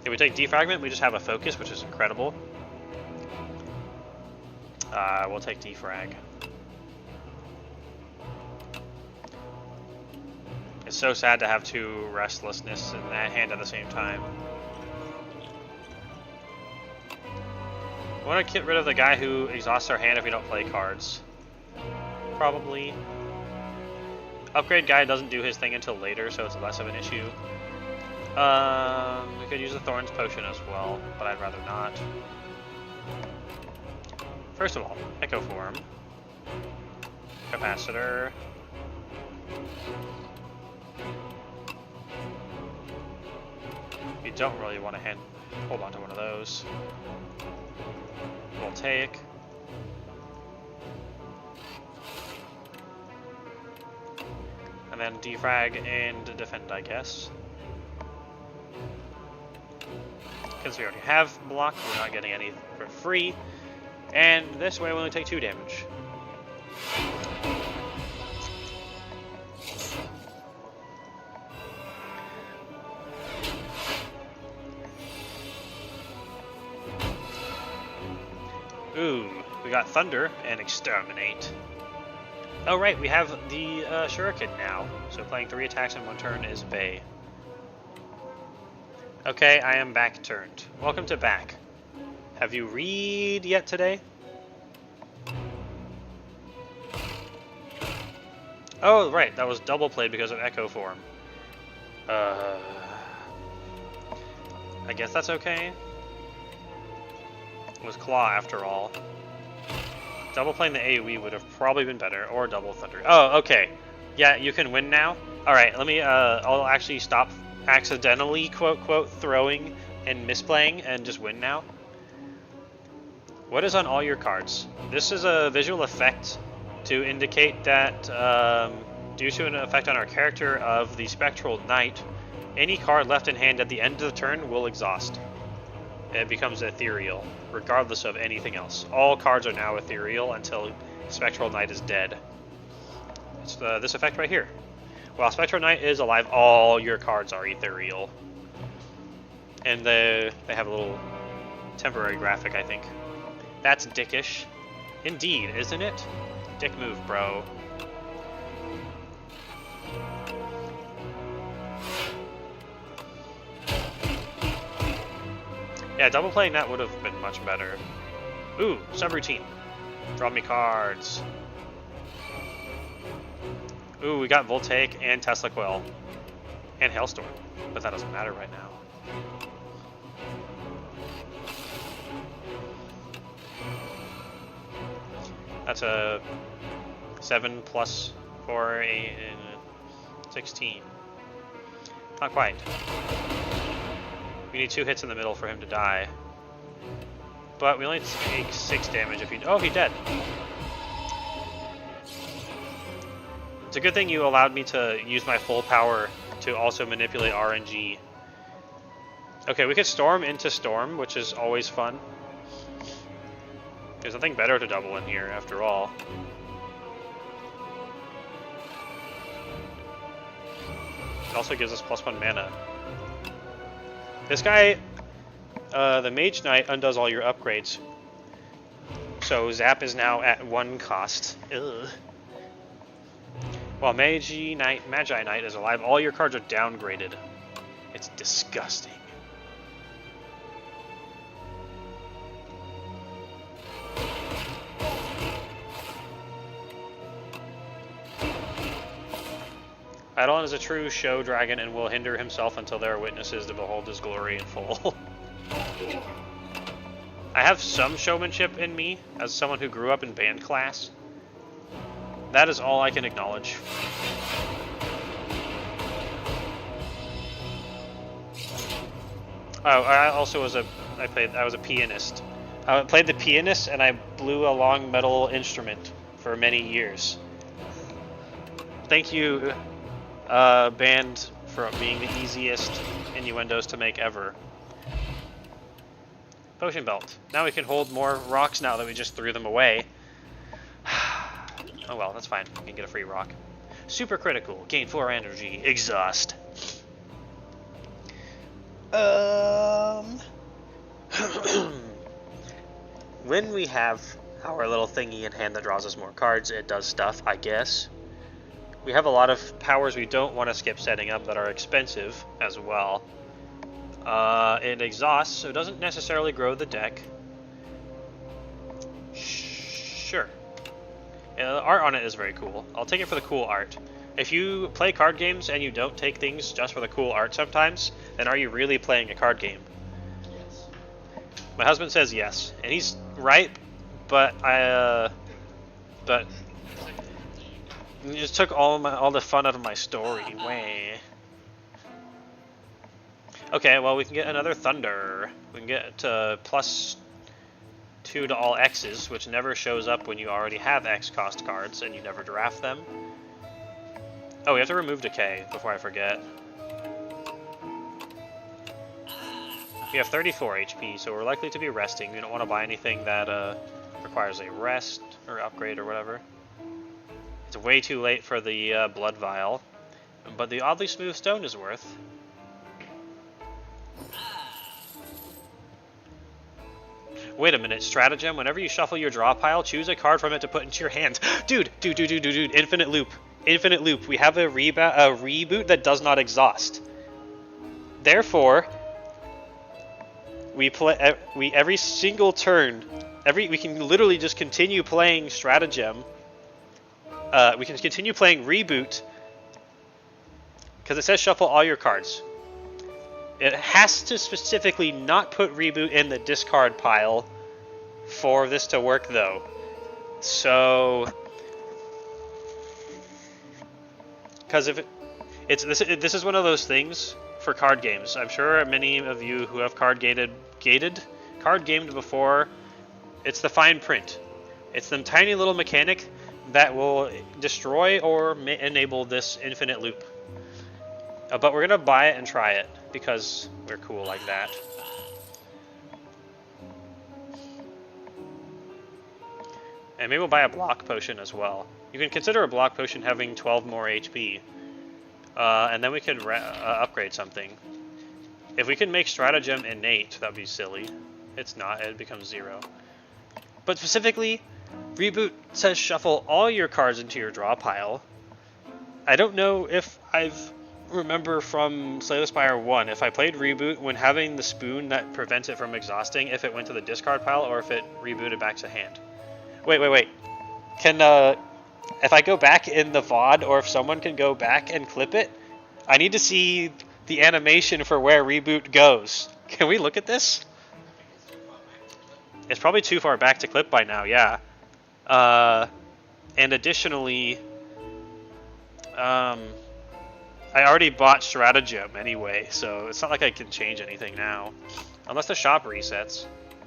A: If we take Defragment, we just have a Focus, which is incredible. We'll take Defrag. It's so sad to have 2 Restlessness in that hand at the same time. I want to get rid of the guy who exhausts our hand if we don't play cards. Probably. Upgrade guy doesn't do his thing until later, so it's less of an issue. We could use a Thorns Potion as well, but I'd rather not. First of all, Echo Form. Capacitor. We don't really want to hold on to one of those. We'll take. then defrag and defend, I guess. Because we already have block, we're not getting any for free. And this way we only take 2 damage. Ooh, we got Thunder and Exterminate. Oh right, we have the Shuriken now. So playing 3 attacks in 1 turn is Bay. Okay, I am back turned. Welcome to back. Have you read yet today? Oh right, that was double played because of Echo Form. I guess that's okay. It was Claw after all. Double playing the AoE would have probably been better, or double Thunder. Oh, okay. Yeah, you can win now. All right, let me. I'll actually stop accidentally quote throwing and misplaying and just win now. What is on all your cards? This is a visual effect to indicate that due to an effect on our character of the Spectral Knight, any card left in hand at the end of the turn will exhaust. It becomes ethereal, regardless of anything else. All cards are now ethereal until Spectral Knight is dead. It's this effect right here. While Spectral Knight is alive, all your cards are ethereal. And they have a little temporary graphic, I think. That's dickish. Indeed, isn't it? Dick move, bro. Yeah, double playing that would have been much better. Ooh, subroutine. Draw me cards. Ooh, we got Voltaic and Tesla Coil. And Hailstorm. But that doesn't matter right now. That's a 7 plus 4, 8, 16. Not quite. We need 2 hits in the middle for him to die. But we only take 6 damage if he... Oh, he's dead. It's a good thing you allowed me to use my full power to also manipulate RNG. Okay, we could Storm into Storm, which is always fun. There's nothing better to double in here, after all. It also gives us +1 mana. This guy, the Mage Knight, undoes all your upgrades. So Zap is now at 1 cost. Ugh. While Magi Knight is alive, all your cards are downgraded. It's disgusting. Eidolon is a true show dragon and will hinder himself until there are witnesses to behold his glory in full. I have some showmanship in me as someone who grew up in band class. That is all I can acknowledge. Oh, I also was I was a pianist. I played the pianist and I blew a long metal instrument for many years. Thank you, band, for being the easiest innuendos to make ever. Potion belt. Now we can hold more rocks now that we just threw them away. Oh well, that's fine. We can get a free rock. Super critical. Gain 4 energy. Exhaust. When we have our little thingy in hand that draws us more cards, it does stuff, I guess. We have a lot of powers we don't want to skip setting up that are expensive as well. It exhausts, so it doesn't necessarily grow the deck. Sure. The art on it is very cool. I'll take it for the cool art. If you play card games and you don't take things just for the cool art sometimes, then are you really playing a card game?
C: Yes.
A: My husband says yes, and he's right, but you just took all the fun out of my story. Way. Okay, well we can get another Thunder. We can get +2 to all X's, which never shows up when you already have X cost cards and you never draft them. Oh, we have to remove decay before I forget. We have 34 HP, so we're likely to be resting. We don't want to buy anything that requires a rest or upgrade or whatever. It's way too late for the blood vial, but the oddly smooth stone is worth. Wait a minute, stratagem. Whenever you shuffle your draw pile, choose a card from it to put into your hand. Dude, infinite loop. Infinite loop. We have a reboot that does not exhaust. Therefore, we play every single turn. We can literally just continue playing stratagem. We can continue playing reboot because it says shuffle all your cards. It has to specifically not put reboot in the discard pile for this to work, though. So, because if this is one of those things for card games. I'm sure many of you who have card gamed before. It's the fine print. It's the tiny little mechanic that will destroy or enable this infinite loop. But we're gonna buy it and try it because we're cool like that. And maybe we'll buy a block potion as well. You can consider a block potion having 12 more HP. And then we could upgrade something. If we can make stratagem innate, that'd be silly. It's not, it becomes 0. But specifically, reboot says shuffle all your cards into your draw pile. I don't know if remember from Slay the Spire 1, if I played reboot when having the spoon that prevents it from exhausting, if it went to the discard pile or if it rebooted back to hand. Wait. Can, if I go back in the VOD or if someone can go back and clip it, I need to see the animation for where reboot goes. Can we look at this? It's probably too far back to clip by now, yeah. And additionally, I already bought stratagem anyway, so it's not like I can change anything now. Unless the shop resets.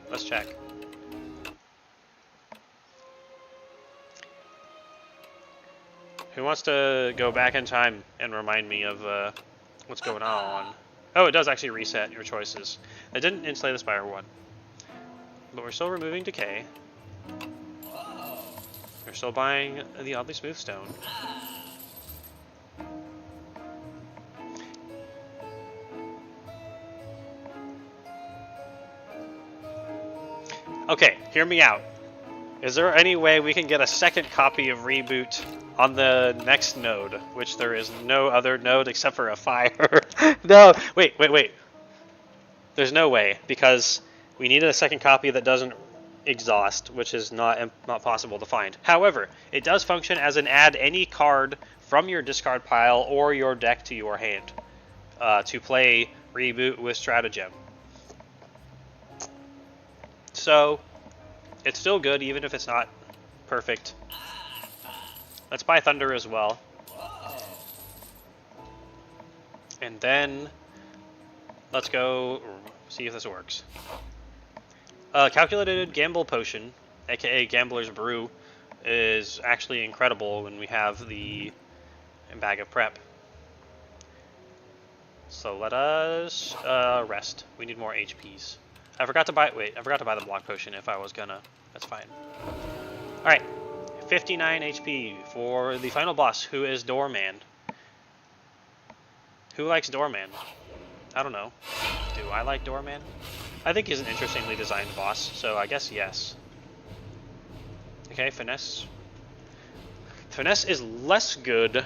A: Let's check. Who wants to go back in time and remind me of what's going on? Oh, it does actually reset your choices. It didn't in Slay the Spire 1. But we're still removing decay. We're still buying the oddly smooth stone. Okay, hear me out. Is there any way we can get a second copy of Reboot on the next node, which there is no other node except for a fire? No, wait. There's no way, because we needed a second copy that doesn't exhaust, which is not possible to find. However, it does function as an add any card from your discard pile or your deck to your hand to play Reboot with Stratagem. So, it's still good even if it's not perfect. Let's buy Thunder as well. And then, let's go see if this works. Calculated Gamble Potion, aka Gambler's Brew, is actually incredible when we have the Bag of Prep. So let us rest. We need more HPs. I forgot to buy the block potion if I was gonna. That's fine. Alright. 59 HP for the final boss, who is Doorman. Who likes Doorman? I don't know. Do I like Doorman? I think he's an interestingly designed boss, so I guess yes. Okay, Finesse. Finesse is less good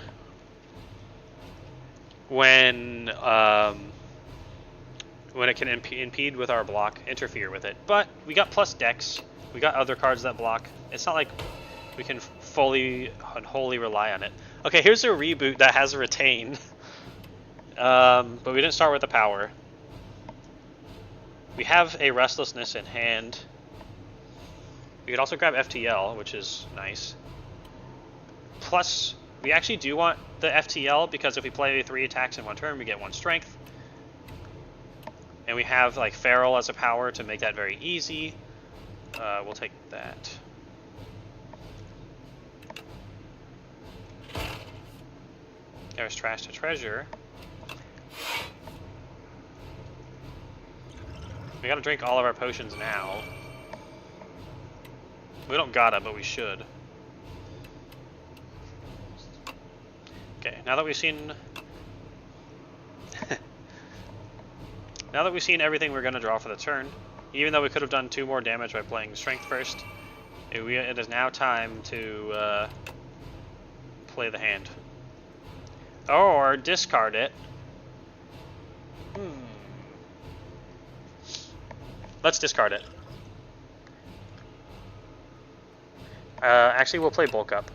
A: when it can impede with our block, interfere with it. But we got plus Dex. We got other cards that block. It's not like we can fully and wholly rely on it. Okay, here's a Reboot that has Retain. But we didn't start with the power. We have a Restlessness in hand. We could also grab FTL, which is nice. Plus, we actually do want the FTL because if we play 3 attacks in one turn, we get 1 strength. And we have like Feral as a power to make that very easy. We'll take that. There's trash to treasure. We gotta drink all of our potions now. We don't gotta, but we should. Okay, now that we've seen... now that we've seen everything we're gonna draw for the turn, even though we could have done 2 more damage by playing Strength first, it is now time to play the hand. Or discard it. Let's discard it. Actually, we'll play Bulk Up.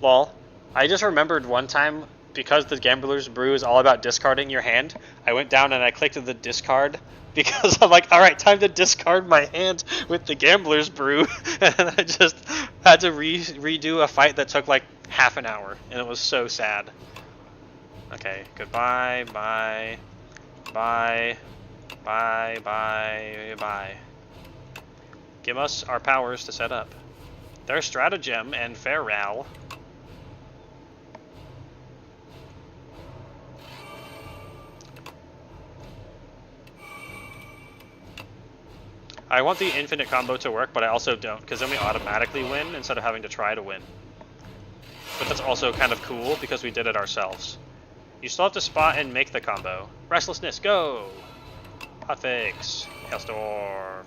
A: Lol. I just remembered one time, because the Gambler's Brew is all about discarding your hand, I went down and I clicked the discard because I'm like, alright, time to discard my hand with the Gambler's Brew. And I just had to redo a fight that took like half an hour, and it was so sad. Okay, goodbye, bye, bye, bye, bye, bye. Give us our powers to set up. There's Stratagem and Feral. I want the infinite combo to work, but I also don't, because then we automatically win instead of having to try to win. But that's also kind of cool, because we did it ourselves. You still have to spot and make the combo. Restlessness, go! Hotfix. Hailstorm.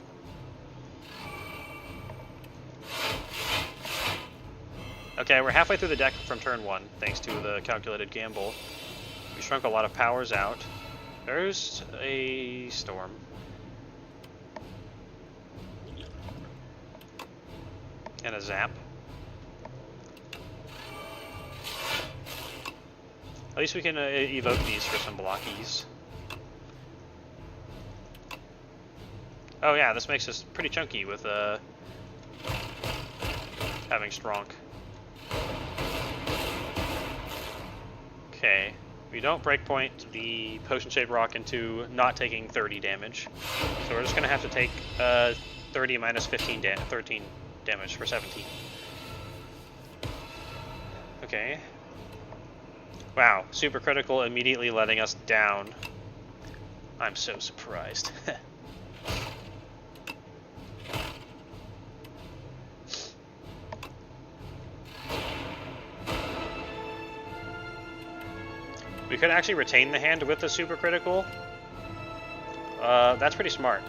A: Okay, we're halfway through the deck from turn 1, thanks to the calculated gamble. We shrunk a lot of powers out. There's a storm. And a zap. At least we can evoke these for some blockies. Oh yeah, this makes us pretty chunky with having Stronk. Okay, we don't breakpoint the potion-shaped rock into not taking 30 damage. So we're just gonna have to take 30 minus 13 damage for 17. Okay. Wow, super critical immediately letting us down. I'm so surprised. We could actually retain the hand with the super critical. That's pretty smart.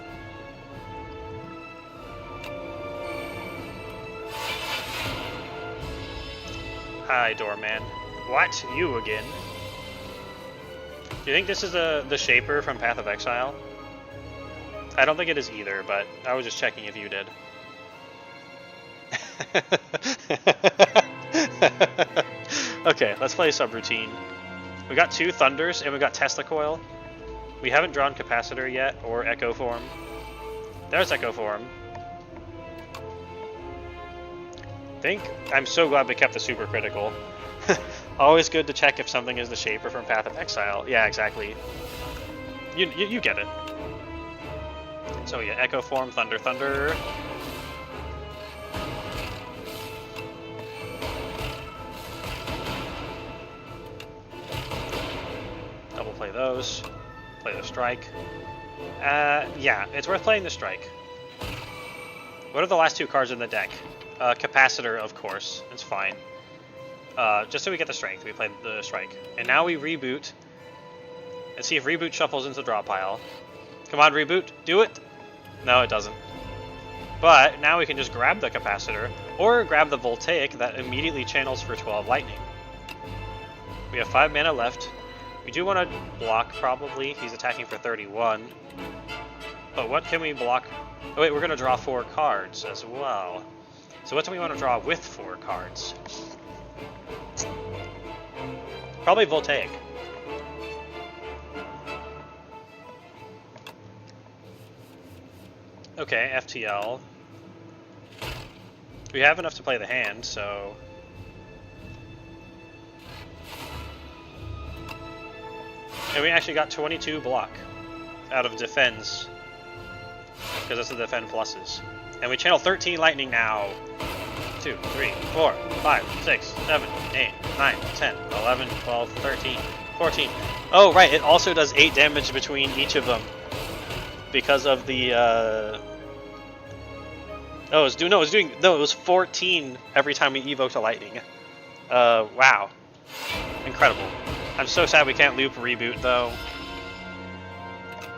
A: Hi, Doorman. What? You again? Do you think this is the Shaper from Path of Exile? I don't think it is either, but I was just checking if you did. Okay, let's play subroutine. We got 2 Thunders, and we got Tesla Coil. We haven't drawn Capacitor yet, or Echo Form. There's Echo Form. I'm so glad we kept the super critical. Always good to check if something is the Shaper from Path of Exile. Yeah, exactly. You get it. So yeah, Echo Form, Thunder, Thunder. Double play those. Play the Strike. Yeah, it's worth playing the Strike. What are the last 2 cards in the deck? Capacitor, of course. It's fine. Just so we get the Strength, we played the Strike. And now we reboot. And see if Reboot shuffles into the draw pile. Come on, Reboot. Do it! No, it doesn't. But now we can just grab the Capacitor, or grab the Voltaic that immediately channels for 12 Lightning. We have 5 mana left. We do want to block, probably. He's attacking for 31. But what can we block? Oh wait, we're going to draw 4 cards as well. So what do we want to draw with 4 cards? Probably Voltaic. Okay, FTL. We have enough to play the hand, so... And we actually got 22 block out of defense, because that's the defend pluses. And we channel 13 lightning now. 2, 3, 4, 5, 6, 7, 8, 9, 10, 11, 12, 13, 14. Oh, right, it also does 8 damage between each of them. Because of the, Oh, it was 14 every time we evoked a lightning. Wow. Incredible. I'm so sad we can't loop reboot, though.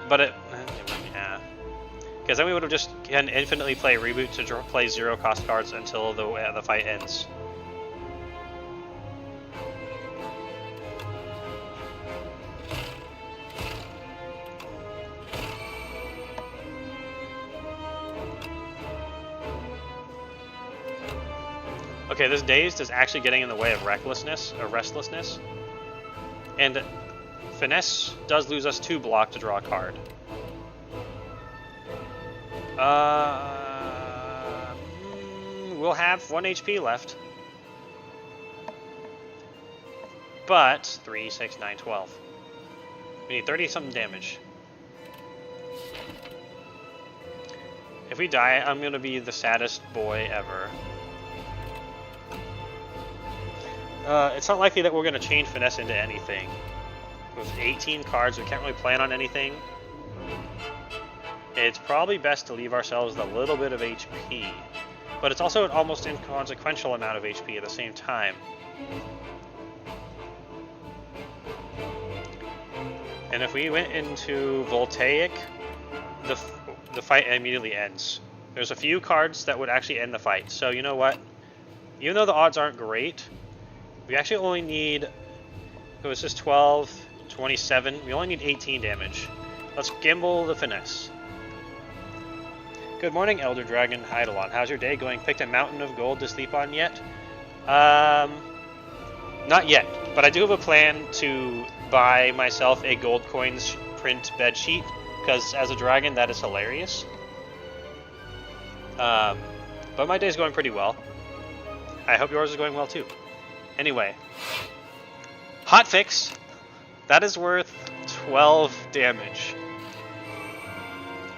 A: But yeah. Because then we would have just can infinitely play reboot to play 0 cost cards until the fight ends. Okay, this Dazed is actually getting in the way of restlessness. And Finesse does lose us 2 block to draw a card. We'll have 1 HP left. But 3, 6, 9, 12. We need 30-something damage. If we die, I'm gonna be the saddest boy ever. It's not likely that we're going to change Finesse into anything. With 18 cards, we can't really plan on anything. It's probably best to leave ourselves a little bit of HP. But it's also an almost inconsequential amount of HP at the same time. And if we went into Voltaic, the fight immediately ends. There's a few cards that would actually end the fight. So you know what? Even though the odds aren't great, we actually only need, it was just 12, 27, we only need 18 damage. Let's gamble the Finesse. Good morning, Elder Dragon Eidolon. How's your day going? Picked a mountain of gold to sleep on yet? Not yet, but I do have a plan to buy myself a gold coins print bed sheet, because as a dragon that is hilarious. But my day's going pretty well. I hope yours is going well too. Anyway, hotfix, that is worth 12 damage,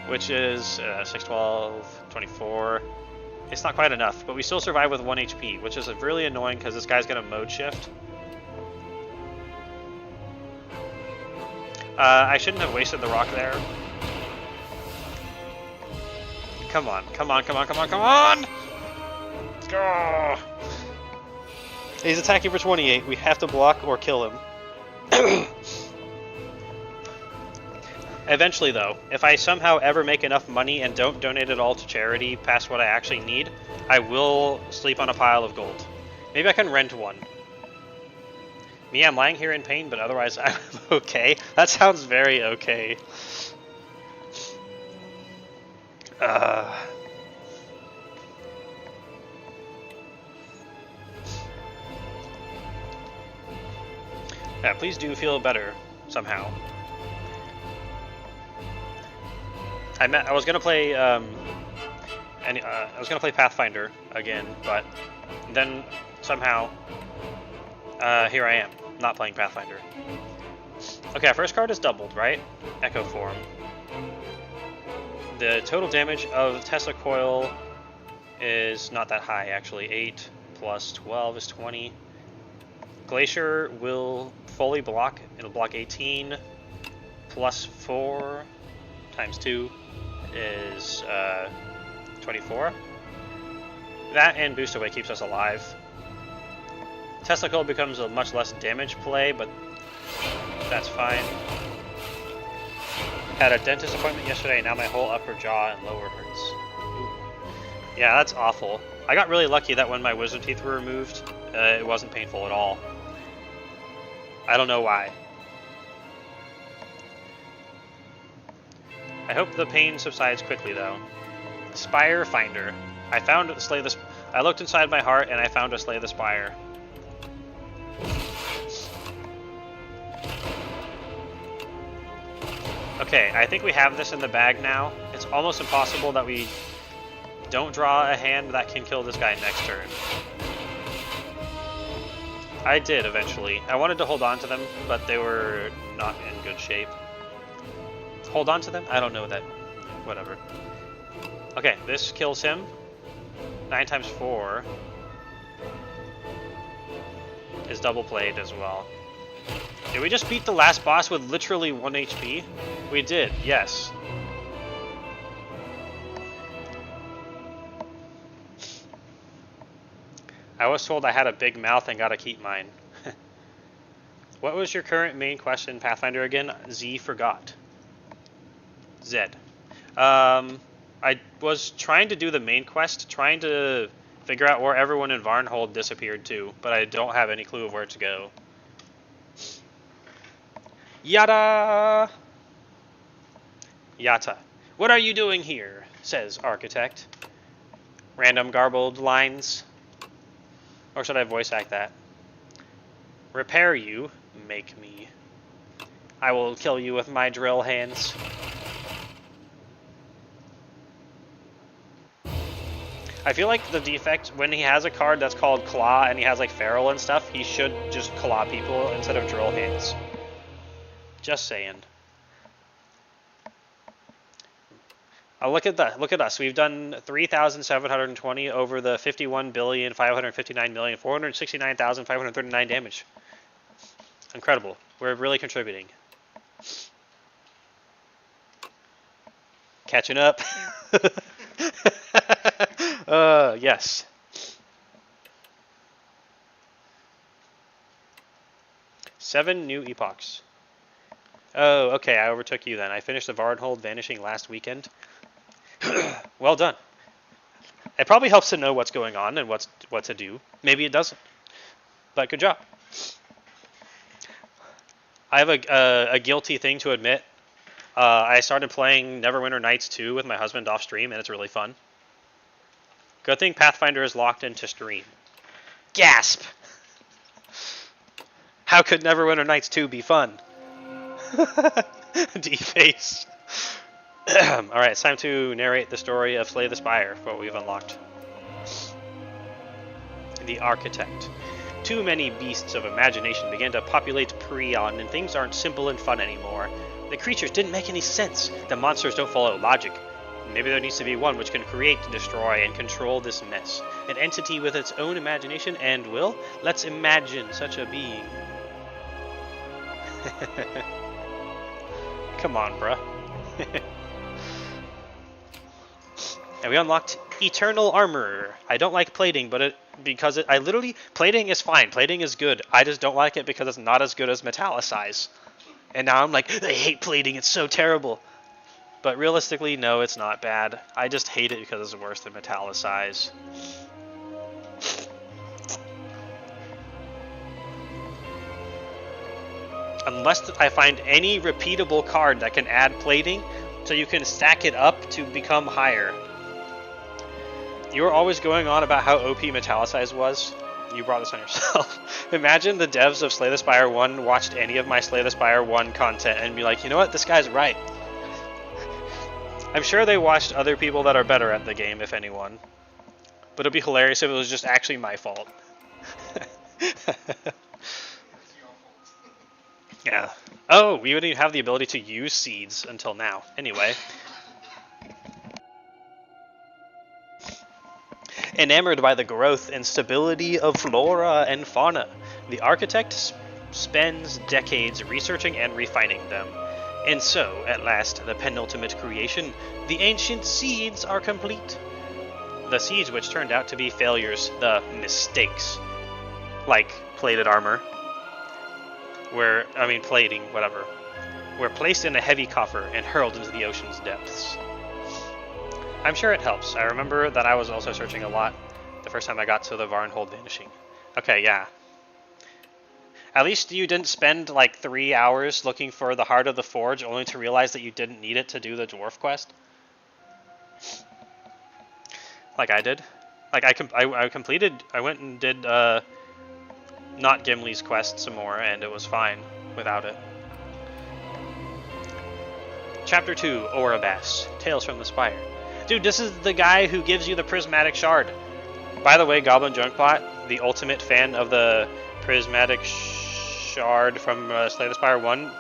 A: which is 6, 12, 24. It's not quite enough, but we still survive with 1 HP, which is really annoying because this guy's going to mode shift. I shouldn't have wasted the rock there. Come on, come on, come on, come on, come on! Let's go! He's attacking for 28. We have to block or kill him. Eventually, though, if I somehow ever make enough money and don't donate it all to charity past what I actually need, I will sleep on a pile of gold. Maybe I can rent one. Me, I'm lying here in pain, but otherwise I'm okay. That sounds very okay. Yeah, please do feel better somehow. I was gonna play I was gonna play Pathfinder again, but then somehow here I am, not playing Pathfinder. Okay, our first card is doubled, right? Echo Form. The total damage of Tesla Coil is not that high, actually. 8 plus 12 is 20. Glacier will fully block. It'll block 18 plus 4 times 2 is 24. That and Boost Away keeps us alive. Tesla Coil becomes a much less damage play, but that's fine. Had a dentist appointment yesterday, now my whole upper jaw and lower hurts. Ooh. Yeah, that's awful. I got really lucky that when my wisdom teeth were removed, it wasn't painful at all. I don't know why. I hope the pain subsides quickly, though. Spire Finder. I found Slay the. I looked inside my heart and I found a Slay the Spire. Okay, I think we have this in the bag now. It's almost impossible that we don't draw a hand that can kill this guy next turn. I did eventually. I wanted to hold on to them, but they were not in good shape. Hold on to them? I don't know that. Whatever. Okay, this kills him. 9 times 4. is double played as well. Did we just beat the last boss with literally 1 HP? We did, yes. I was told I had a big mouth and gotta keep mine. What was your current main quest in Pathfinder again? Z forgot. Zed. I was trying to do the main quest, trying to figure out where everyone in Varnhold disappeared to, but I don't have any clue of where to go. Yada! Yata. What are you doing here? Says Architect. Random garbled lines. Or should I voice act that? Repair you, make me. I will kill you with my drill hands. I feel like the defect, when he has a card that's called Claw and he has like Feral and stuff, he should just claw people instead of drill hands. Just saying. Look at that. Look at us. We've done 3,720 over the 51,559,469,539 damage. Incredible. We're really contributing. Catching up. Yes. Seven new epochs. Oh, okay, I overtook you then. I finished the Varnhold Vanishing last weekend. Well done. It probably helps to know what's going on and what to do. Maybe it doesn't. But good job. I have a guilty thing to admit. I started playing Neverwinter Nights 2 with my husband off stream, and it's really fun. Good thing Pathfinder is locked into stream. Gasp! How could Neverwinter Nights 2 be fun? D-face. Alright, it's time to narrate the story of Slay the Spire, what we've unlocked. The Architect. Too many beasts of imagination began to populate Prion, and things aren't simple and fun anymore. The creatures didn't make any sense. The monsters don't follow logic. Maybe there needs to be one which can create, destroy, and control this mess. An entity with its own imagination and will? Let's imagine such a being. Come on, bruh. And we unlocked Eternal Armor. I don't like plating, but plating is fine. Plating is good. I just don't like it because it's not as good as Metallicize. And now I'm like, I hate plating. It's so terrible. But realistically, no, it's not bad. I just hate it because it's worse than Metallicize. Unless I find any repeatable card that can add plating, so you can stack it up to become higher. You were always going on about how OP Metallicize was. You brought this on yourself. Imagine the devs of Slay the Spire 1 watched any of my Slay the Spire 1 content and be like, you know what, this guy's right. I'm sure they watched other people that are better at the game, if anyone. But it'd be hilarious if it was just actually my fault. Yeah. Oh, we wouldn't even have the ability to use seeds until now. Anyway. Enamored by the growth and stability of flora and fauna, the architect spends decades researching and refining them. And so, at last, the penultimate creation, the ancient seeds are complete. The seeds which turned out to be failures, the mistakes, like plated armor, plating, whatever, were placed in a heavy coffer and hurled into the ocean's depths. I'm sure it helps. I remember that I was also searching a lot the first time I got to the Varnhold Vanishing. Okay, yeah. At least you didn't spend like 3 hours looking for the Heart of the Forge only to realize that you didn't need it to do the dwarf quest. Like I did. Like I completed, I went and did not Gimli's quest some more, and it was fine without it. Chapter 2, Orabas, Tales from the Spire. Dude, this is the guy who gives you the prismatic shard. By the way, Goblin Junkbot, the ultimate fan of the prismatic shard from Slay the Spire 1,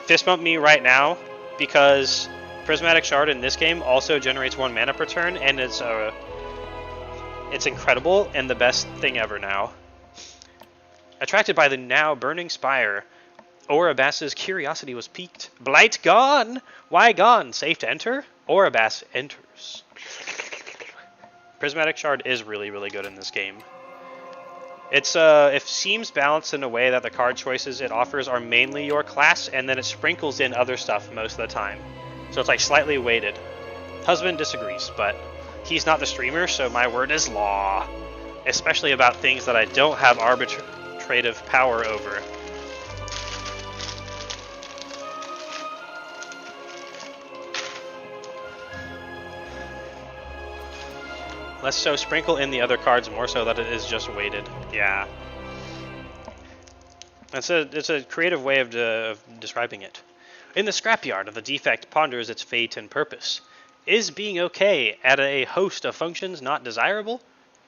A: fist bump me right now, because prismatic shard in this game also generates 1 mana per turn, and it's incredible and the best thing ever now. Attracted by the now burning spire, Orabas's curiosity was piqued. Blight gone! Why gone? Safe to enter? Orabas enters. Prismatic Shard is really, really good in this game. It seems balanced in a way that the card choices it offers are mainly your class, and then it sprinkles in other stuff most of the time. So it's like slightly weighted. Husband disagrees, but he's not the streamer, so my word is law. Especially about things that I don't have arbitrative power over. Less so sprinkle in the other cards, more so that it is just weighted. Yeah. It's a creative way of describing it. In the scrapyard, the defect ponders its fate and purpose. Is being okay at a host of functions not desirable?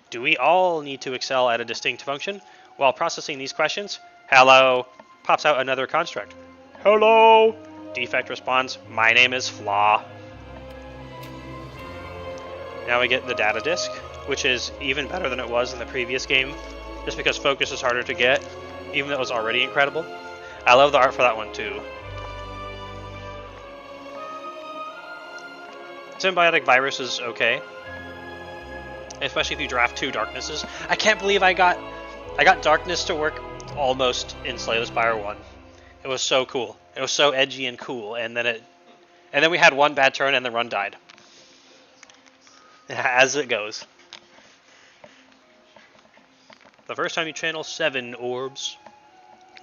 A: Do we all need to excel at a distinct function? While processing these questions, hello, pops out another construct. Hello! Defect responds, my name is Flaw. Now we get the data disk, which is even better than it was in the previous game, just because focus is harder to get, even though it was already incredible. I love the art for that one too. Symbiotic Virus is okay, especially if you draft 2 Darknesses. I can't believe I got Darkness to work almost in Slay the Spire 1. It was so cool. It was so edgy and cool, and then we had one bad turn and the run died. As it goes. The first time you channel 7 orbs,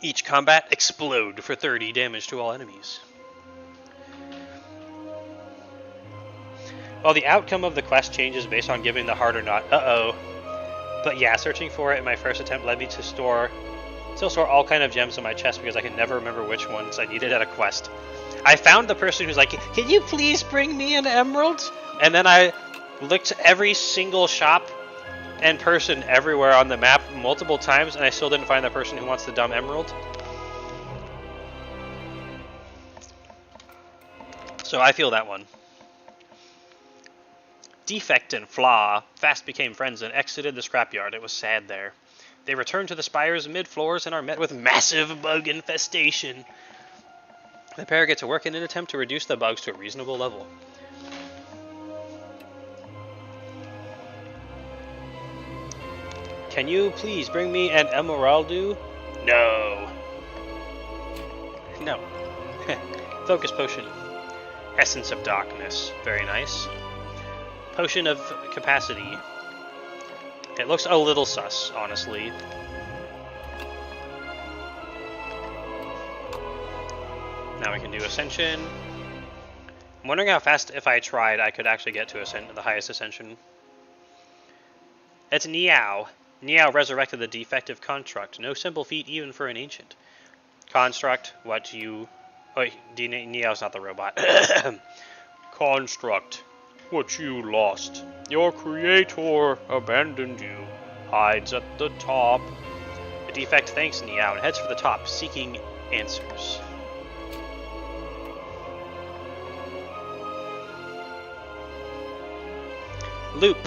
A: each combat explode for 30 damage to all enemies. While the outcome of the quest changes based on giving the heart or not. But yeah, searching for it in my first attempt led me to still store all kind of gems in my chest because I can never remember which ones I needed at a quest. I found the person who's like, can you please bring me an emerald? And then I looked every single shop and person everywhere on the map multiple times, and I still didn't find the person who wants the dumb emerald. So I feel that one. Defect and Flaw fast became friends and exited the scrapyard. It was sad there. They return to the Spire's mid-floors and are met with massive bug infestation. The pair get to work in an attempt to reduce the bugs to a reasonable level. Can you please bring me an Emeraldu? No. No. Focus Potion. Essence of Darkness. Very nice. Potion of Capacity. It looks a little sus, honestly. Now we can do Ascension. I'm wondering how fast, if I tried, I could actually get to the highest Ascension. It's Niao. Niao resurrected the defective construct. No simple feat even for an ancient. Construct, what you... Oh, Niao's not the robot. Construct, what you lost. Your creator abandoned you. Hides at the top. The defect thanks Niao and heads for the top, seeking answers. Loop.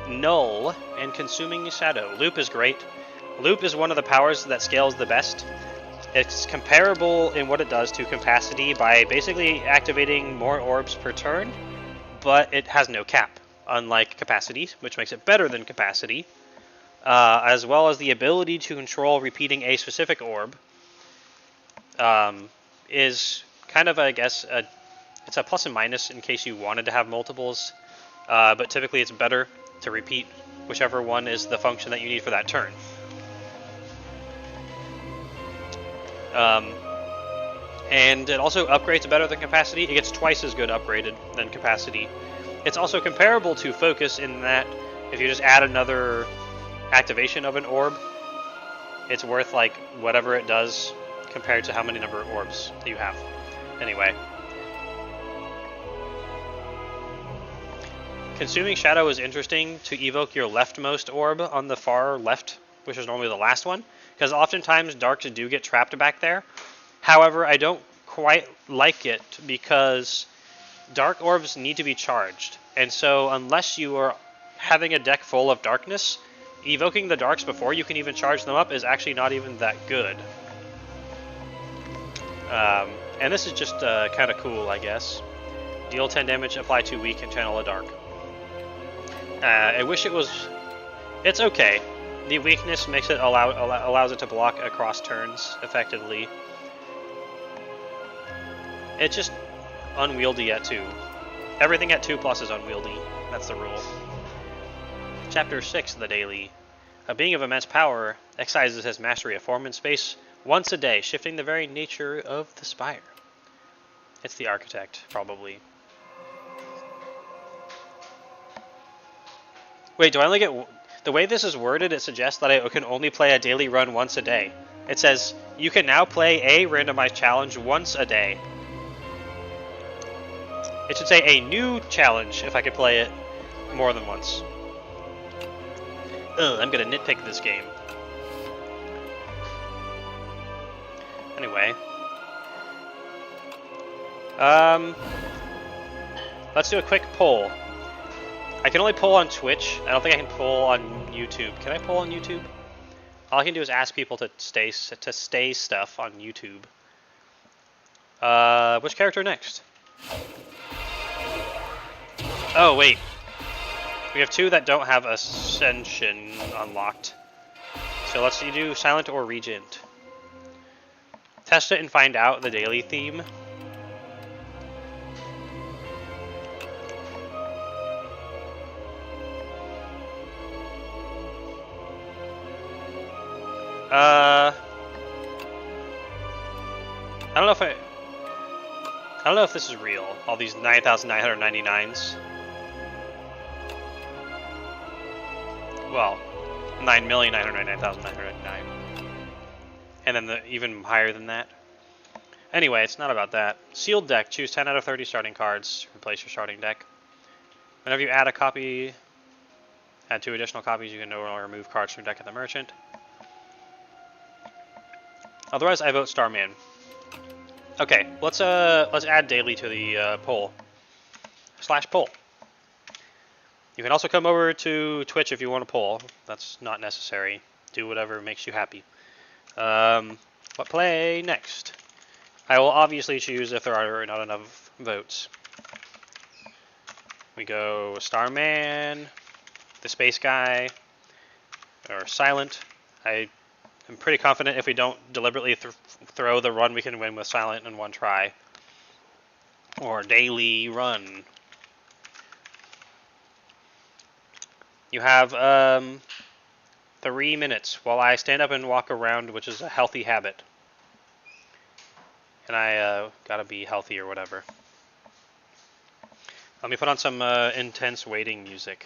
A: Null, and Consuming Shadow. Loop is great. Loop is one of the powers that scales the best. It's comparable in what it does to Capacity by basically activating more orbs per turn, but it has no cap, unlike Capacity, which makes it better than Capacity, as well as the ability to control repeating a specific orb is kind of, I guess, it's a plus and minus in case you wanted to have multiples, but typically it's better to repeat whichever one is the function that you need for that turn. And it also upgrades better than Capacity. It gets twice as good upgraded than Capacity. It's also comparable to Focus in that if you just add another activation of an orb, it's worth like whatever it does compared to how many number of orbs that you have. Anyway. Consuming Shadow is interesting to evoke your leftmost orb on the far left, which is normally the last one, because oftentimes darks do get trapped back there. However, I don't quite like it because dark orbs need to be charged, and so unless you are having a deck full of darkness, evoking the darks before you can even charge them up is actually not even that good. And this is just kind of cool, I guess. Deal 10 damage, apply 2 weak, and channel a dark. I wish it was... It's okay. The weakness makes it allows it to block across turns effectively. It's just unwieldy at 2. Everything at 2+ is unwieldy. That's the rule. Chapter 6 of the Daily. A being of immense power exercises his mastery of form and space once a day, shifting the very nature of the spire. It's the architect, probably. Wait, do I only get... The way this is worded, it suggests that I can only play a daily run once a day. It says, you can now play a randomized challenge once a day. It should say a new challenge if I could play it more than once. Ugh, I'm gonna nitpick this game. Anyway. Let's do a quick poll. I can only poll on Twitch. I don't think I can poll on YouTube. Can I poll on YouTube? All I can do is ask people to stay stuff on YouTube. Which character next? Oh, wait. We have 2 that don't have Ascension unlocked. So let's do Silent or Regent. Test it and find out the daily theme. I don't know if this is real. All these 9,999s. Well, 9,999,999. And then even higher than that. Anyway, it's not about that. Sealed deck. Choose 10 out of 30 starting cards. Replace your starting deck. Whenever you add a copy, add 2 additional copies, you can no longer remove cards from your deck at the merchant. Otherwise, I vote Starman. Okay, let's add daily to the poll. /poll. You can also come over to Twitch if you want to poll. That's not necessary. Do whatever makes you happy. What play next? I will obviously choose if there are not enough votes. We go Starman, the Space Guy, or Silent. I'm pretty confident if we don't deliberately throw the run, we can win with Silent in one try. Or Daily Run. You have 3 minutes while I stand up and walk around, which is a healthy habit. And I gotta be healthy or whatever. Let me put on some intense waiting music.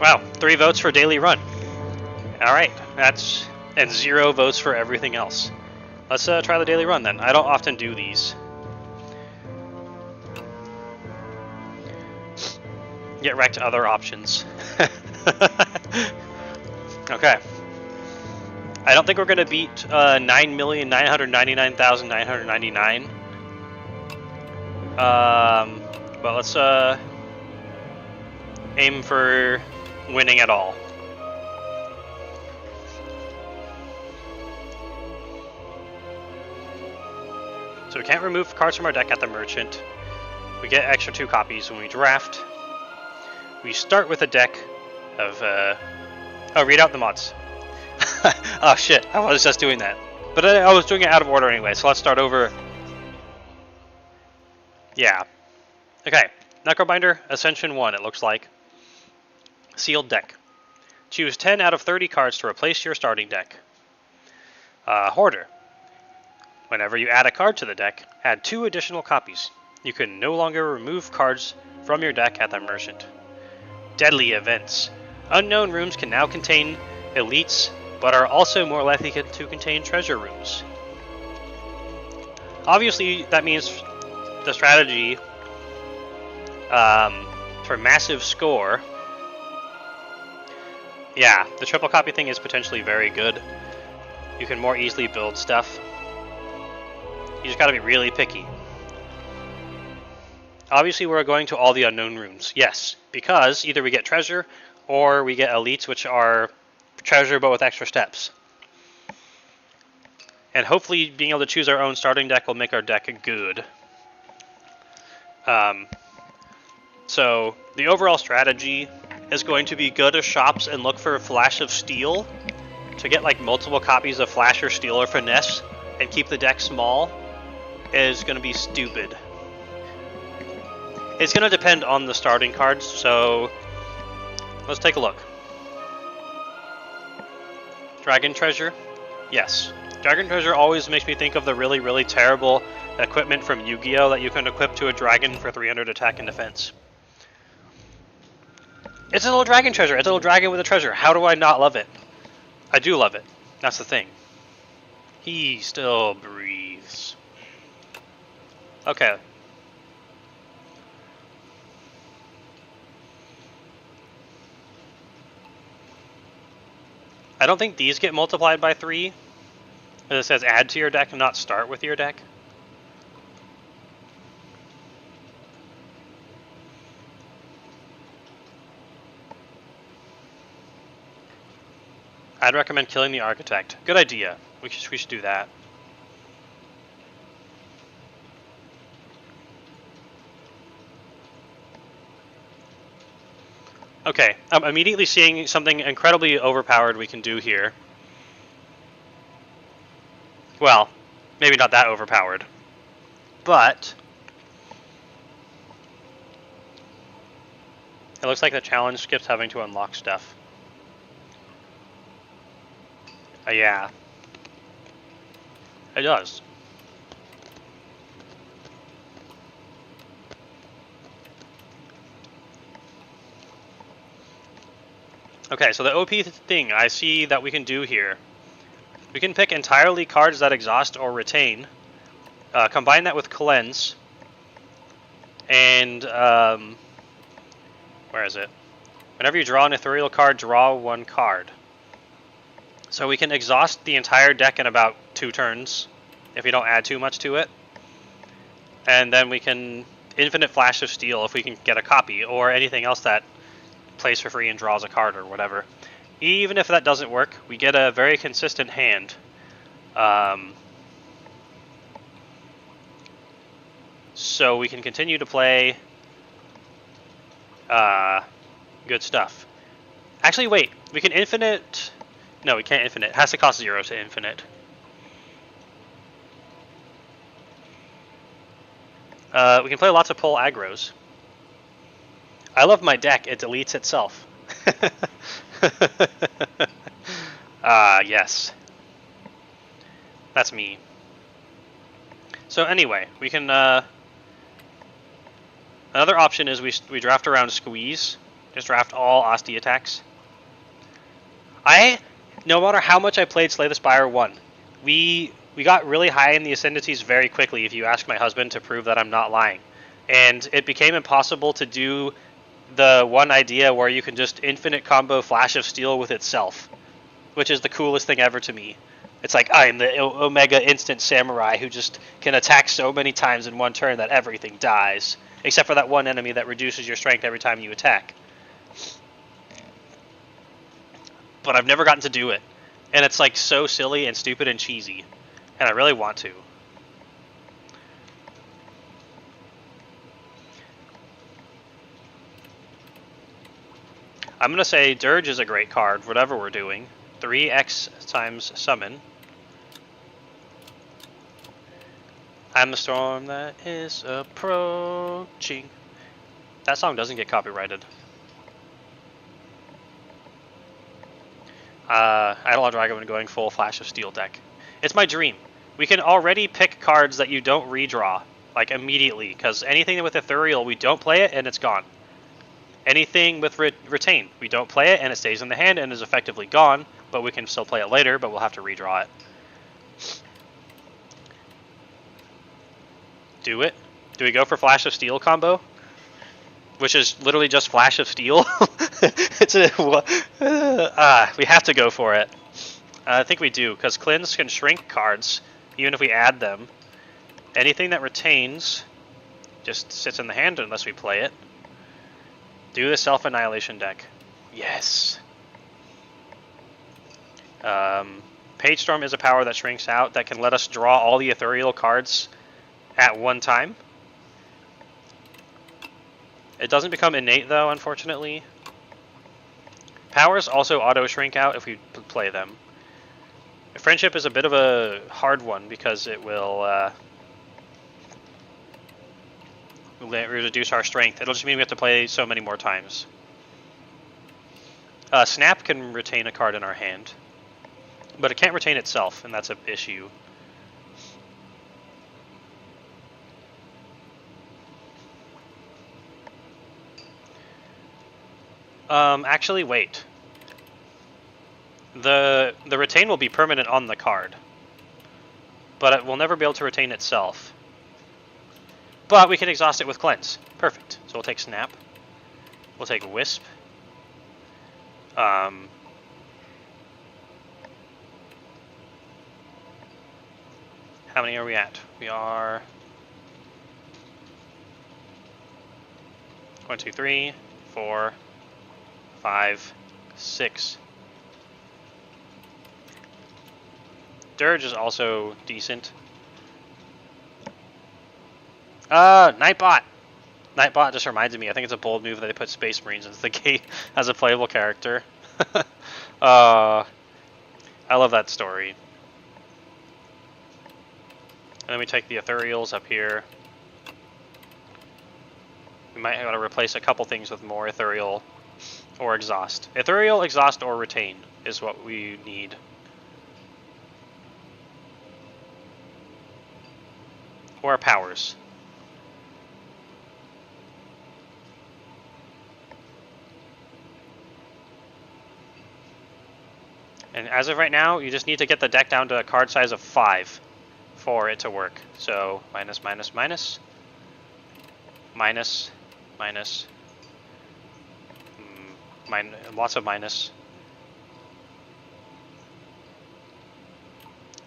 A: Wow, 3 votes for daily run. Alright, and 0 votes for everything else. Let's try the daily run then. I don't often do these. Get wrecked other options. Okay. I don't think we're going to beat 9,999,999. But let's aim for winning it all. So we can't remove cards from our deck at the merchant. We get extra 2 copies when we draft. We start with a deck of oh, read out the mods. Oh shit, I was just doing that. But I was doing it out of order anyway, so let's start over. Yeah. Okay, Necrobinder, Ascension 1 it looks like. Sealed deck. Choose 10 out of 30 cards to replace your starting deck. Hoarder. Whenever you add a card to the deck, add 2 additional copies. You can no longer remove cards from your deck at the merchant. Deadly events. Unknown rooms can now contain elites, but are also more likely to contain treasure rooms. Obviously, that means the strategy for massive score. Yeah, the triple copy thing is potentially very good. You can more easily build stuff. You just gotta be really picky. Obviously, we're going to all the unknown rooms. Yes, because either we get treasure or we get elites, which are treasure but with extra steps. And hopefully being able to choose our own starting deck will make our deck good. So the overall strategy is going to be go to shops and look for Flash of Steel to get like multiple copies of Flash or Steel or Finesse and keep the deck small is going to be stupid. It's going to depend on the starting cards, so let's take a look. Dragon Treasure? Yes. Dragon Treasure always makes me think of the really, really terrible equipment from Yu-Gi-Oh! That you can equip to a dragon for 300 attack and defense. It's a little Dragon Treasure. It's a little dragon with a treasure. How do I not love it? I do love it. That's the thing. He still breathes. Okay. I don't think these get multiplied by 3. It says add to your deck and not start with your deck. I'd recommend killing the Architect. Good idea. We should do that. Okay, I'm immediately seeing something incredibly overpowered we can do here. Well, maybe not that overpowered, but it looks like the challenge skips having to unlock stuff. Yeah, it does. Okay, so the OP thing I see that we can do here, we can pick entirely cards that exhaust or retain, combine that with cleanse, and where is it? Whenever you draw an ethereal card, draw 1 card. So we can exhaust the entire deck in about 2 turns, if we don't add too much to it. And then we can infinite Flash of Steel if we can get a copy, or anything else that plays for free and draws a card or whatever. Even if that doesn't work, we get a very consistent hand. So we can continue to play good stuff. Actually, wait. We can infinite... No, we can't infinite. It has to cost 0 to infinite. We can play lots of pull aggros. I love my deck. It deletes itself. Yes. That's me. So anyway, we can... another option is we draft around Squeeze. Just draft all Asti attacks. No matter how much I played Slay the Spire 1, we got really high in the ascendancies very quickly, if you ask my husband to prove that I'm not lying. And it became impossible to do the one idea where you can just infinite combo Flash of Steel with itself, which is the coolest thing ever to me. It's like, I'm the Omega Instant Samurai who just can attack so many times in one turn that everything dies, except for that one enemy that reduces your strength every time you attack. But I've never gotten to do it, and it's like so silly and stupid and cheesy, and I really want to. I'm gonna say Dirge is a great card, whatever we're doing. 3x times summon. I'm the storm that is approaching. That song doesn't get copyrighted. Eidolon Dragon going full Flash of Steel deck. It's my dream. We can already pick cards that you don't redraw, like immediately, because anything with Ethereal, we don't play it and it's gone. Anything with Retain, we don't play it and it stays in the hand and is effectively gone, but we can still play it later, but we'll have to redraw it. Do it. Do we go for Flash of Steel combo? Which is literally just Flash of Steel. It's we have to go for it. I think we do, because Cleanse can shrink cards, even if we add them. Anything that retains just sits in the hand unless we play it. Do the Self-Annihilation deck. Yes. Page Storm is a power that shrinks out that can let us draw all the ethereal cards at one time. It doesn't become innate though, unfortunately. Powers also auto-shrink out if we play them. Friendship is a bit of a hard one because it will reduce our strength. It'll just mean we have to play so many more times. Snap can retain a card in our hand, but it can't retain itself, and that's an issue. Actually, wait. The retain will be permanent on the card, but it will never be able to retain itself. But we can exhaust it with Cleanse. Perfect. So we'll take Snap. We'll take Wisp. How many are we at? We are 1, 2, 3, 4, 5, 6. Dirge is also decent. Nightbot! Nightbot just reminds me, I think it's a bold move that they put Space Marines into the gate as a playable character. I love that story. And then we take the Ethereals up here. We might have to replace a couple things with more Ethereal or Exhaust. Ethereal, Exhaust, or Retain is what we need. Or powers. And as of right now, you just need to get the deck down to a card size of 5 for it to work. So minus, minus, minus, minus, minus, lots of minus.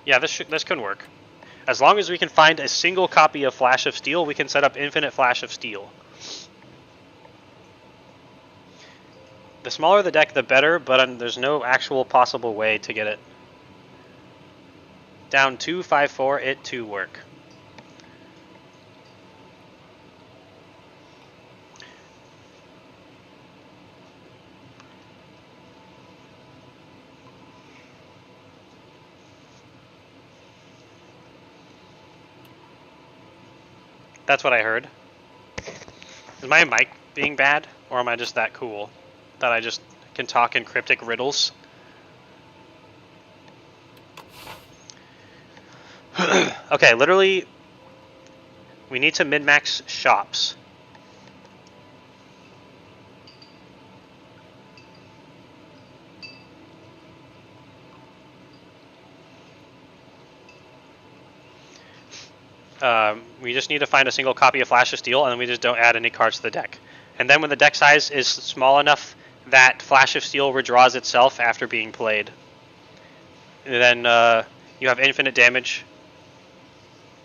A: Yeah, this can work. As long as we can find a single copy of Flash of Steel, we can set up infinite Flash of Steel. The smaller the deck, the better, but there's no actual possible way to get it down to 5/4 it to work. That's what I heard. Is my mic being bad, or am I just that cool that I just can talk in cryptic riddles? Okay, literally, we need to min-max shops. We just need to find a single copy of Flash of Steel, and then we just don't add any cards to the deck. And then when the deck size is small enough that Flash of Steel withdraws itself after being played, then you have infinite damage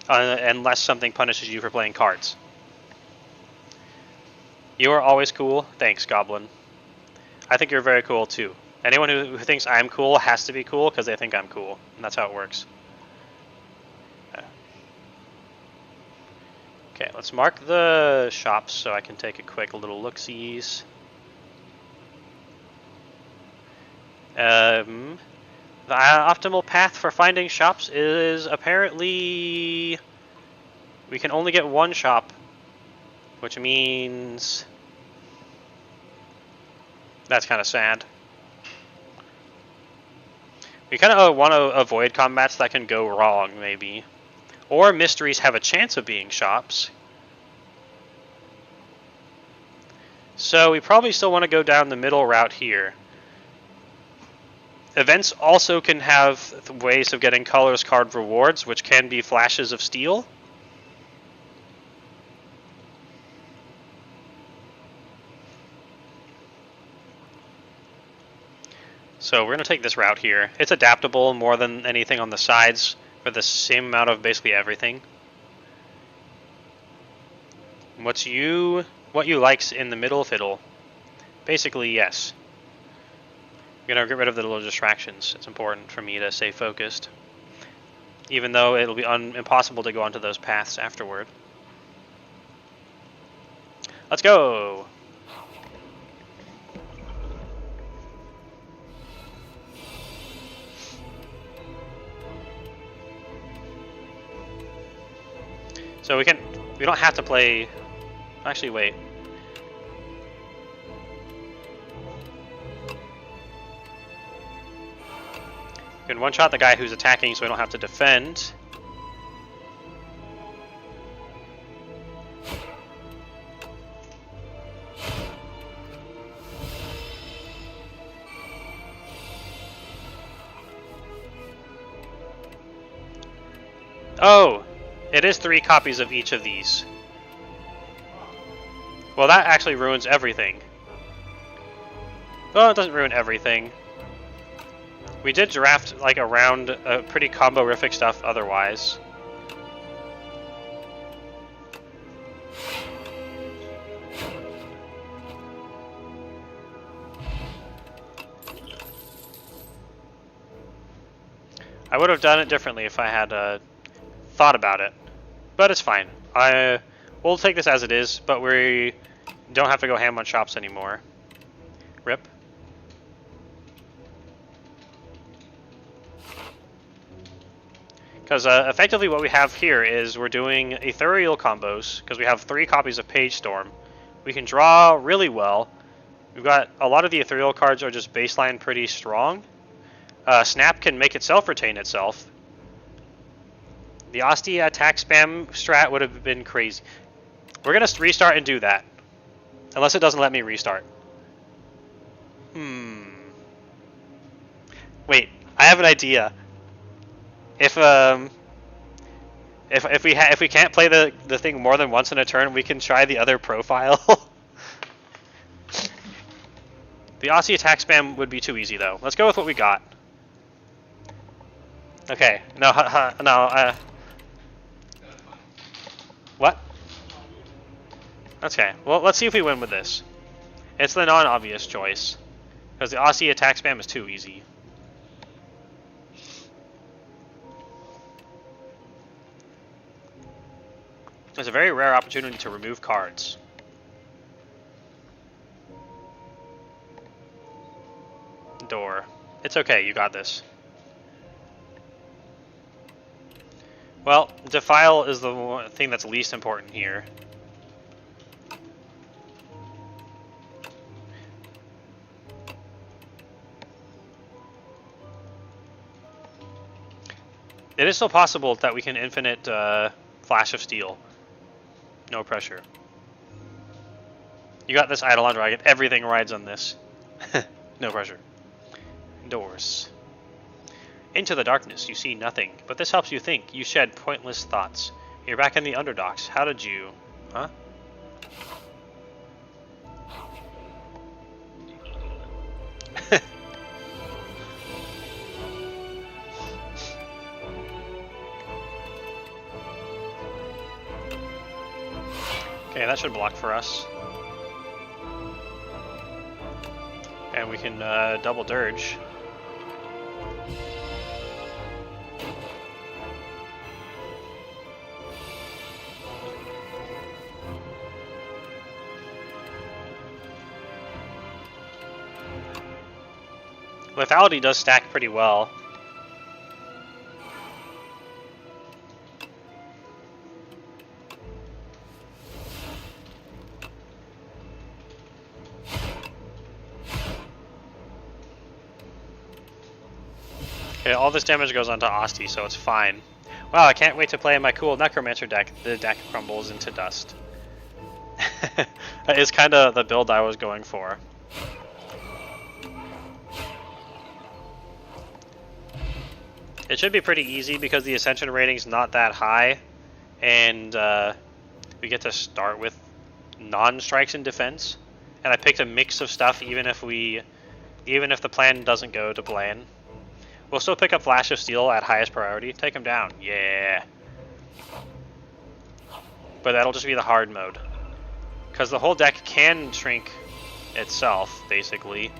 A: unless something punishes you for playing cards. You are always cool. Thanks, Goblin. I think you're very cool, too. Anyone who thinks I'm cool has to be cool because they think I'm cool. And that's how it works. Okay, let's mark the shops so I can take a quick little look-sees. The optimal path for finding shops is apparently we can only get one shop, which means that's kind of sad. We kind of want to avoid combats that can go wrong, maybe. Or mysteries have a chance of being shops. So we probably still want to go down the middle route here. Events also can have ways of getting colors card rewards, which can be flashes of steel. So we're going to take this route here. It's adaptable more than anything on the sides for the same amount of basically everything. What you likes in the middle fiddle? Basically, yes. I'm going to get rid of the little distractions. It's important for me to stay focused. Even though it'll be impossible to go onto those paths afterward. Let's go! So we don't have to play, actually wait. We can one-shot the guy who's attacking so we don't have to defend. Oh! It is 3 copies of each of these. Well, that actually ruins everything. Well, it doesn't ruin everything. We did draft like around pretty combo-rific stuff otherwise. I would have done it differently if I had thought about it, but it's fine. We'll take this as it is, but we don't have to go ham on shops anymore. Rip. Because effectively what we have here is we're doing ethereal combos, because we have 3 copies of Page Storm. We can draw really well. We've got a lot of the ethereal cards are just baseline pretty strong. Snap can make itself retain itself. The Ostia attack spam strat would have been crazy. We're going to restart and do that. Unless it doesn't let me restart. Wait, I have an idea. If we can't play the thing more than once in a turn, we can try the other profile. The Aussie attack spam would be too easy though. Let's go with what we got. Okay. No. What? Okay. Well, let's see if we win with this. It's the non-obvious choice because the Aussie attack spam is too easy. There's a very rare opportunity to remove cards. Door. It's okay, you got this. Well, Defile is the one thing that's least important here. It is still possible that we can infinite Flash of Steel. No pressure. You got this, Eidolon Dragon. Everything rides on this. No pressure. Doors. Into the darkness, you see nothing, but this helps you think. You shed pointless thoughts. You're back in the underdocks. How did you... Huh? Okay, that should block for us. And we can double dirge. Lethality does stack pretty well. Okay, all this damage goes onto Asti, so it's fine. Wow, I can't wait to play my cool Necromancer deck. The deck crumbles into dust. That is kind of the build I was going for. It should be pretty easy because the Ascension rating's not that high, and we get to start with non-strikes in defense. And I picked a mix of stuff even if the plan doesn't go to plan. We'll still pick up Flash of Steel at highest priority. Take him down. Yeah. But that'll just be the hard mode. Because the whole deck can shrink itself, basically.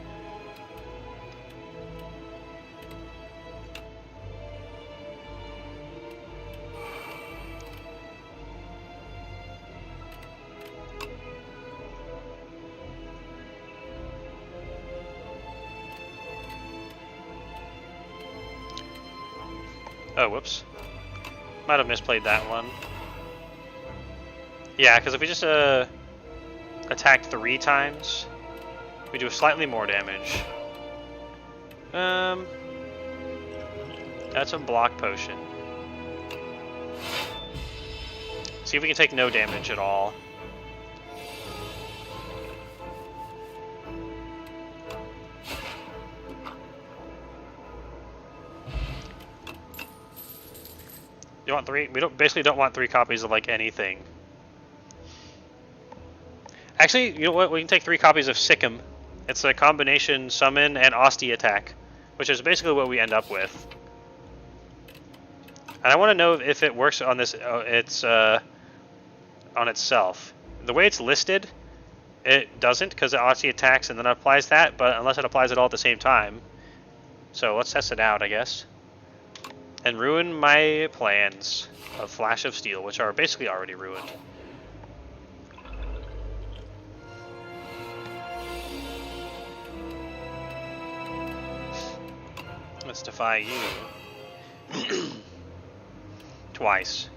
A: Oh, whoops. Might have misplayed that one. Yeah, because if we just attack 3 times, we do slightly more damage. That's a block potion. See if we can take no damage at all. You want 3? We basically don't want 3 copies of like anything. Actually, you know what? We can take 3 copies of Sikkim. It's a combination summon and Asti attack, which is basically what we end up with. And I want to know if it works on this. On itself. The way it's listed, it doesn't because it Asti attacks and then applies that. But unless it applies it all at the same time, so let's test it out, I guess. And ruin my plans of Flash of Steel, which are basically already ruined. Let's defy you. Twice.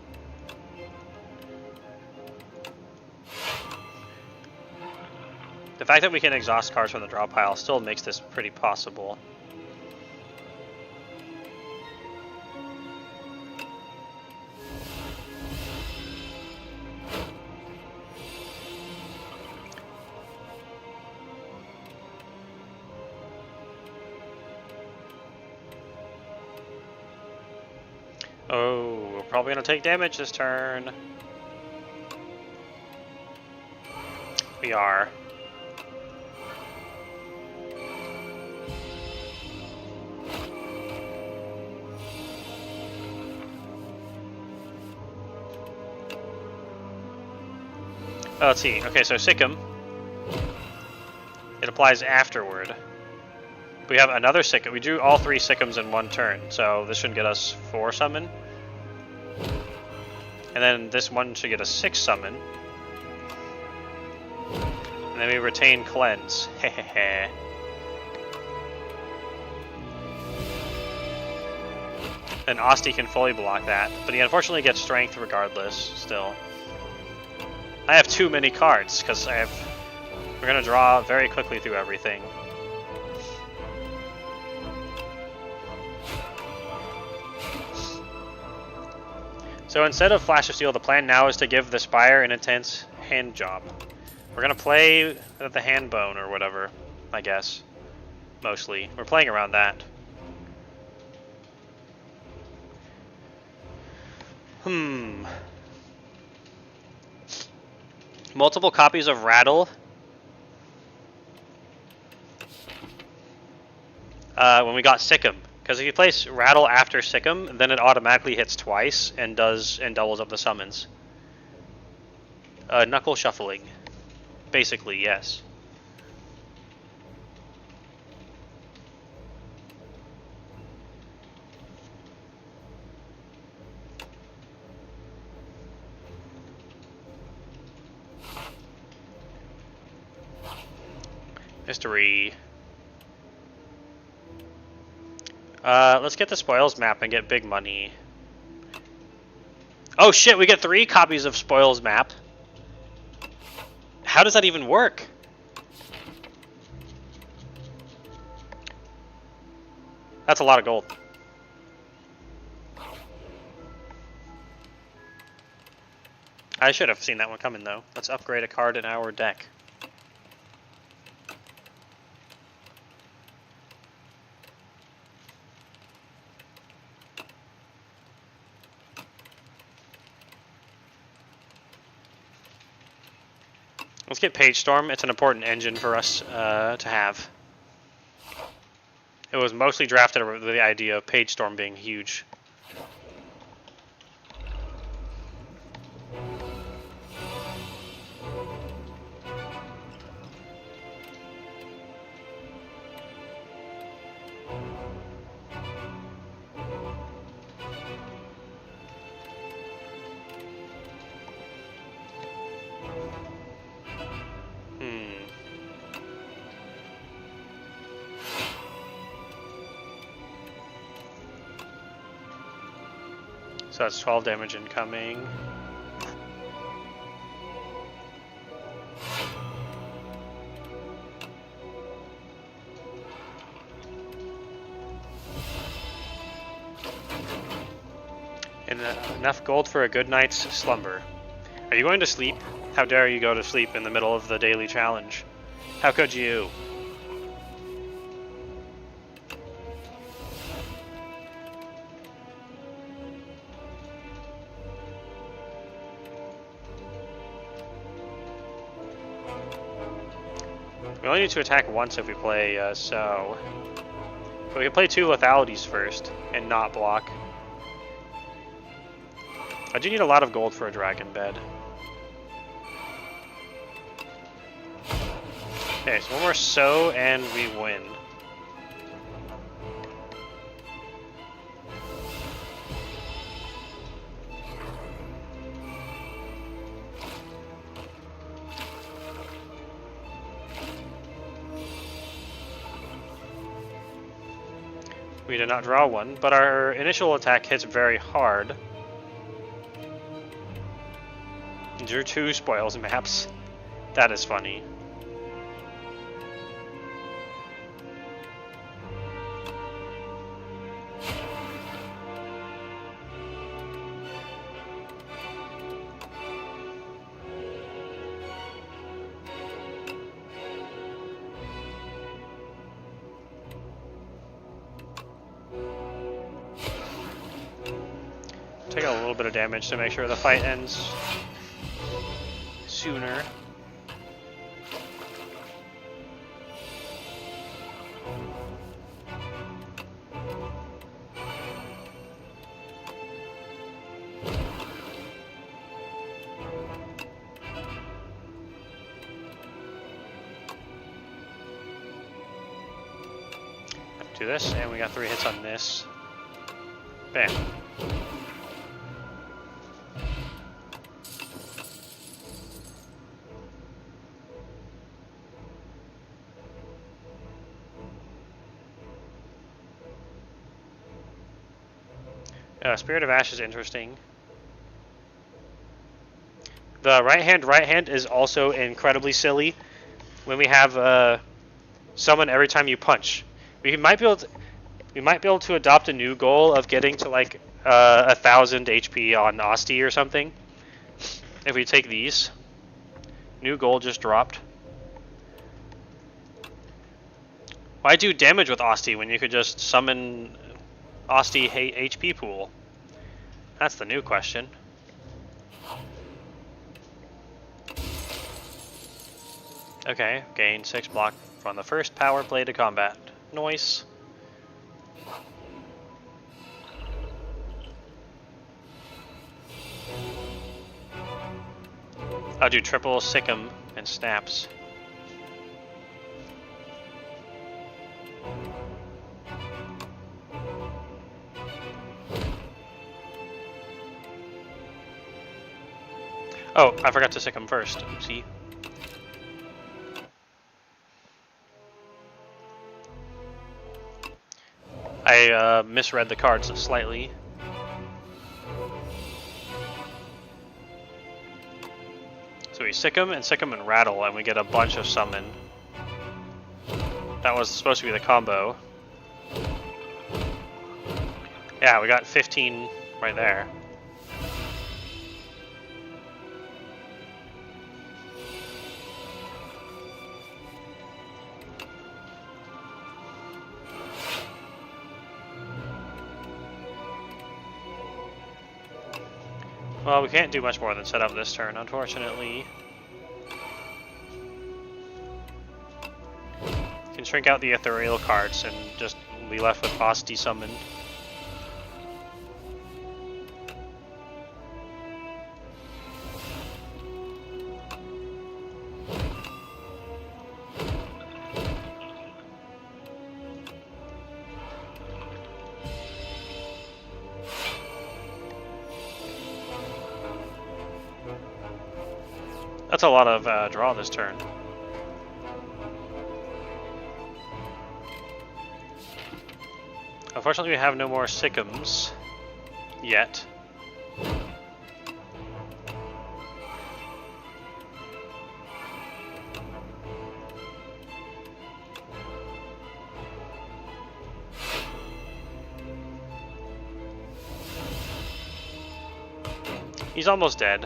A: The fact that we can exhaust cards from the draw pile still makes this pretty possible. Oh, we're probably going to take damage this turn. We are. Oh, let's see. Okay, so Sikkim. It applies afterward. We have another Sikkim. We drew all 3 Sikkims in one turn, so this should get us 4 summon. And then this one should get us 6 summon. And then we retain Cleanse. Hehehe. And Asti can fully block that, but he unfortunately gets Strength regardless, still. I have too many cards, because we're going to draw very quickly through everything. So instead of Flash of Steel, the plan now is to give the Spire an intense hand job. We're going to play the hand bone or whatever, I guess. Mostly. We're playing around that. Multiple copies of Rattle. When we got Sikkim. Because if you place Rattle after Sikkim, then it automatically hits twice and doubles up the summons. Knuckle Shuffling. Basically, yes. Mystery. Let's get the spoils map and get big money. Oh shit, we get 3 copies of spoils map. How does that even work? That's a lot of gold. I should have seen that one coming though. Let's upgrade a card in our deck. Let's get Page Storm. It's an important engine for us to have. It was mostly drafted with the idea of Page Storm being huge. So that's 12 damage incoming. And enough gold for a good night's slumber. Are you going to sleep? How dare you go to sleep in the middle of the daily challenge? How could you? We only need to attack once if we play so. But we can play 2 lethalities first and not block. I do need a lot of gold for a dragon bed. Okay, so one more so and we win. We did not draw one, but our initial attack hits very hard. Drew 2 spoils maps. That is funny. Take a little bit of damage to make sure the fight ends sooner. Do this, and we got 3 hits on this. Bam. Spirit of Ash is interesting. The right hand is also incredibly silly when we have summon every time you punch. We might be able to adopt a new goal of getting to like 1,000 HP on Asti or something. If we take these, new goal just dropped. Why do damage with Asti when you could just summon Asti HP pool? That's the new question. Okay, gain 6 block from the first power play to combat. Nice. I'll do triple sick 'em and snaps. Oh, I forgot to sick 'em first. See? I misread the cards slightly. So we sick 'em and rattle, and we get a bunch of summon. That was supposed to be the combo. Yeah, we got 15 right there. Well, we can't do much more than set up this turn, unfortunately. Can shrink out the ethereal cards and just be left with Asti summoned. That's a lot of draw this turn. Unfortunately, we have no more Sickums yet. He's almost dead.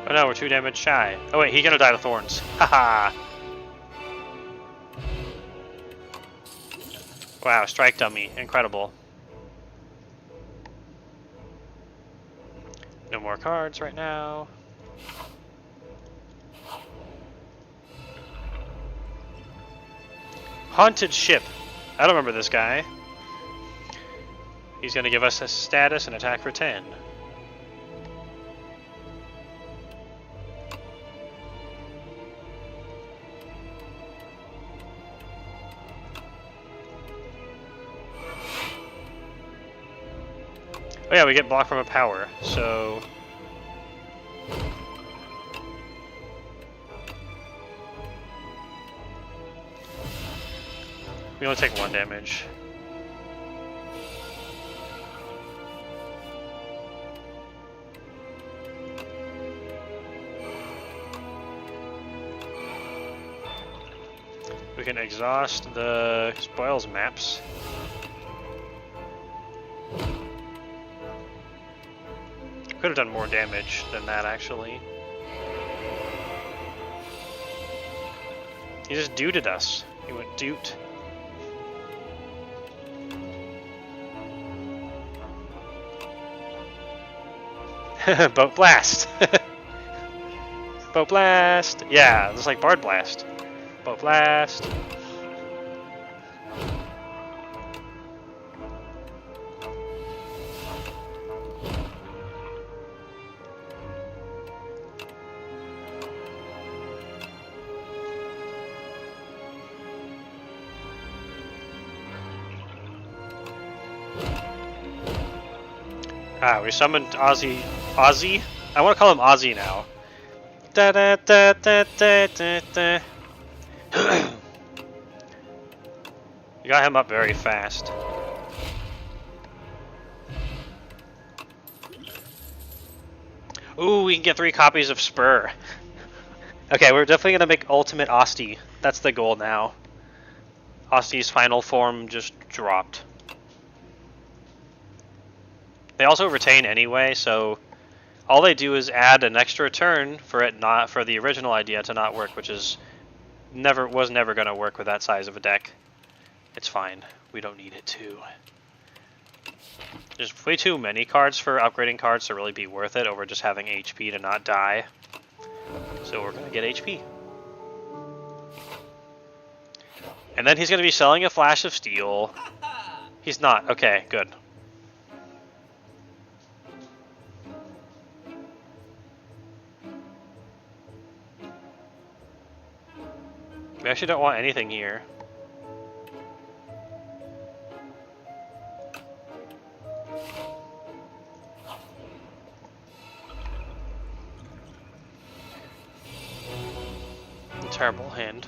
A: Oh no, we're 2 damage shy. Oh wait, he's gonna die to thorns. Haha! Wow, strike dummy. Incredible. No more cards right now. Haunted Ship. I don't remember this guy. He's gonna give us a status and attack for 10. Oh yeah, we get blocked from a power, so... we only take 1 damage. We can exhaust the spoils maps. Could have done more damage than that, actually. He just duded us. He went dute. Boat Blast! Boat Blast! Yeah, it's like Bard Blast. Boat Blast. Ah, we summoned Ozzy. Ozzy? I want to call him Ozzy now. Da da da da da da da. You got him up very fast. Ooh, we can get 3 copies of Spur. Okay, we're definitely gonna make Ultimate Asti. That's the goal now. Asti's final form just dropped. They also retain anyway, so all they do is add an extra turn for it not for the original idea to not work, which is never going to work with that size of a deck. It's fine. We don't need it to. There's way too many cards for upgrading cards to really be worth it over just having HP to not die. So we're going to get HP. And then he's going to be selling a Flash of Steel. He's not. Okay, good. We actually don't want anything here. Terrible hand.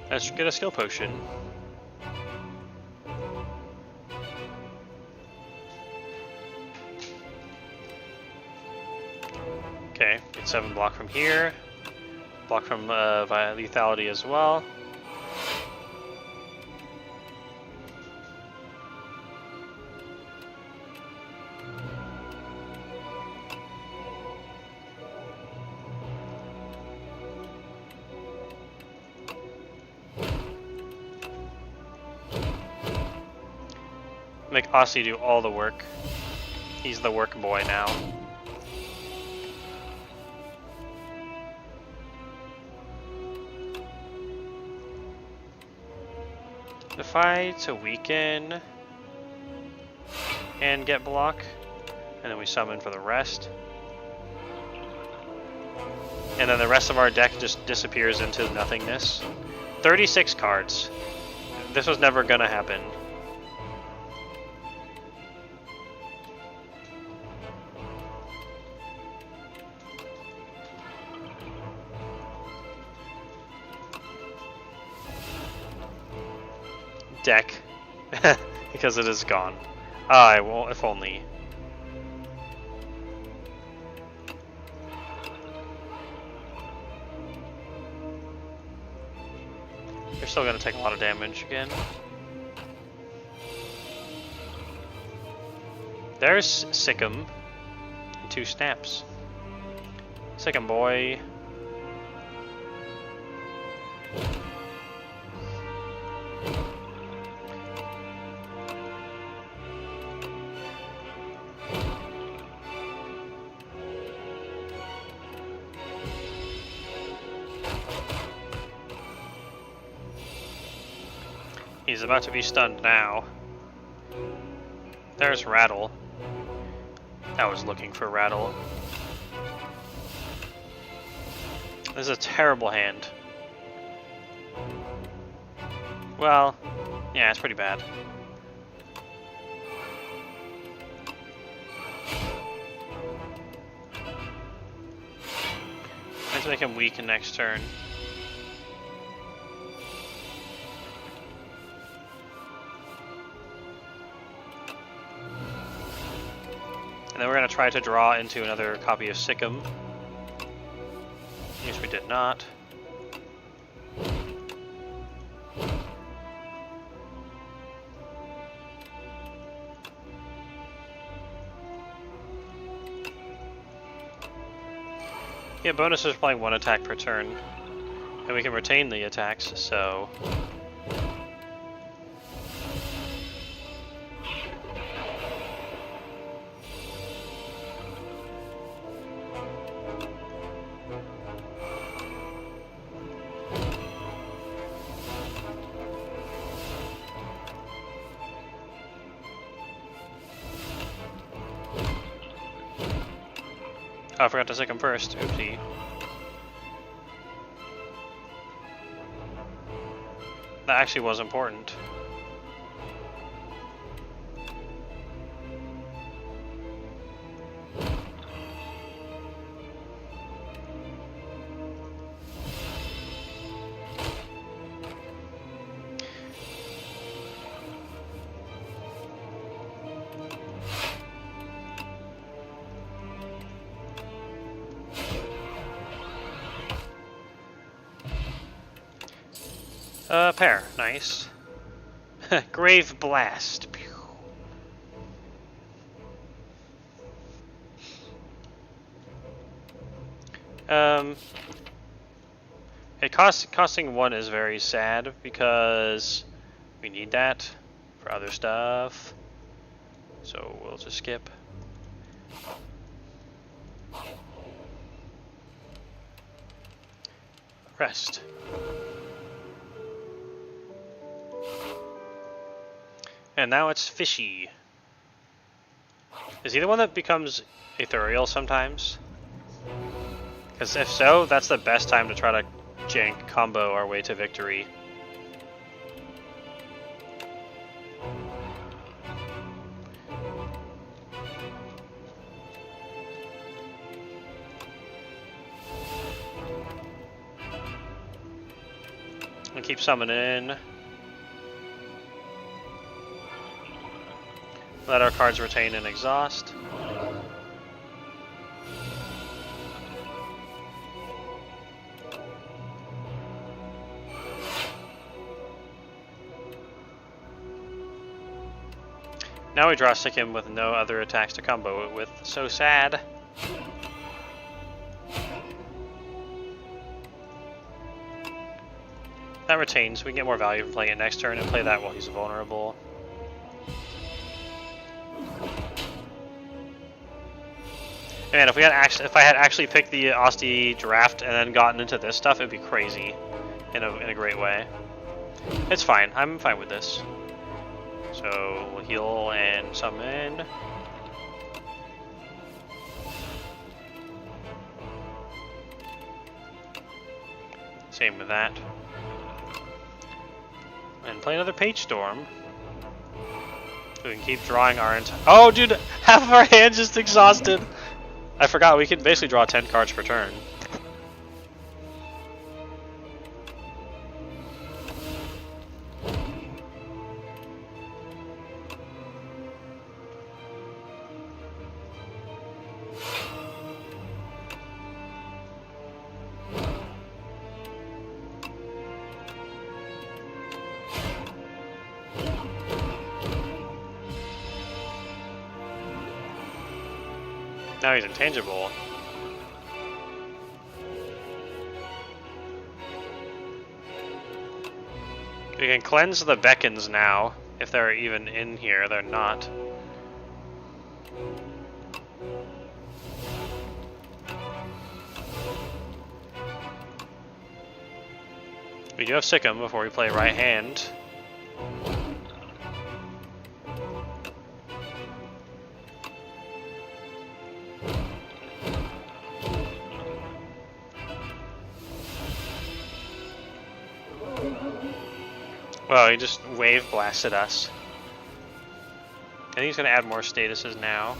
A: Let's get a skill potion. Okay, get 7 block from here. Block from via lethality as well. Make Aussie do all the work. He's the work boy now. Defy to weaken and get block, and then we summon for the rest. And then the rest of our deck just disappears into nothingness. 36 cards. This was never gonna happen. Deck because it is gone. Ah, well, if only. You're still gonna take a lot of damage again. There's Sikkim and 2 snaps. Sikkim boy. He's about to be stunned now. There's Rattle. I was looking for Rattle. This is a terrible hand. Well, yeah, it's pretty bad. Let's make him weaken next turn. And then we're going to try to draw into another copy of Sikkim. Yes, we did not. Yeah, bonus is playing 1 attack per turn. And we can retain the attacks, so... Oh, I forgot to Sikkim first. Oopsie. That actually was important. Pair, nice. Grave Blast. Costing 1 is very sad because we need that for other stuff. So we'll just skip. Rest. And now it's Fishy. Is he the one that becomes ethereal sometimes? Because if so, that's the best time to try to jank combo our way to victory. And keep summoning. Let our cards retain and exhaust. Now we draw stick him with no other attacks to combo it with. So sad. That retains. We can get more value from playing it next turn and play that while he's vulnerable. Man, if I had actually picked the Asti draft and then gotten into this stuff, it'd be crazy in a great way. It's fine. I'm fine with this. So we'll heal and summon. Same with that. And play another Page Storm. So we can keep drawing our Oh, dude! Half of our hand just exhausted! I forgot, we can basically draw 10 cards per turn. Now he's intangible. We can cleanse the beacons now, if they're even in here. They're not. We do have Sick'em before we play Right Hand. Well, he just wave blasted us. I think he's going to add more statuses now.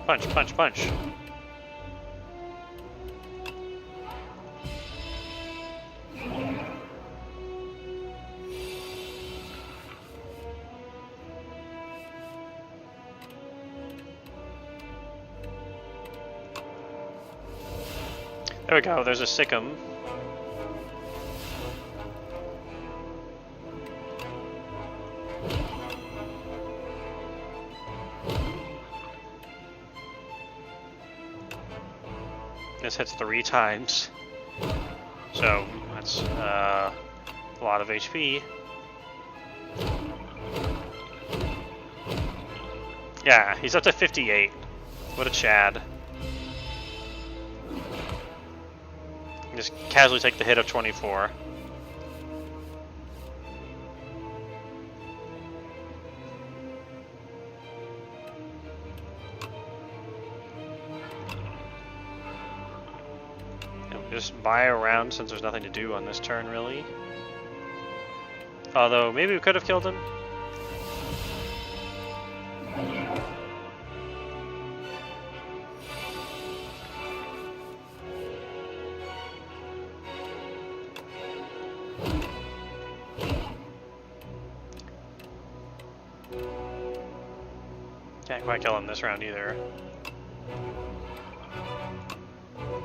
A: Punch, punch, punch. There we go, there's a Sick'em. This hits 3 times. So, that's a lot of HP. Yeah, he's up to 58. What a Chad. Just casually take the hit of 24. And just buy around since there's nothing to do on this turn, really. Although, maybe we could have killed him. Can't quite kill him this round either.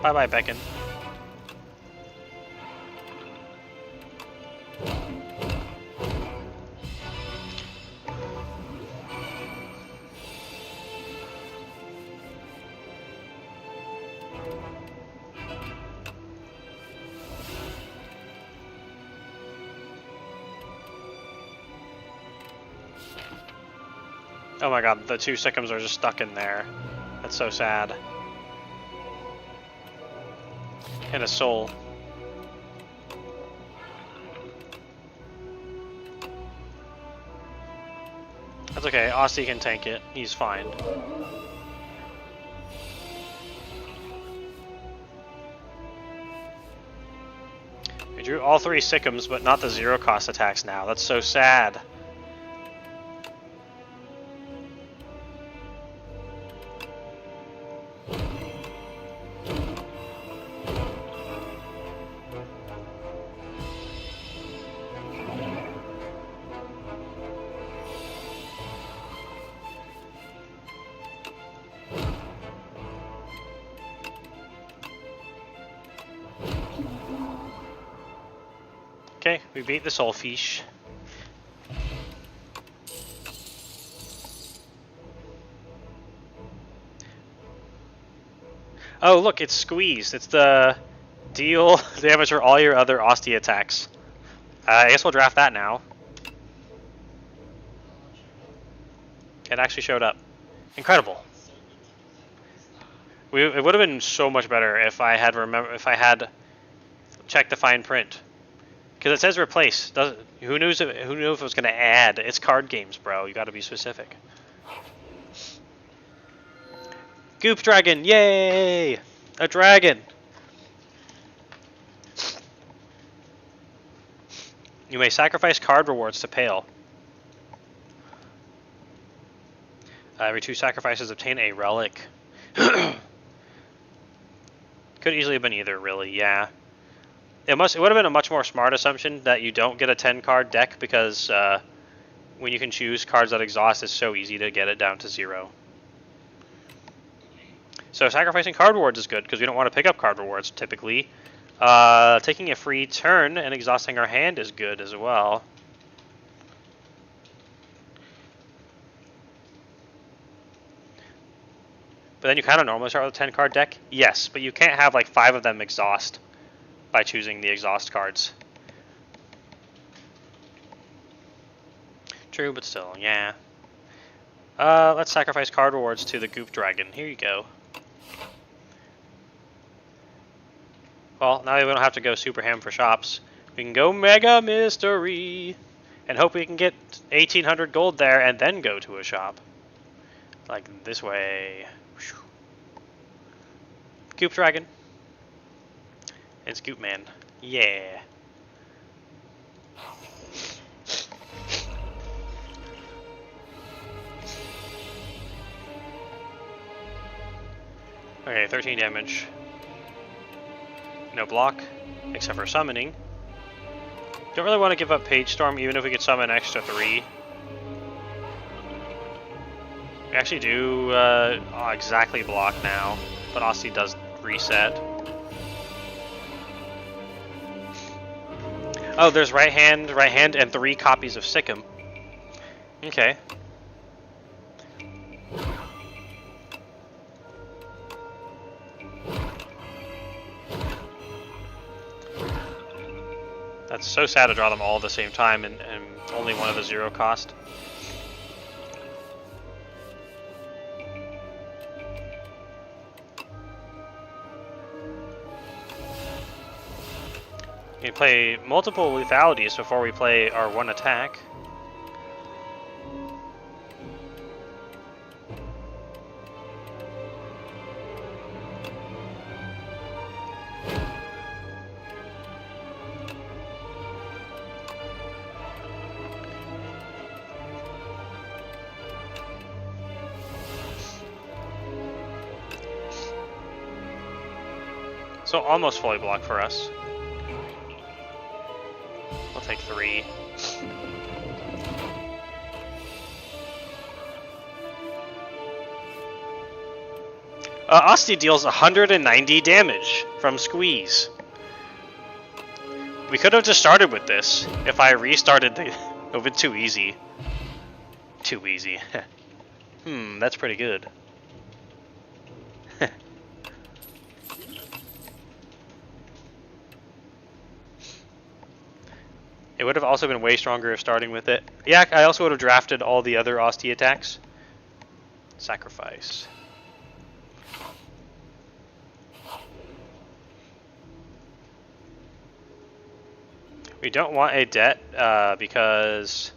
A: Bye-bye, Beacon. Oh my god, the 2 Sycoms are just stuck in there. That's so sad. And a soul. That's okay, Aussie can tank it. He's fine. We drew all 3 Sycoms, but not the 0-cost attacks now. That's so sad. Okay, we beat the Soulfish. Oh look, it's Squeeze. It's the deal damage for all your other Ostia attacks. I guess we'll draft that now. It actually showed up. Incredible. It would have been so much better if I had checked the fine print. Because it says replace. Who knew if it was going to add? It's card games, bro. You got to be specific. Goop Dragon! Yay! A dragon! You may sacrifice card rewards to Pale. Every 2 sacrifices obtain a relic. Could easily have been either, really, yeah. It would have been a much more smart assumption that you don't get a 10-card deck because when you can choose cards that exhaust, it's so easy to get it down to 0. So sacrificing card rewards is good because we don't want to pick up card rewards typically. Taking a free turn and exhausting our hand is good as well. But then you kind of normally start with a 10-card deck? Yes, but you can't have like 5 of them exhaust by choosing the exhaust cards. True, but still, yeah. Let's sacrifice card rewards to the Goop Dragon. Here you go. Well, now we don't have to go super ham for shops. We can go Mega Mystery and hope we can get 1,800 gold there and then go to a shop. Like this way. Goop Dragon. It's Goop Man. Yeah. Okay, 13 damage. No block, except for summoning. Don't really want to give up Page Storm, even if we could summon an extra 3. We actually do exactly block now, but Aussie does reset. Oh, there's right hand, and 3 copies of Sycom. Okay. That's so sad to draw them all at the same time and only one of the 0 cost. We play multiple lethalities before we play our 1 attack. So almost fully blocked for us. We'll take 3. Asti deals 190 damage from squeeze. We could have just started with this if I restarted the... It would have been too easy. Too easy. That's pretty good. It would have also been way stronger if starting with it. Yeah, I also would have drafted all the other Asti attacks. Sacrifice. We don't want a debt because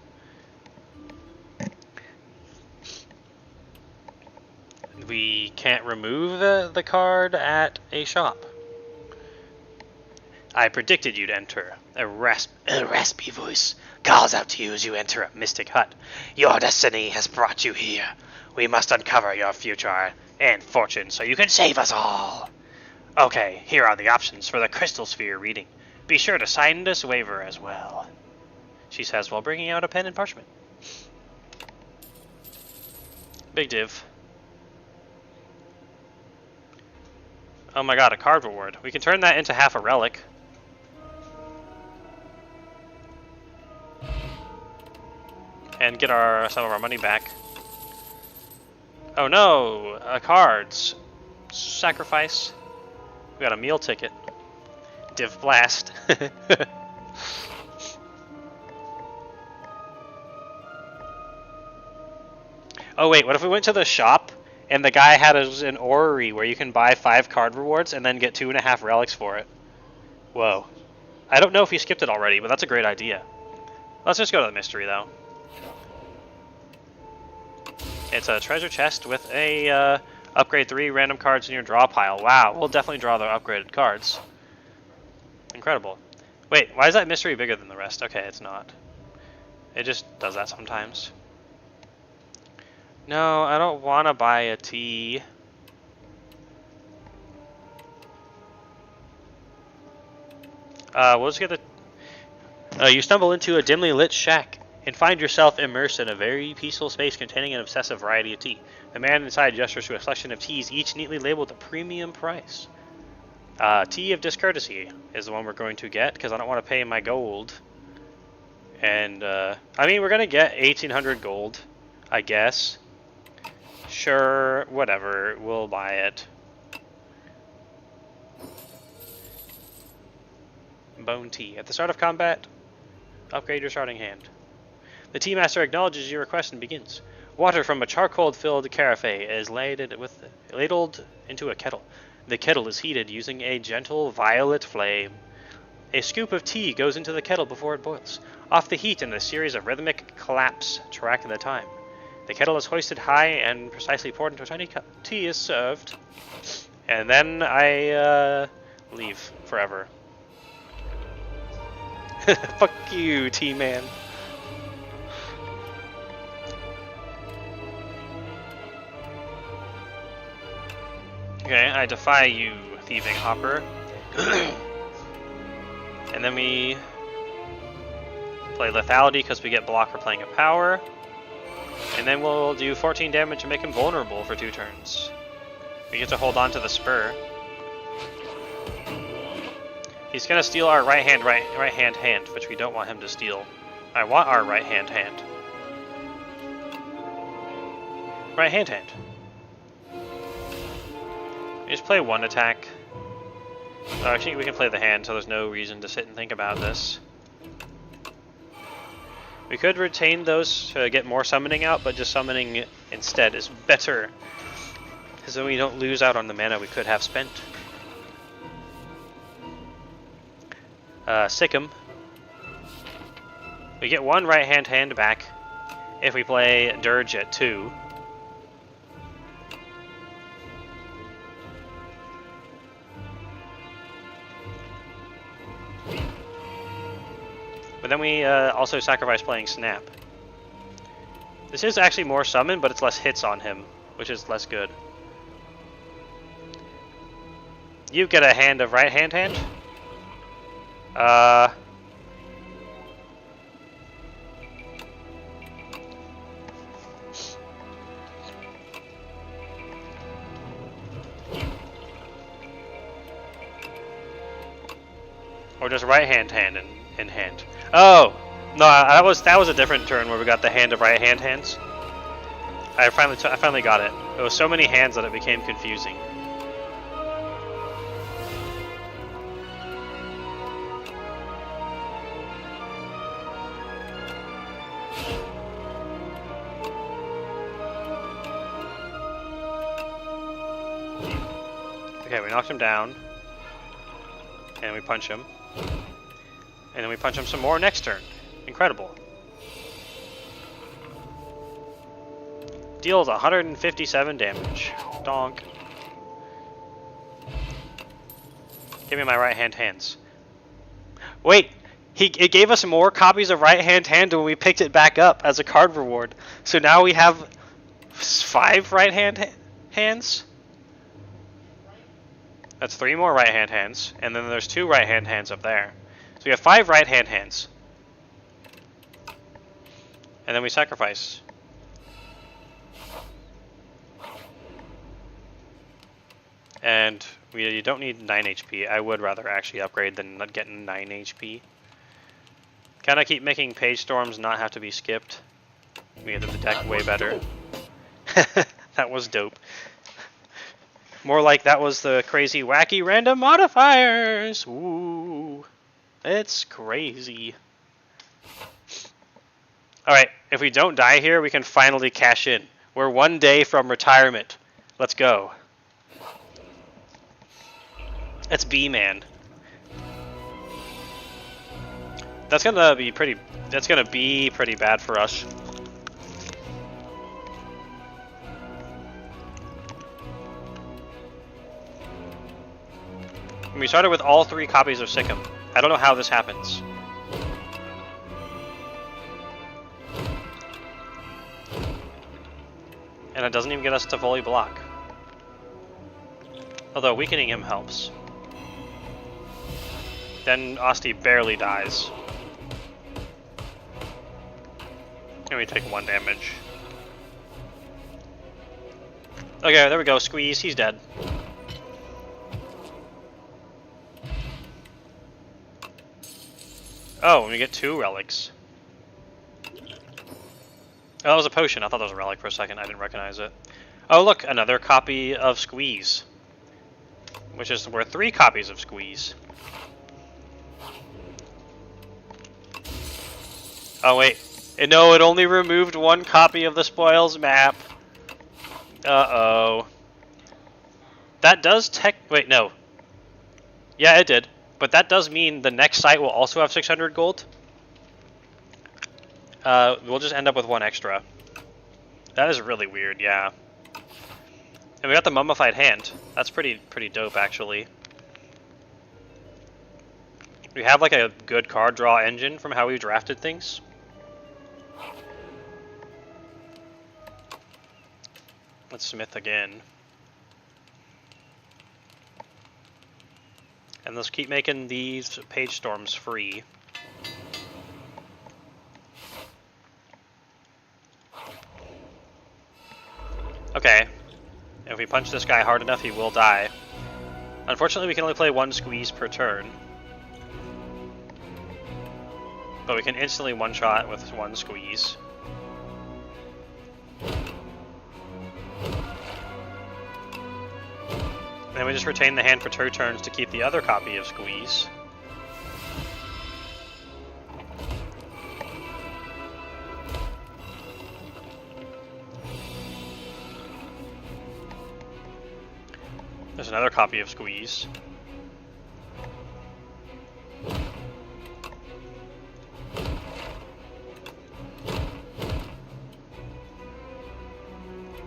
A: we can't remove the card at a shop. I predicted you'd enter. A raspy voice calls out to you as you enter a mystic hut. Your destiny has brought you here. We must uncover your future and fortune so you can save us all. Okay, here are the options for the Crystal Sphere reading. Be sure to sign this waiver as well, she says while bringing out a pen and parchment. Big div. Oh my god, a card reward. We can turn that into half a relic. And get some of our money back. Oh no, cards. Sacrifice. We got a meal ticket. Div blast. Oh wait, what if we went to the shop and the guy had an orrery where you can buy 5 card rewards and then get 2.5 relics for it? Whoa. I don't know if he skipped it already, but that's a great idea. Let's just go to the mystery though. It's a treasure chest with a upgrade 3 random cards in your draw pile. Wow, we'll definitely draw the upgraded cards. Incredible. Wait, why is that mystery bigger than the rest? Okay, it's not. It just does that sometimes. No, I don't want to buy a tea. We'll just get the... you stumble into a dimly lit shack and find yourself immersed in a very peaceful space containing an obsessive variety of tea. The man inside gestures to a selection of teas, each neatly labeled a premium price. Tea of Discourtesy is the one we're going to get, because I don't want to pay my gold. And, I mean, we're going to get 1,800 gold, I guess. Sure, whatever, we'll buy it. Bone Tea. At the start of combat, upgrade your starting hand. The Tea Master acknowledges your request and begins. Water from a charcoal-filled carafe is ladled into a kettle. The kettle is heated using a gentle violet flame. A scoop of tea goes into the kettle before it boils. Off the heat and a series of rhythmic claps track the time. The kettle is hoisted high and precisely poured into a tiny cup. Tea is served. And then I leave forever. Fuck you, tea man. Okay, I defy you, thieving hopper. And then we play lethality because we get block for playing a power. And then we'll do 14 damage and make him vulnerable for 2 turns. We get to hold on to the spur. He's gonna steal our right hand, which we don't want him to steal. I want our right hand. Right hand. We just play 1 attack. Actually, we can play the hand, so there's no reason to sit and think about this. We could retain those to get more summoning out, but just summoning instead is better. Because then we don't lose out on the mana we could have spent. Sick 'em. We get 1 right hand back if we play Dirge at 2. But then we also sacrifice playing Snap. This is actually more summon, but it's less hits on him, which is less good. You get a hand of right hand. just right hand in hand. Oh no, that was a different turn where we got the hand of right hands. I finally got it. It was so many hands that it became confusing. Okay, we knocked him down. And we punch him. And then we punch him some more next turn. Incredible. Deals 157 damage. Donk. Give me my right hands. Wait! It gave us more copies of right hand when we picked it back up as a card reward. So now we have 5 right hands? That's 3 more right hands, and then there's 2 right hands up there. So we have 5 right hands. And then we sacrifice. And you don't need 9 HP. I would rather actually upgrade than not getting 9 HP. Can I keep making page storms not have to be skipped? We get the deck way better. That was dope. More like that was the crazy, wacky, random modifiers. Ooh, it's crazy. Alright, if we don't die here, we can finally cash in. We're 1 day from retirement. Let's go. It's B-Man. That's gonna be pretty bad for us. We started with all 3 copies of Sikkim. I don't know how this happens. And it doesn't even get us to fully block. Although weakening him helps. Then Asti barely dies. And we take 1 damage. Okay, there we go. Squeeze. He's dead. Oh, and we get 2 relics. Oh, that was a potion. I thought that was a relic for a second. I didn't recognize it. Oh, look, another copy of Squeeze. Which is worth 3 copies of Squeeze. Oh, wait. No, it only removed 1 copy of the Spoils map. Uh-oh. That does wait, no. Yeah, it did. But that does mean the next site will also have 600 gold. We'll just end up with 1 extra. That is really weird, yeah. And we got the mummified hand. That's pretty dope, actually. We have like a good card draw engine from how we drafted things. Let's smith again. And let's keep making these page storms free. Okay. If we punch this guy hard enough, he will die. Unfortunately, we can only play 1 squeeze per turn. But we can instantly one-shot with 1 squeeze. And we just retain the hand for 2 turns to keep the other copy of Squeeze. There's another copy of Squeeze.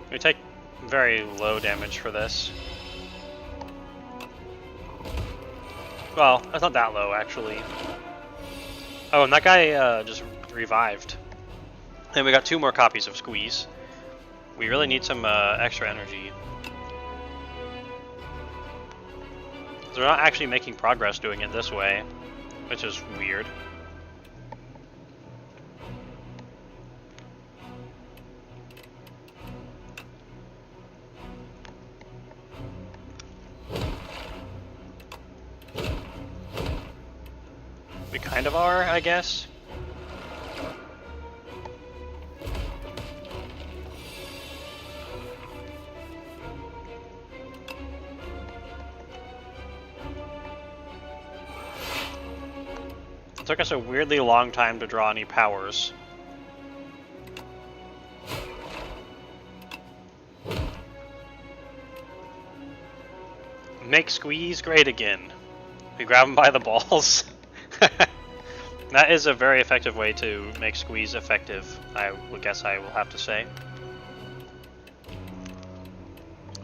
A: We take very low damage for this. Well, that's not that low, actually. Oh, and that guy just revived. And we got 2 more copies of Squeeze. We really need some extra energy. So we're not actually making progress doing it this way, which is weird. of our, I guess. It took us a weirdly long time to draw any powers. Make Squeeze great again. We grab him by the balls. That is a very effective way to make Squeeze effective, I would guess I will have to say.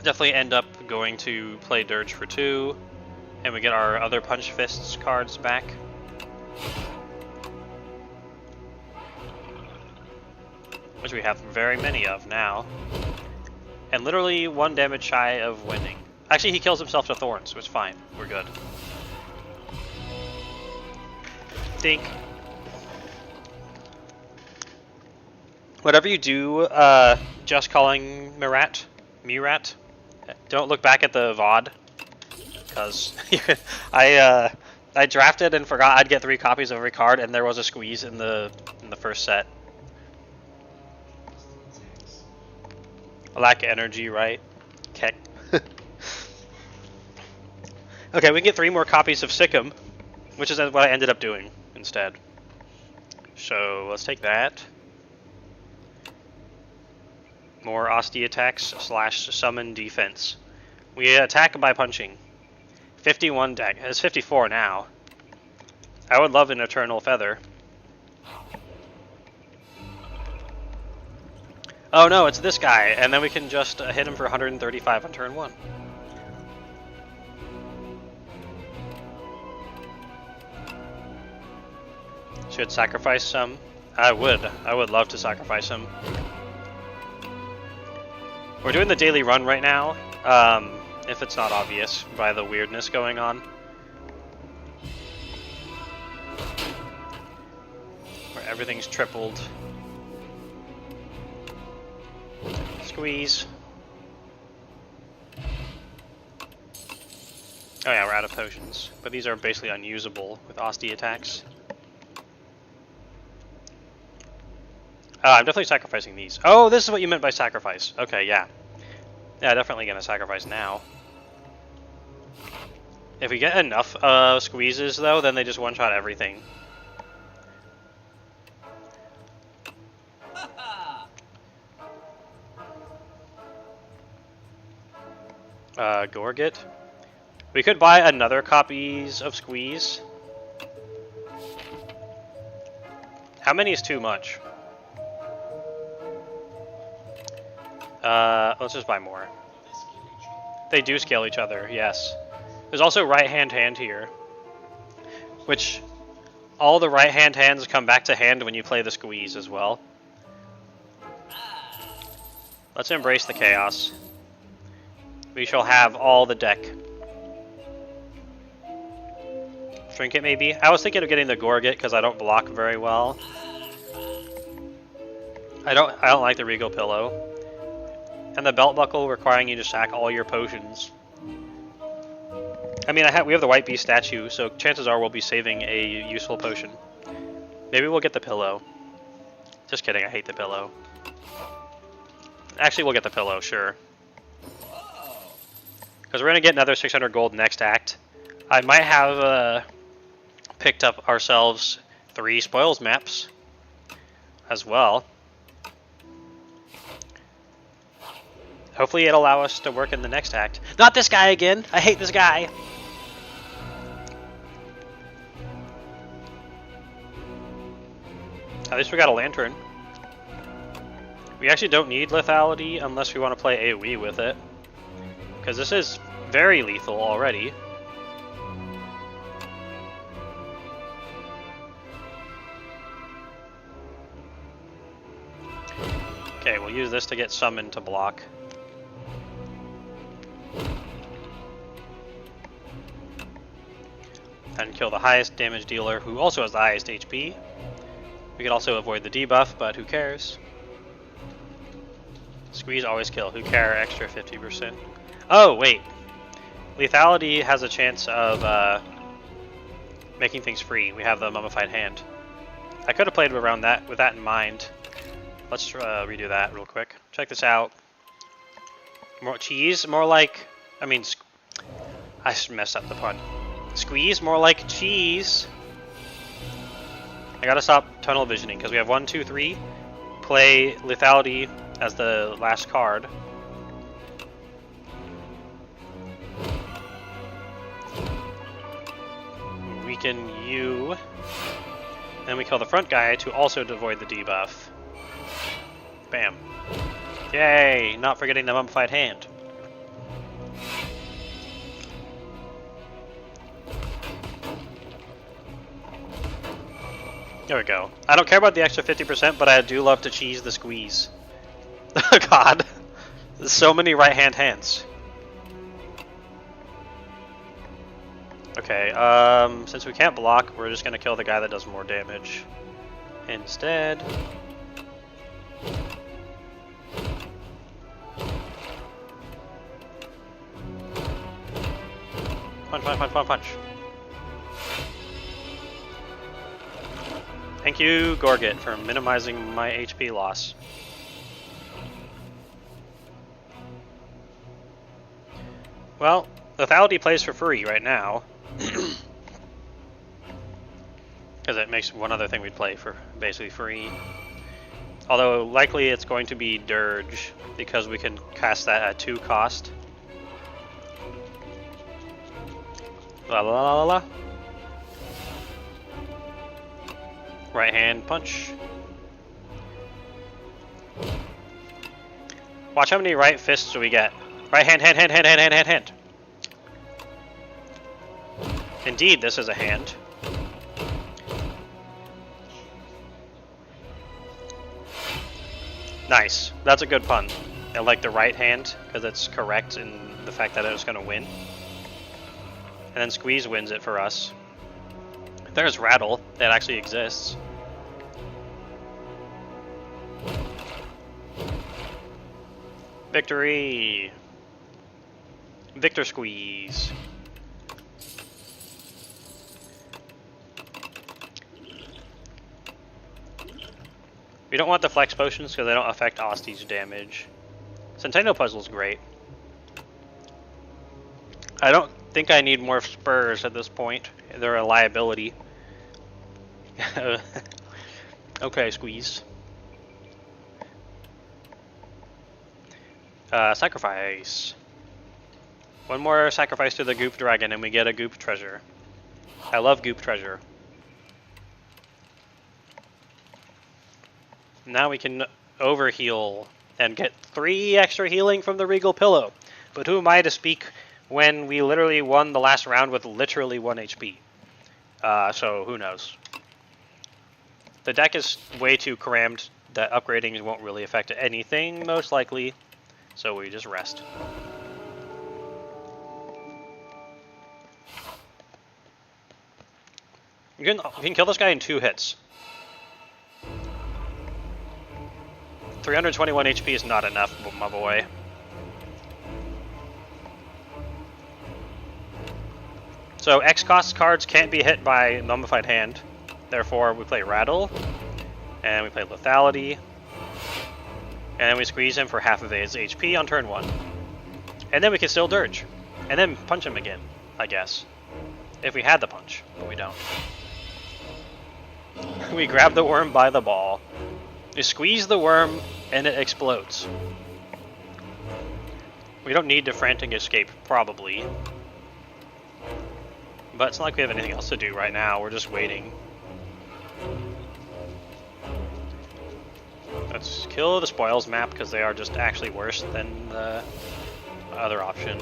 A: Definitely end up going to play Dirge for 2, and we get our other Punch Fists cards back. Which we have very many of now. And literally 1 damage shy of winning. Actually, he kills himself to Thorns, so it's fine. We're good. Think. Whatever you do, just calling Mirat, don't look back at the VOD, because I drafted and forgot I'd get 3 copies of every card, and there was a Squeeze in the first set. I lack energy, right? Keck. Okay, we can get 3 more copies of Sikkim, which is what I ended up doing instead. So let's take that. More Osti attacks / summon defense. We attack by punching. 51 deck. It's 54 now. I would love an Eternal Feather. Oh no, it's this guy, and then we can just hit him for 135 on turn 1. Should sacrifice some. I would love to sacrifice him. We're doing the daily run right now, if it's not obvious by the weirdness going on. Where everything's tripled. Squeeze. Oh yeah, we're out of potions. But these are basically unusable with Osti attacks. I'm definitely sacrificing these. Oh, this is what you meant by sacrifice. Okay, yeah. Yeah, definitely gonna sacrifice now. If we get enough squeezes, though, then they just one-shot everything. Gorget. We could buy another copies of Squeeze. How many is too much? Let's just buy more. They do scale each other, yes. There's also right-hand here. Which, all the right-hand hands come back to hand when you play the Squeeze as well. Let's embrace the chaos. We shall have all the deck. Trinket maybe? I was thinking of getting the Gorget because I don't block very well. I don't like the Regal Pillow. And the Belt Buckle requiring you to sack all your potions. I mean, we have the White Beast statue, so chances are we'll be saving a useful potion. Maybe we'll get the pillow. Just kidding, I hate the pillow. Actually, we'll get the pillow, sure. Because we're going to get another 600 gold next act. I might have picked up ourselves 3 spoils maps as well. Hopefully it'll allow us to work in the next act. Not this guy again! I hate this guy! At least we got a lantern. We actually don't need lethality unless we want to play AoE with it. Because this is very lethal already. Okay, we'll use this to get summoned to block. And kill the highest damage dealer, who also has the highest HP. We could also avoid the debuff, but who cares? Squeeze always kill. Who care? Extra 50%. Oh, wait. Lethality has a chance of making things free. We have the mummified hand. I could have played around that with that in mind. Let's redo that real quick. Check this out. More cheese, more like, I mean, I messed up the pun. Squeeze, more like cheese. I gotta stop tunnel visioning because we have 1, 2, 3. Play lethality as the last card. Weaken you. Then we kill the front guy to also avoid the debuff. Bam. Yay! Not forgetting the mummified hand. There we go. I don't care about the extra 50%, but I do love to cheese the squeeze. God. There's so many right-hand hands. Okay, since we can't block, we're just gonna kill the guy that does more damage. Instead... Punch, punch, punch, punch, punch. Thank you, Gorget, for minimizing my HP loss. Well, lethality plays for free right now. Because it makes one other thing we'd play for basically free. Although likely it's going to be Dirge, because we can cast that at 2 cost. La la la la la. Right hand punch. Watch how many right fists we get. Right hand, hand, hand, hand, hand, hand, hand, hand. Indeed, this is a hand. Nice. That's a good pun. I like the right hand because it's correct in the fact that it was going to win. And then Squeeze wins it for us. There's Rattle. That actually exists. Victory! Victor Squeeze. We don't want the flex potions because they don't affect Osti's damage. Centennial Puzzle's great. I don't think I need more spurs at this point. They're a liability. Okay, Squeeze. Sacrifice. One more sacrifice to the Goop Dragon and we get a Goop Treasure. I love Goop Treasure. Now we can overheal and get 3 extra healing from the Regal Pillow. But who am I to speak when we literally won the last round with literally 1 HP? So who knows. The deck is way too crammed that upgrading won't really affect anything, most likely. So we just rest. You can kill this guy in 2 hits. 321 HP is not enough, my boy. So X cost cards can't be hit by Mummified Hand. Therefore, we play Rattle, and we play Lethality, and we squeeze him for half of his HP on turn 1. And then we can still Dirge, and then punch him again, I guess. If we had the punch, but we don't. We grab the worm by the ball. We squeeze the worm, and it explodes. We don't need to frantic escape, probably. But it's not like we have anything else to do right now, we're just waiting. Let's kill the spoils map, because they are just actually worse than the other option.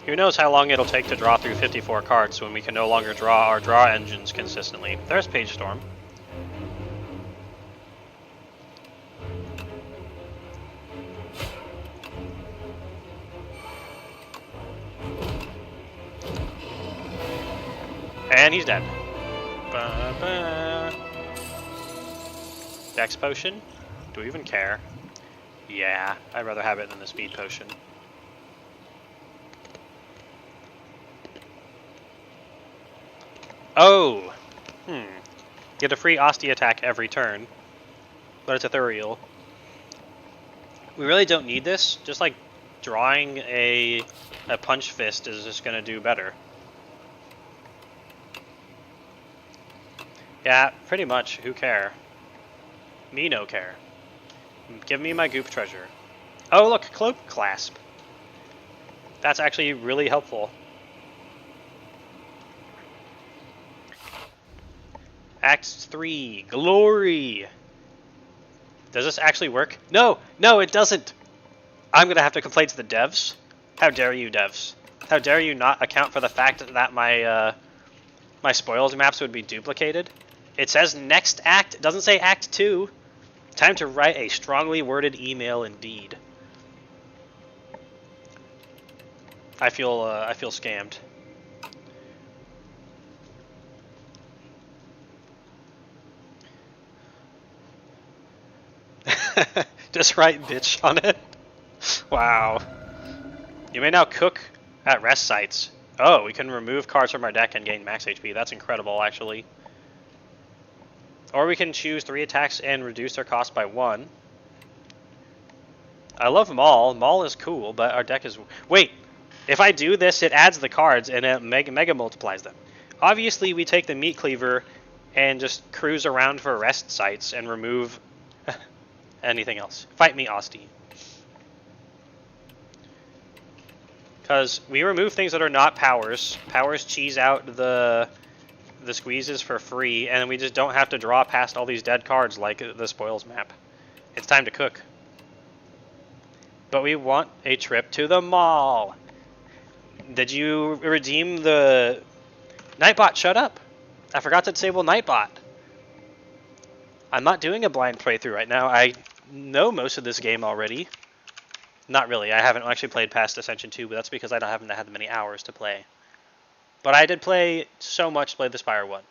A: Who knows how long it'll take to draw through 54 cards when we can no longer draw our draw engines consistently. There's Page Storm. And he's dead. Ba-ba. Dex Potion. Do we even care? Yeah, I'd rather have it than the speed potion. Oh! Get a free Osti attack every turn, but it's ethereal. We really don't need this. Just like drawing a punch fist is just gonna do better. Yeah, pretty much. Who care? Me no care. Give me my goop treasure. Oh look, cloak clasp. That's actually really helpful. Act 3, glory. Does this actually work? No, no, it doesn't. I'm gonna have to complain to the devs. How dare you, devs? How dare you not account for the fact that my my spoils maps would be duplicated? It says next act. It doesn't say act 2. Time to write a strongly worded email, indeed. I feel scammed. Just write bitch on it. Wow. You may now cook at rest sites. Oh, we can remove cards from our deck and gain max HP. That's incredible, actually. Or we can choose 3 attacks and reduce their cost by 1. I love Maul. Maul is cool, but our deck is... Wait! If I do this, it adds the cards and it mega multiplies them. Obviously, we take the Meat Cleaver and just cruise around for rest sites and remove anything else. Fight me, Osti. Because we remove things that are not powers. Powers cheese out the squeezes for free, and we just don't have to draw past all these dead cards like the spoils map. It's time to cook. But we want a trip to the mall. Did you redeem the... Nightbot, shut up. I forgot to disable Nightbot. I'm not doing a blind playthrough right now. I know most of this game already. Not really. I haven't actually played past Ascension 2, but that's because I haven't had many hours to play. But I did play so much to play the Spire 1.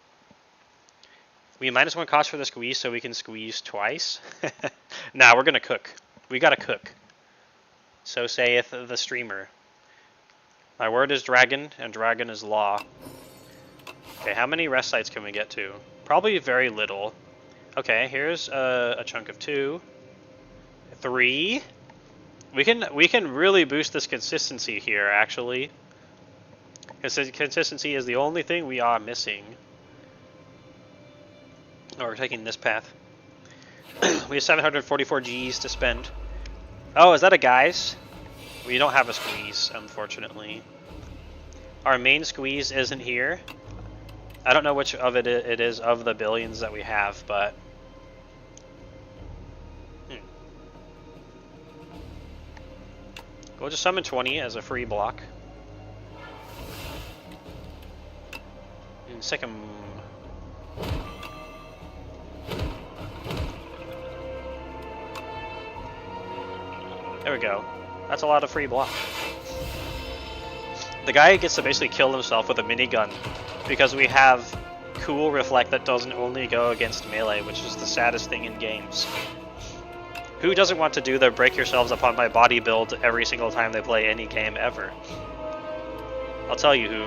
A: We -1 cost for the squeeze so we can squeeze twice. Nah, we're going to cook. We got to cook. So saith the streamer. My word is dragon, and dragon is law. Okay, how many rest sites can we get to? Probably very little. Okay, here's a chunk of 2. 3. We can really boost this consistency here, actually. Consistency is the only thing we are missing. Oh, we're taking this path. We have 744 Gs to spend. Oh, is that a guys? We don't have a squeeze, unfortunately. Our main squeeze isn't here. I don't know which of it is of the billions that we have, but... We'll just summon 20 as a free block. And sick 'em. There we go. That's a lot of free block. The guy gets to basically kill himself with a minigun because we have cool reflect that doesn't only go against melee, which is the saddest thing in games. Who doesn't want to do the break yourselves upon my body build every single time they play any game ever? I'll tell you who.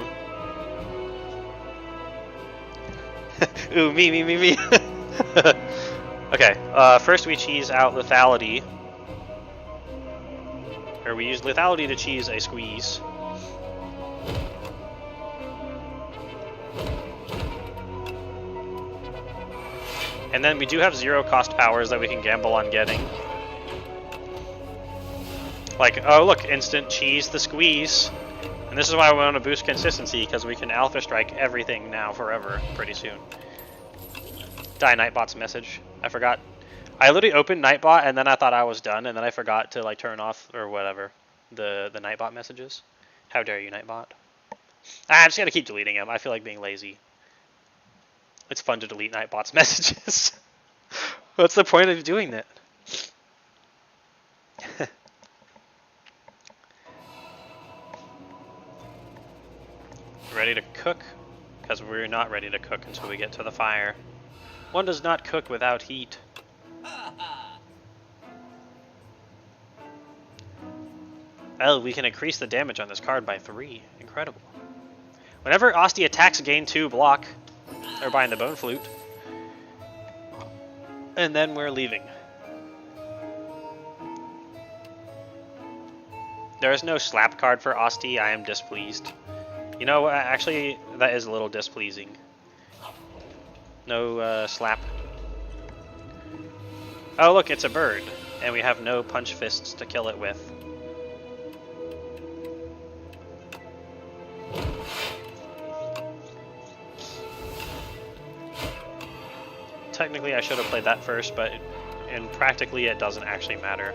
A: Ooh, me. Okay, first we cheese out lethality. Or we use lethality to cheese a squeeze. And then we do have 0 cost powers that we can gamble on getting. Like, oh look, instant cheese the squeeze. And this is why we want to boost consistency, because we can alpha strike everything now forever, pretty soon. Die Nightbot's message. I forgot. I literally opened Nightbot and then I thought I was done, and then I forgot to like turn off or whatever the Nightbot messages. How dare you, Nightbot? I'm just gonna keep deleting them. I feel like being lazy. It's fun to delete Nightbot's messages. What's the point of doing that? Ready to cook? Because we're not ready to cook until we get to the fire. One does not cook without heat. Oh, we can increase the damage on this card by 3. Incredible. Whenever Asti attacks, gain 2 block. Or buying the Bone Flute. And then we're leaving. There is no slap card for Asti. I am displeased. You know, actually, that is a little displeasing. No slap. Oh, look, it's a bird. And we have no punch fists to kill it with. Technically, I should have played that first, but practically it doesn't actually matter.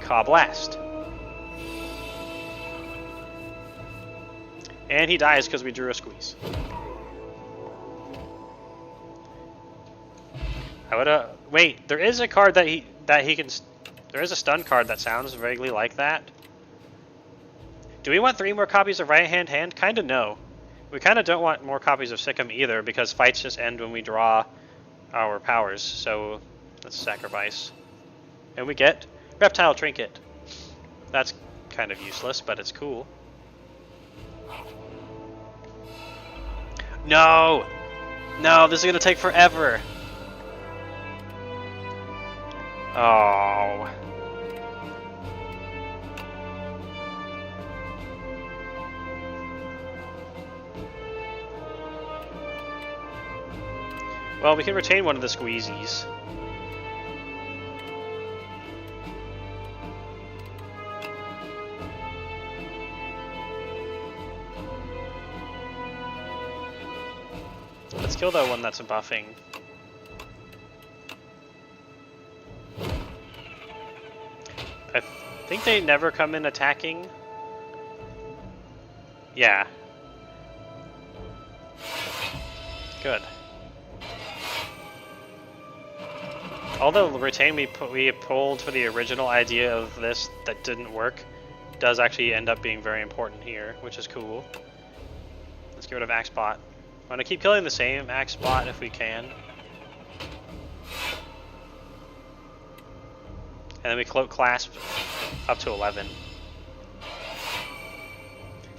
A: Caw Blast. And he dies because we drew a squeeze. I would wait, there is a card that he can. There is a stun card that sounds vaguely like that. Do we want 3 more copies of Right Hand Hand? Kinda no. We kinda don't want more copies of Sikkim either, because fights just end when we draw our powers, so let's sacrifice. And we get Reptile Trinket. That's kind of useless, but it's cool. No! No, this is gonna take forever! Oh. Well, we can retain one of the squeezies. Let's kill that one that's buffing. I think they never come in attacking. Yeah. Good. Although the retain we pulled for the original idea of this that didn't work does actually end up being very important here, which is cool. Let's get rid of Axebot. I'm gonna keep killing the same Axebot if we can. And then we Cloak Clasp up to 11.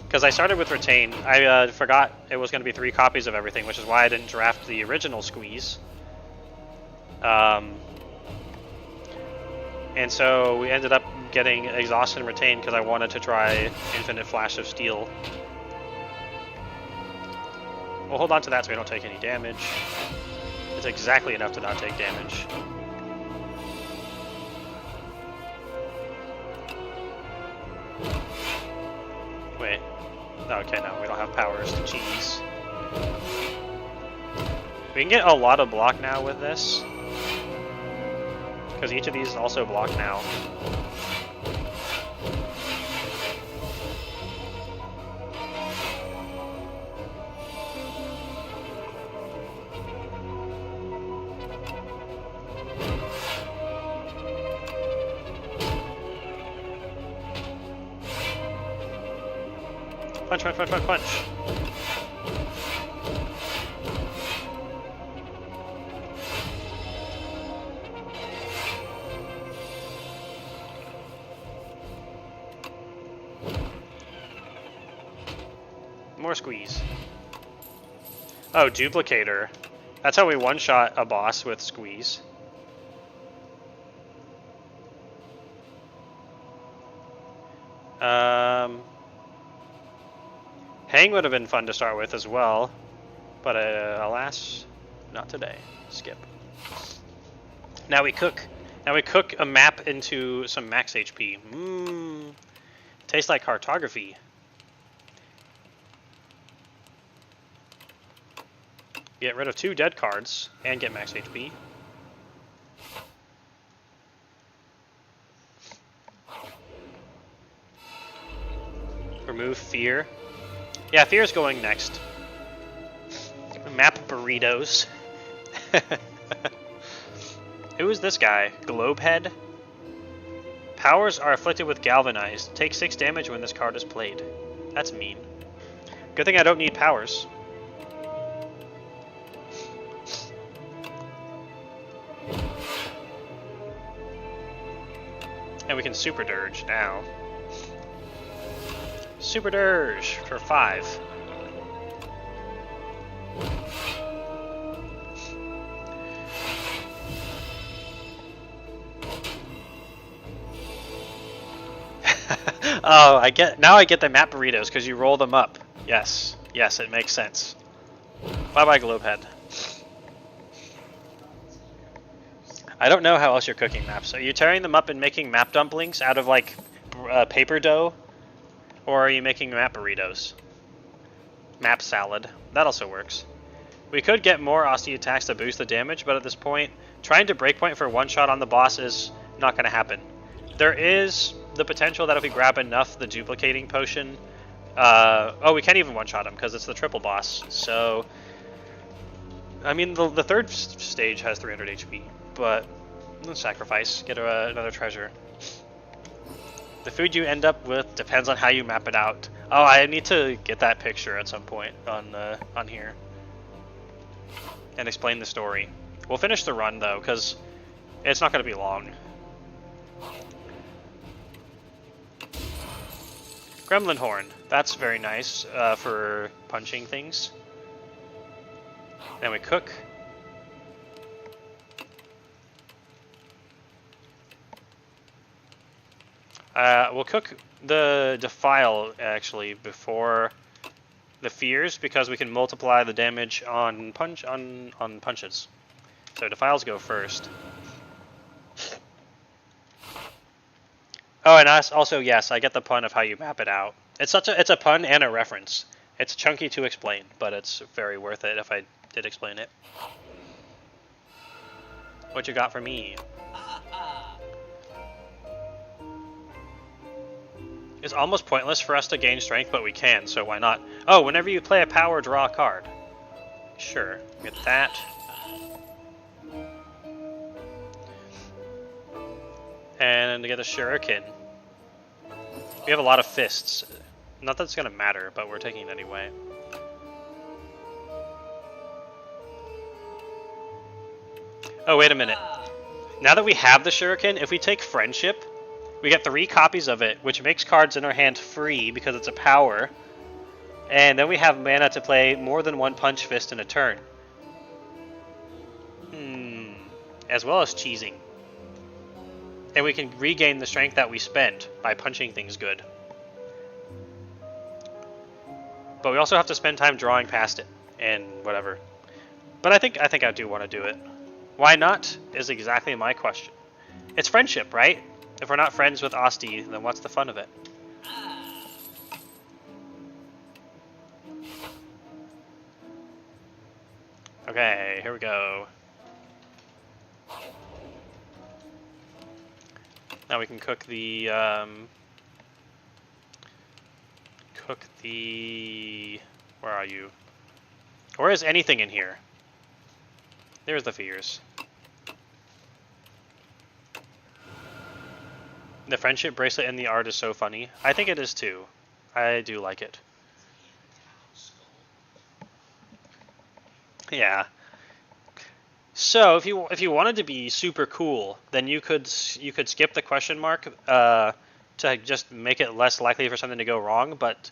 A: Because I started with retain, I forgot it was going to be 3 copies of everything, which is why I didn't draft the original squeeze. And so we ended up getting Exhaust and Retain because I wanted to try Infinite Flash of Steel. We'll hold on to that so we don't take any damage. It's exactly enough to not take damage. Wait. Okay, no, we don't have powers. Jeez. We can get a lot of block now with this. Because each of these also block now. Punch, punch, punch, punch, punch. More squeeze. Oh, Duplicator. That's how we one-shot a boss with squeeze. Hang would have been fun to start with as well, but alas, not today. Skip. Now we cook. Now we cook a map into some max HP. Tastes like cartography. Get rid of 2 dead cards and get max HP. Remove fear. Yeah, fear's going next. Map burritos. Who is this guy? Globehead? Powers are afflicted with galvanized. Take 6 damage when this card is played. That's mean. Good thing I don't need powers. And we can super dirge now. Super dirge for 5. Oh, I get the map burritos because you roll them up. Yes, yes, it makes sense. Bye bye, Globehead. I don't know how else you're cooking maps. Are you tearing them up and making map dumplings out of like paper dough, or are you making map burritos? Map salad. That also works. We could get more Austie attacks to boost the damage, but at this point, trying to breakpoint for one shot on the boss is not going to happen. There is the potential that if we grab enough the duplicating potion, oh, we can't even one-shot him because it's the triple boss. So, I mean, the third stage has 300 HP, but let's sacrifice, get another treasure. The food you end up with depends on how you map it out. Oh, I need to get that picture at some point on here and explain the story. We'll finish the run though, because it's not going to be long. Gremlin horn. That's very nice for punching things. Then we cook. We'll cook the defile actually before the fears because we can multiply the damage on punches. So defiles go first. Oh, and also yes, I get the pun of how you map it out. It's a pun and a reference. It's chunky to explain, but it's very worth it if I did explain it. What you got for me? It's almost pointless for us to gain strength, but we can, so why not? Oh, whenever you play a power, draw a card. Sure, get that. And to get a shuriken. We have a lot of fists. Not that it's going to matter, but we're taking it anyway. Oh, wait a minute. Now that we have the shuriken, if we take friendship, we get 3 copies of it, which makes cards in our hand free because it's a power. And then we have mana to play more than one punch fist in a turn. As well as cheesing. And we can regain the strength that we spent by punching things good. But we also have to spend time drawing past it and whatever. But I think I do want to do it. Why not is exactly my question. It's friendship, right? If we're not friends with Austie, then what's the fun of it? Okay, here we go. Now we can cook the where are you? Or is anything in here? There's the fears. The friendship bracelet and the art is so funny. I think it is too. I do like it. Yeah. So if you wanted to be super cool, then you could skip the question mark to just make it less likely for something to go wrong. But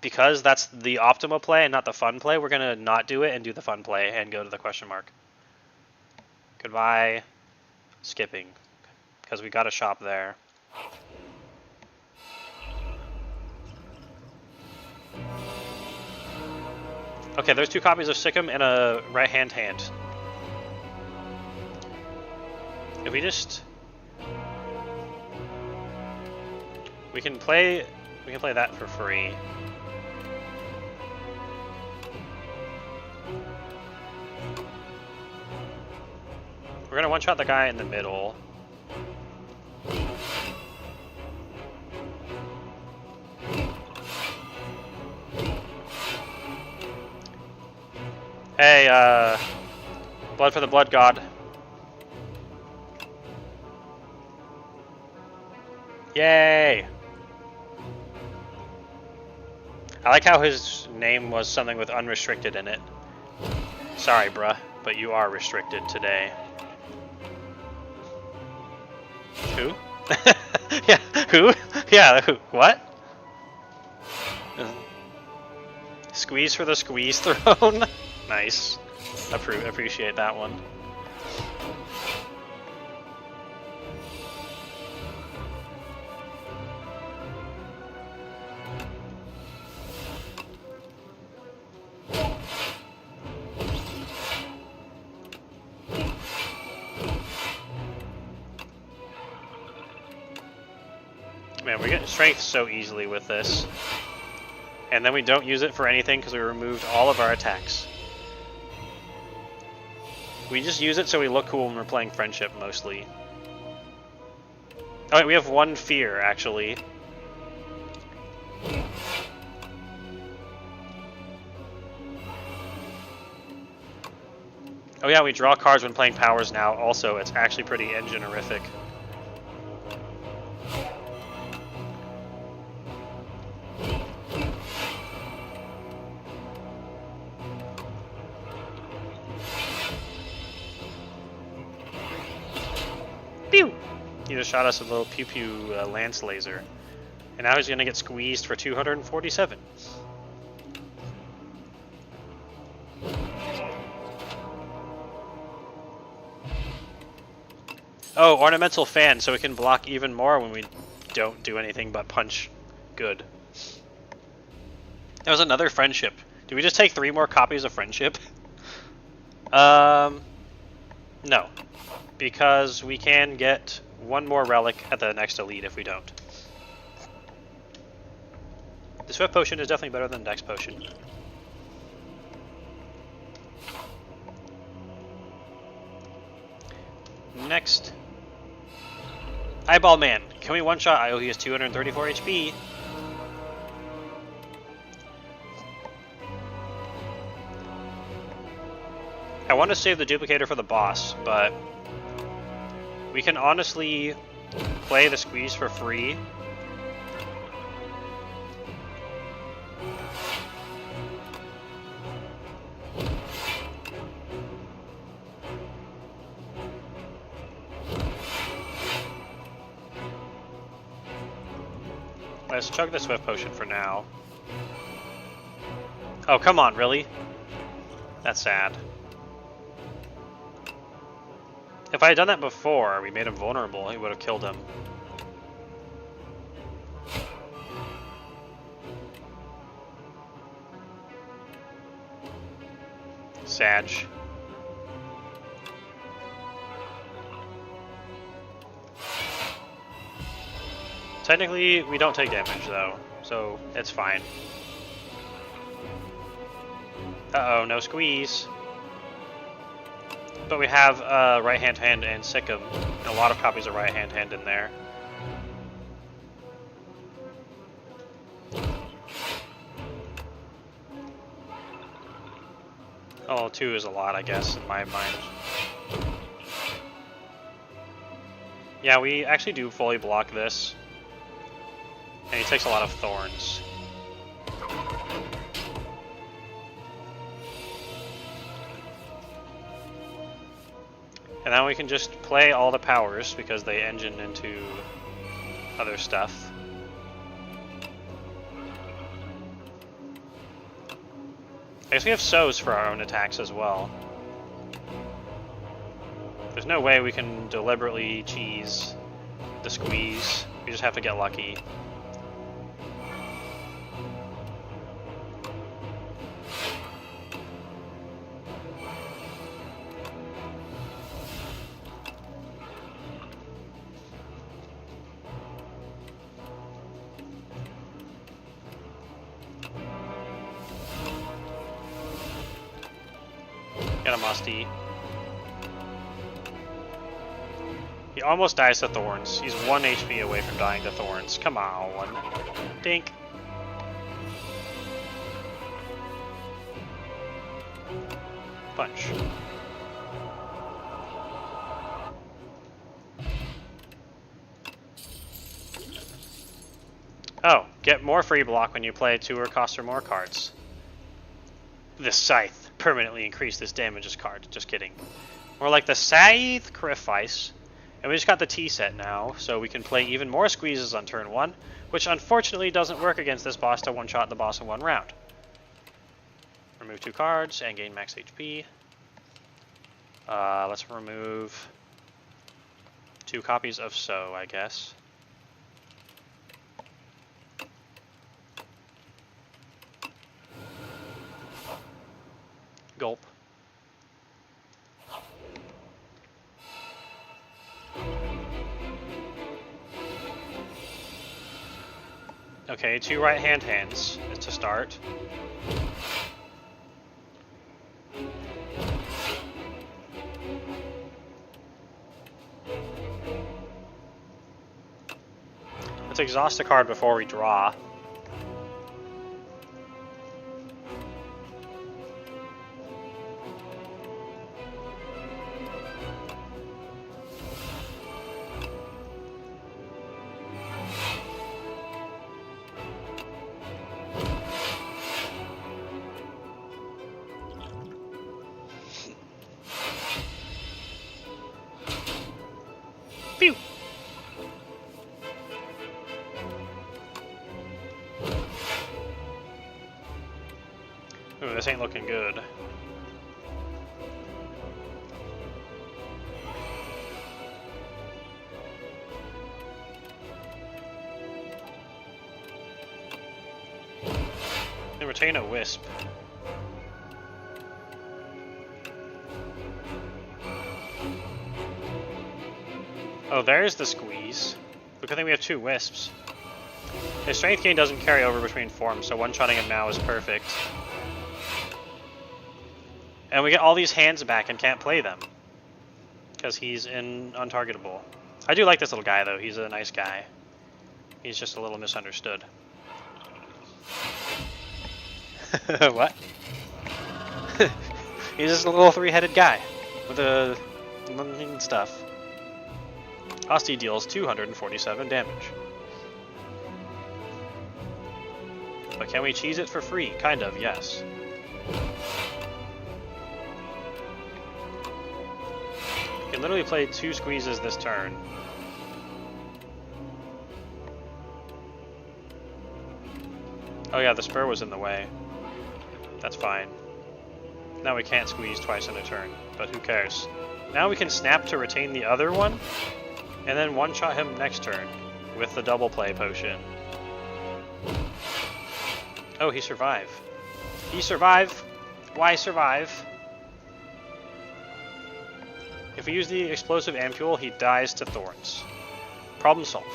A: because that's the optimal play and not the fun play, we're gonna not do it and do the fun play and go to the question mark. Goodbye. Skipping, because we got a shop there. Okay, there's 2 copies of Sikkim and a right-hand hand. If we just... We can play that for free. We're gonna one-shot the guy in the middle. Hey, blood for the blood god. Yay! I like how his name was something with unrestricted in it. Sorry, bruh, but you are restricted today. Who? Yeah, who? Yeah, who? What? Squeeze for the squeeze throne? Nice. Appreciate that one. Man, we get strength so easily with this. And then we don't use it for anything because we removed all of our attacks. We just use it so we look cool when we're playing friendship, mostly. Oh wait, we have one fear, actually. Oh yeah, we draw cards when playing powers now. Also, it's actually pretty engine-orific. Pew! He just shot us with a little pew-pew lance laser. And now he's going to get squeezed for 247. Oh, ornamental fan, so it can block even more when we don't do anything but punch good. There was another friendship. Did we just take 3 more copies of friendship? No. Because we can get 1 more relic at the next elite if we don't. The Swift Potion is definitely better than the Dex Potion. Next. Eyeball Man. Can we one-shot Io? He has 234 HP. I want to save the duplicator for the boss, but we can honestly play the squeeze for free. Let's chug the Swift Potion for now. Oh, come on, really? That's sad. If I had done that before, we made him vulnerable, he would have killed him. Sag. Technically, we don't take damage, though, so it's fine. Uh-oh, no squeeze. But we have Right Hand and Sikkim, and a lot of copies of Right Hand in there. Oh, 2 is a lot, I guess, in my mind. Yeah, we actually do fully block this. And he takes a lot of thorns. And then we can just play all the powers because they engine into other stuff. I guess we have sows for our own attacks as well. There's no way we can deliberately cheese the squeeze. We just have to get lucky. Get a musty. He almost dies to thorns. He's 1 HP away from dying to thorns. Come on. Dink. Punch. Oh, get more free block when you play 2 or cost or more cards. The Scythe. Permanently increase this damages card. Just kidding. More like the Scythe Sacrifice. And we just got the T set now, so we can play even more squeezes on turn 1, which unfortunately doesn't work against this boss to one-shot the boss in 1 round. Remove 2 cards and gain max HP. Let's remove 2 copies of So, I guess. Gulp. Okay, 2 right-hand hands to start. Let's exhaust a card before we draw. Pew! Ooh, this ain't looking good. They retain a wisp. Oh, there's the squeeze. Look, I think we have 2 wisps. His strength gain doesn't carry over between forms, so one-shotting him now is perfect. And we get all these hands back and can't play them. Because he's untargetable. I do like this little guy, though. He's a nice guy. He's just a little misunderstood. What? He's just a little 3-headed guy. With a... stuff. Hostie deals 247 damage. But can we cheese it for free? Kind of, yes. You can literally play 2 squeezes this turn. Oh yeah, the spur was in the way. That's fine. Now we can't squeeze twice in a turn, but who cares? Now we can snap to retain the other one, and then one-shot him next turn with the double play potion. Oh, he survived. He survived. Why survive? If we use the explosive ampule, he dies to thorns. Problem solved.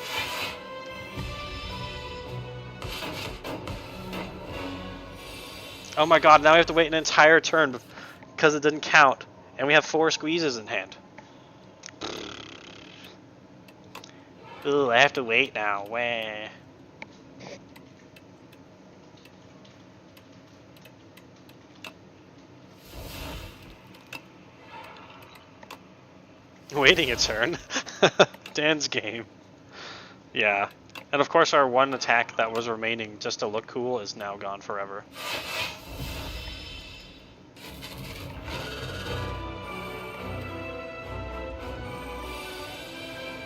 A: Oh my god, now we have to wait an entire turn because it didn't count. And we have 4 squeezes in hand. Ooh, I have to wait now. Wah. Waiting a turn. Dan's game. Yeah. And of course our one attack that was remaining just to look cool is now gone forever.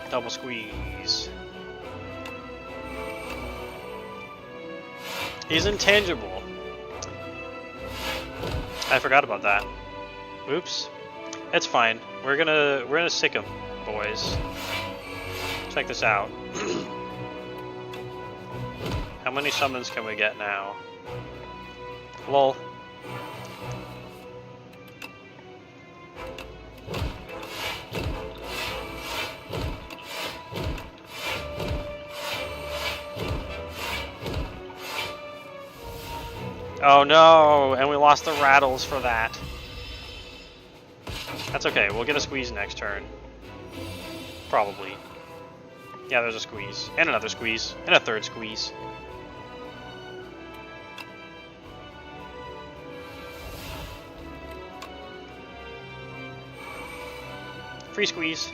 A: Double squeeze. He's intangible. I forgot about that. Oops. It's fine. We're gonna sick him, boys. Check this out. How many summons can we get now? Lol. Oh no, and we lost the rattles for that. That's okay, we'll get a squeeze next turn. Probably. Yeah, there's a squeeze. And another squeeze. And a third squeeze. Free squeeze.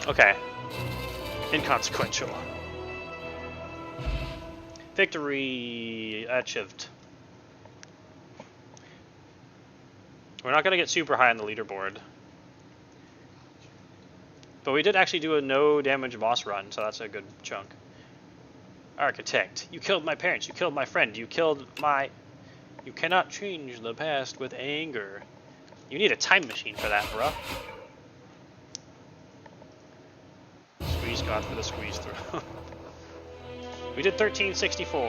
A: Okay. Inconsequential. Victory achieved. We're not going to get super high on the leaderboard. But we did actually do a no damage boss run, so that's a good chunk. Architect, you killed my parents, you killed my friend, you killed my... You cannot change the past with anger. You need a time machine for that, bruh. Squeeze God for the squeeze through. We did 1364.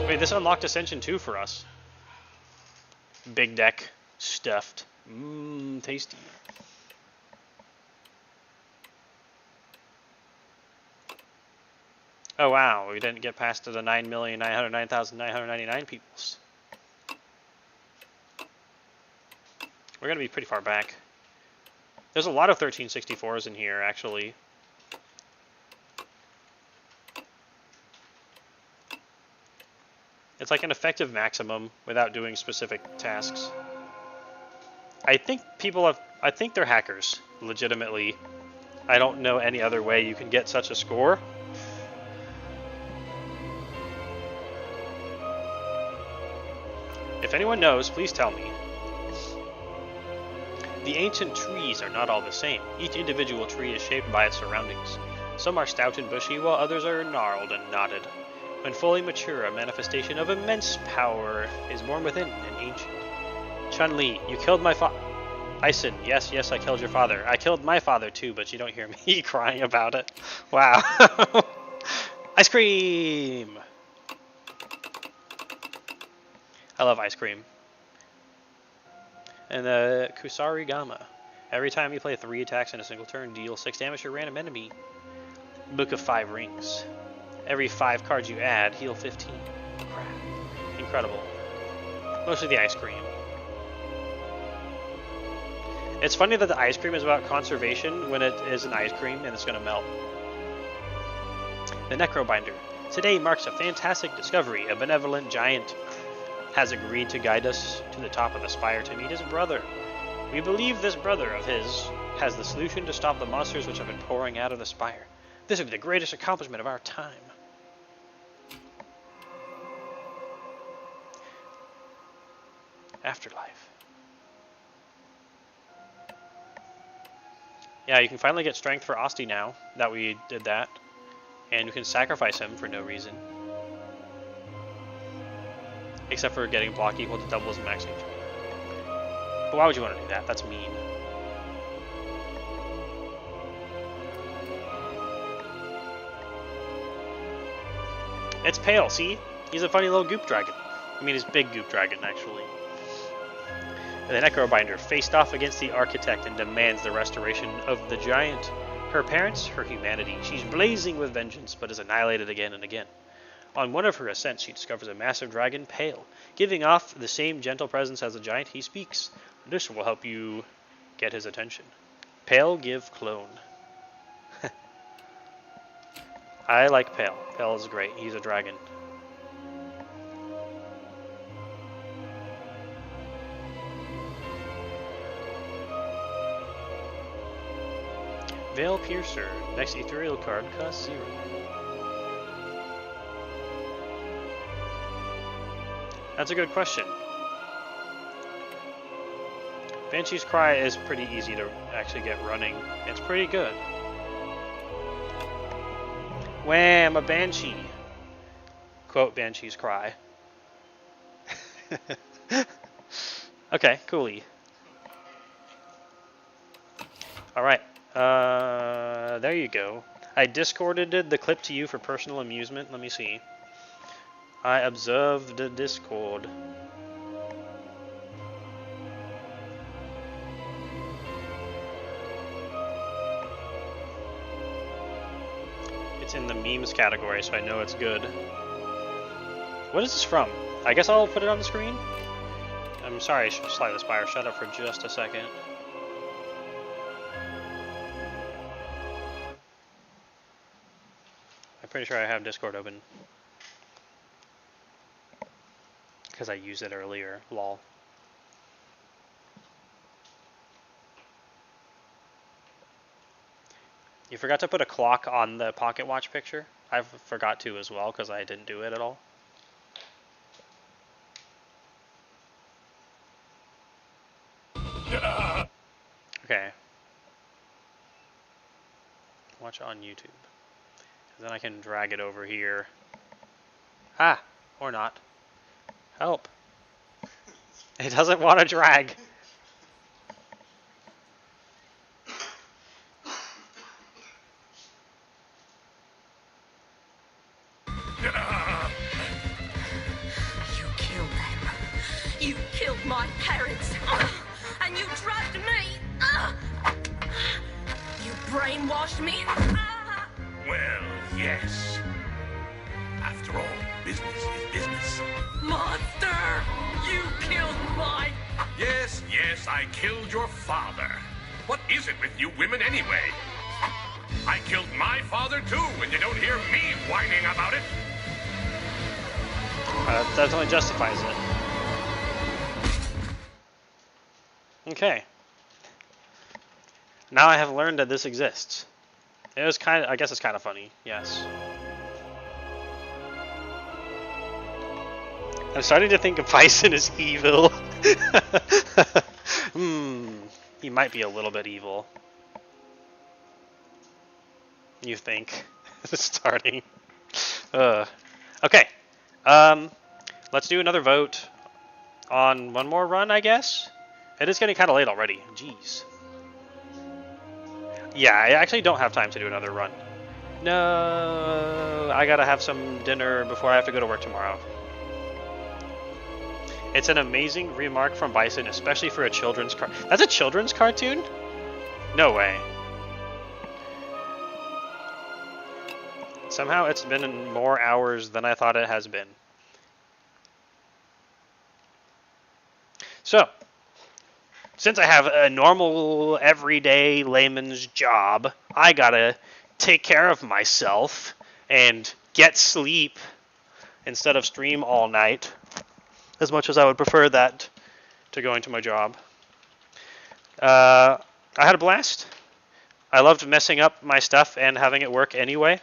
A: Wait, this unlocked Ascension 2 for us. Big deck, stuffed. Mmm, tasty. Oh wow, we didn't get past to the 9,909,999 peoples. We're gonna be pretty far back. There's a lot of 1364s in here, actually. It's like an effective maximum without doing specific tasks. I think I think they're hackers, legitimately. I don't know any other way you can get such a score. If anyone knows, please tell me. The ancient trees are not all the same. Each individual tree is shaped by its surroundings. Some are stout and bushy, while others are gnarled and knotted. When fully mature, a manifestation of immense power is born within an ancient. Chun-Li, you killed my father. Ison, yes, I killed your father. I killed my father too, but you don't hear me crying about it. Wow. Ice cream! I love ice cream. And the Kusarigama. Every time you play 3 attacks in a single turn, deal 6 damage to a random enemy. Book of 5 Rings. Every 5 cards you add, heal 15. Crap. Incredible. Mostly the ice cream. It's funny that the ice cream is about conservation when it is an ice cream and it's going to melt. The Necrobinder. Today marks a fantastic discovery. A benevolent giant has agreed to guide us to the top of the spire to meet his brother. We believe this brother of his has the solution to stop the monsters which have been pouring out of the spire. This will be the greatest accomplishment of our time. Afterlife. Yeah, you can finally get strength for Asti now that we did that. And you can sacrifice him for no reason. Except for getting block equal to double his max HP. But why would you want to do that? That's mean. It's Pale, see? He's a funny little goop dragon. I mean, he's big goop dragon, actually. The Necrobinder faced off against the Architect and demands the restoration of the giant. Her parents, her humanity. She's blazing with vengeance, but is annihilated again and again. On one of her ascents, she discovers a massive dragon, Pale. Giving off the same gentle presence as the giant, he speaks. This will help you get his attention. Pale, give clone. I like Pale. Pale is great. He's a dragon. Veil Piercer. Next ethereal card costs 0. That's a good question. Banshee's Cry is pretty easy to actually get running. It's pretty good. Wham! A Banshee! Quote Banshee's Cry. Okay, coolie. Alright. There you go. I discorded the clip to you for personal amusement. Let me see. I observed the Discord. It's in the memes category, so I know it's good. What is this from? I guess I'll put it on the screen? I'm sorry, Slide the Spire. Shut up for just a second. I'm pretty sure I have Discord open. Because I used it earlier, lol. You forgot to put a clock on the pocket watch picture? I forgot to as well because I didn't do it at all. watch on YouTube. And then I can drag it over here. Ah, or not. Help. It doesn't want to drag.
C: You killed them. You killed my parents. And you drugged me. You brainwashed me.
B: Well, yes. After all, business is business.
C: Monster! You killed my...
B: Yes, I killed your father. What is it with you women anyway? I killed my father too, and you don't hear me whining about it.
A: That only justifies it. Okay. Now I have learned that this exists. It was kind of, I guess it's kind of funny, yes. I'm starting to think of Bison is evil. He might be a little bit evil. You think? Starting. Okay. Let's do another vote on one more run, I guess. It is getting kind of late already. Jeez. Yeah, I actually don't have time to do another run. No, I gotta have some dinner before I have to go to work tomorrow. It's an amazing remark from Bison, especially for a children's That's a children's cartoon? No way. Somehow it's been in more hours than I thought it has been. So, since I have a normal, everyday layman's job, I gotta take care of myself and get sleep instead of stream all night, as much as I would prefer that to going to my job. I had a blast. I loved messing up my stuff and having it work anyway.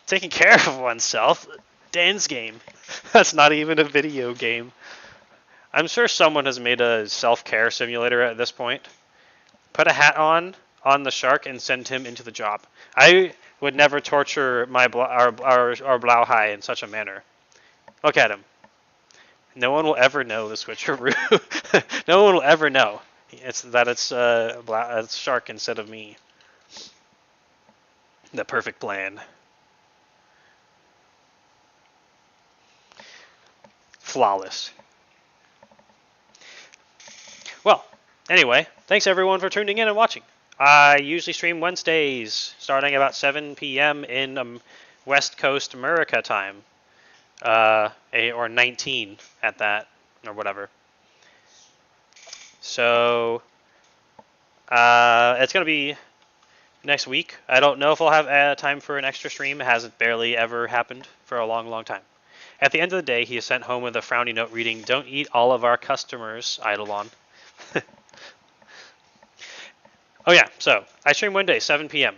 A: Taking care of oneself. Dan's game. That's not even a video game. I'm sure someone has made a self-care simulator at this point. Put a hat on the shark and send him into the job. I would never torture my our Blauhai in such a manner. Look at him. No one will ever know the switcheroo. No one will ever know. It's shark instead of me. The perfect plan. Flawless. Well, anyway, thanks everyone for tuning in and watching. I usually stream Wednesdays, starting about 7 p.m. in West Coast America time. Or 19 at that, or whatever. So, it's going to be next week. I don't know if I'll have time for an extra stream. It hasn't barely ever happened for a long, long time. At the end of the day, he is sent home with a frowny note reading, "Don't eat all of our customers, Eidolon." Oh yeah, so I stream Wednesday, 7 p.m.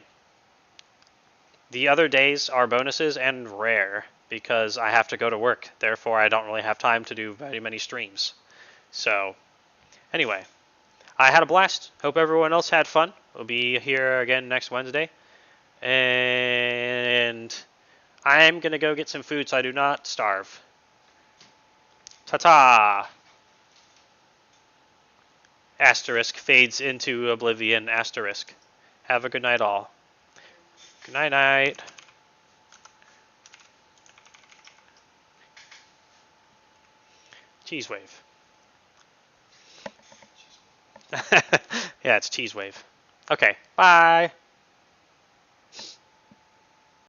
A: The other days are bonuses and rare because I have to go to work. Therefore, I don't really have time to do very many streams. So, anyway, I had a blast. Hope everyone else had fun. We'll be here again next Wednesday. And I'm going to go get some food so I do not starve. Ta-ta! Asterisk fades into oblivion. Asterisk. Have a good night, all. Good night, night. Cheese wave. Yeah, it's cheese wave. Okay, bye.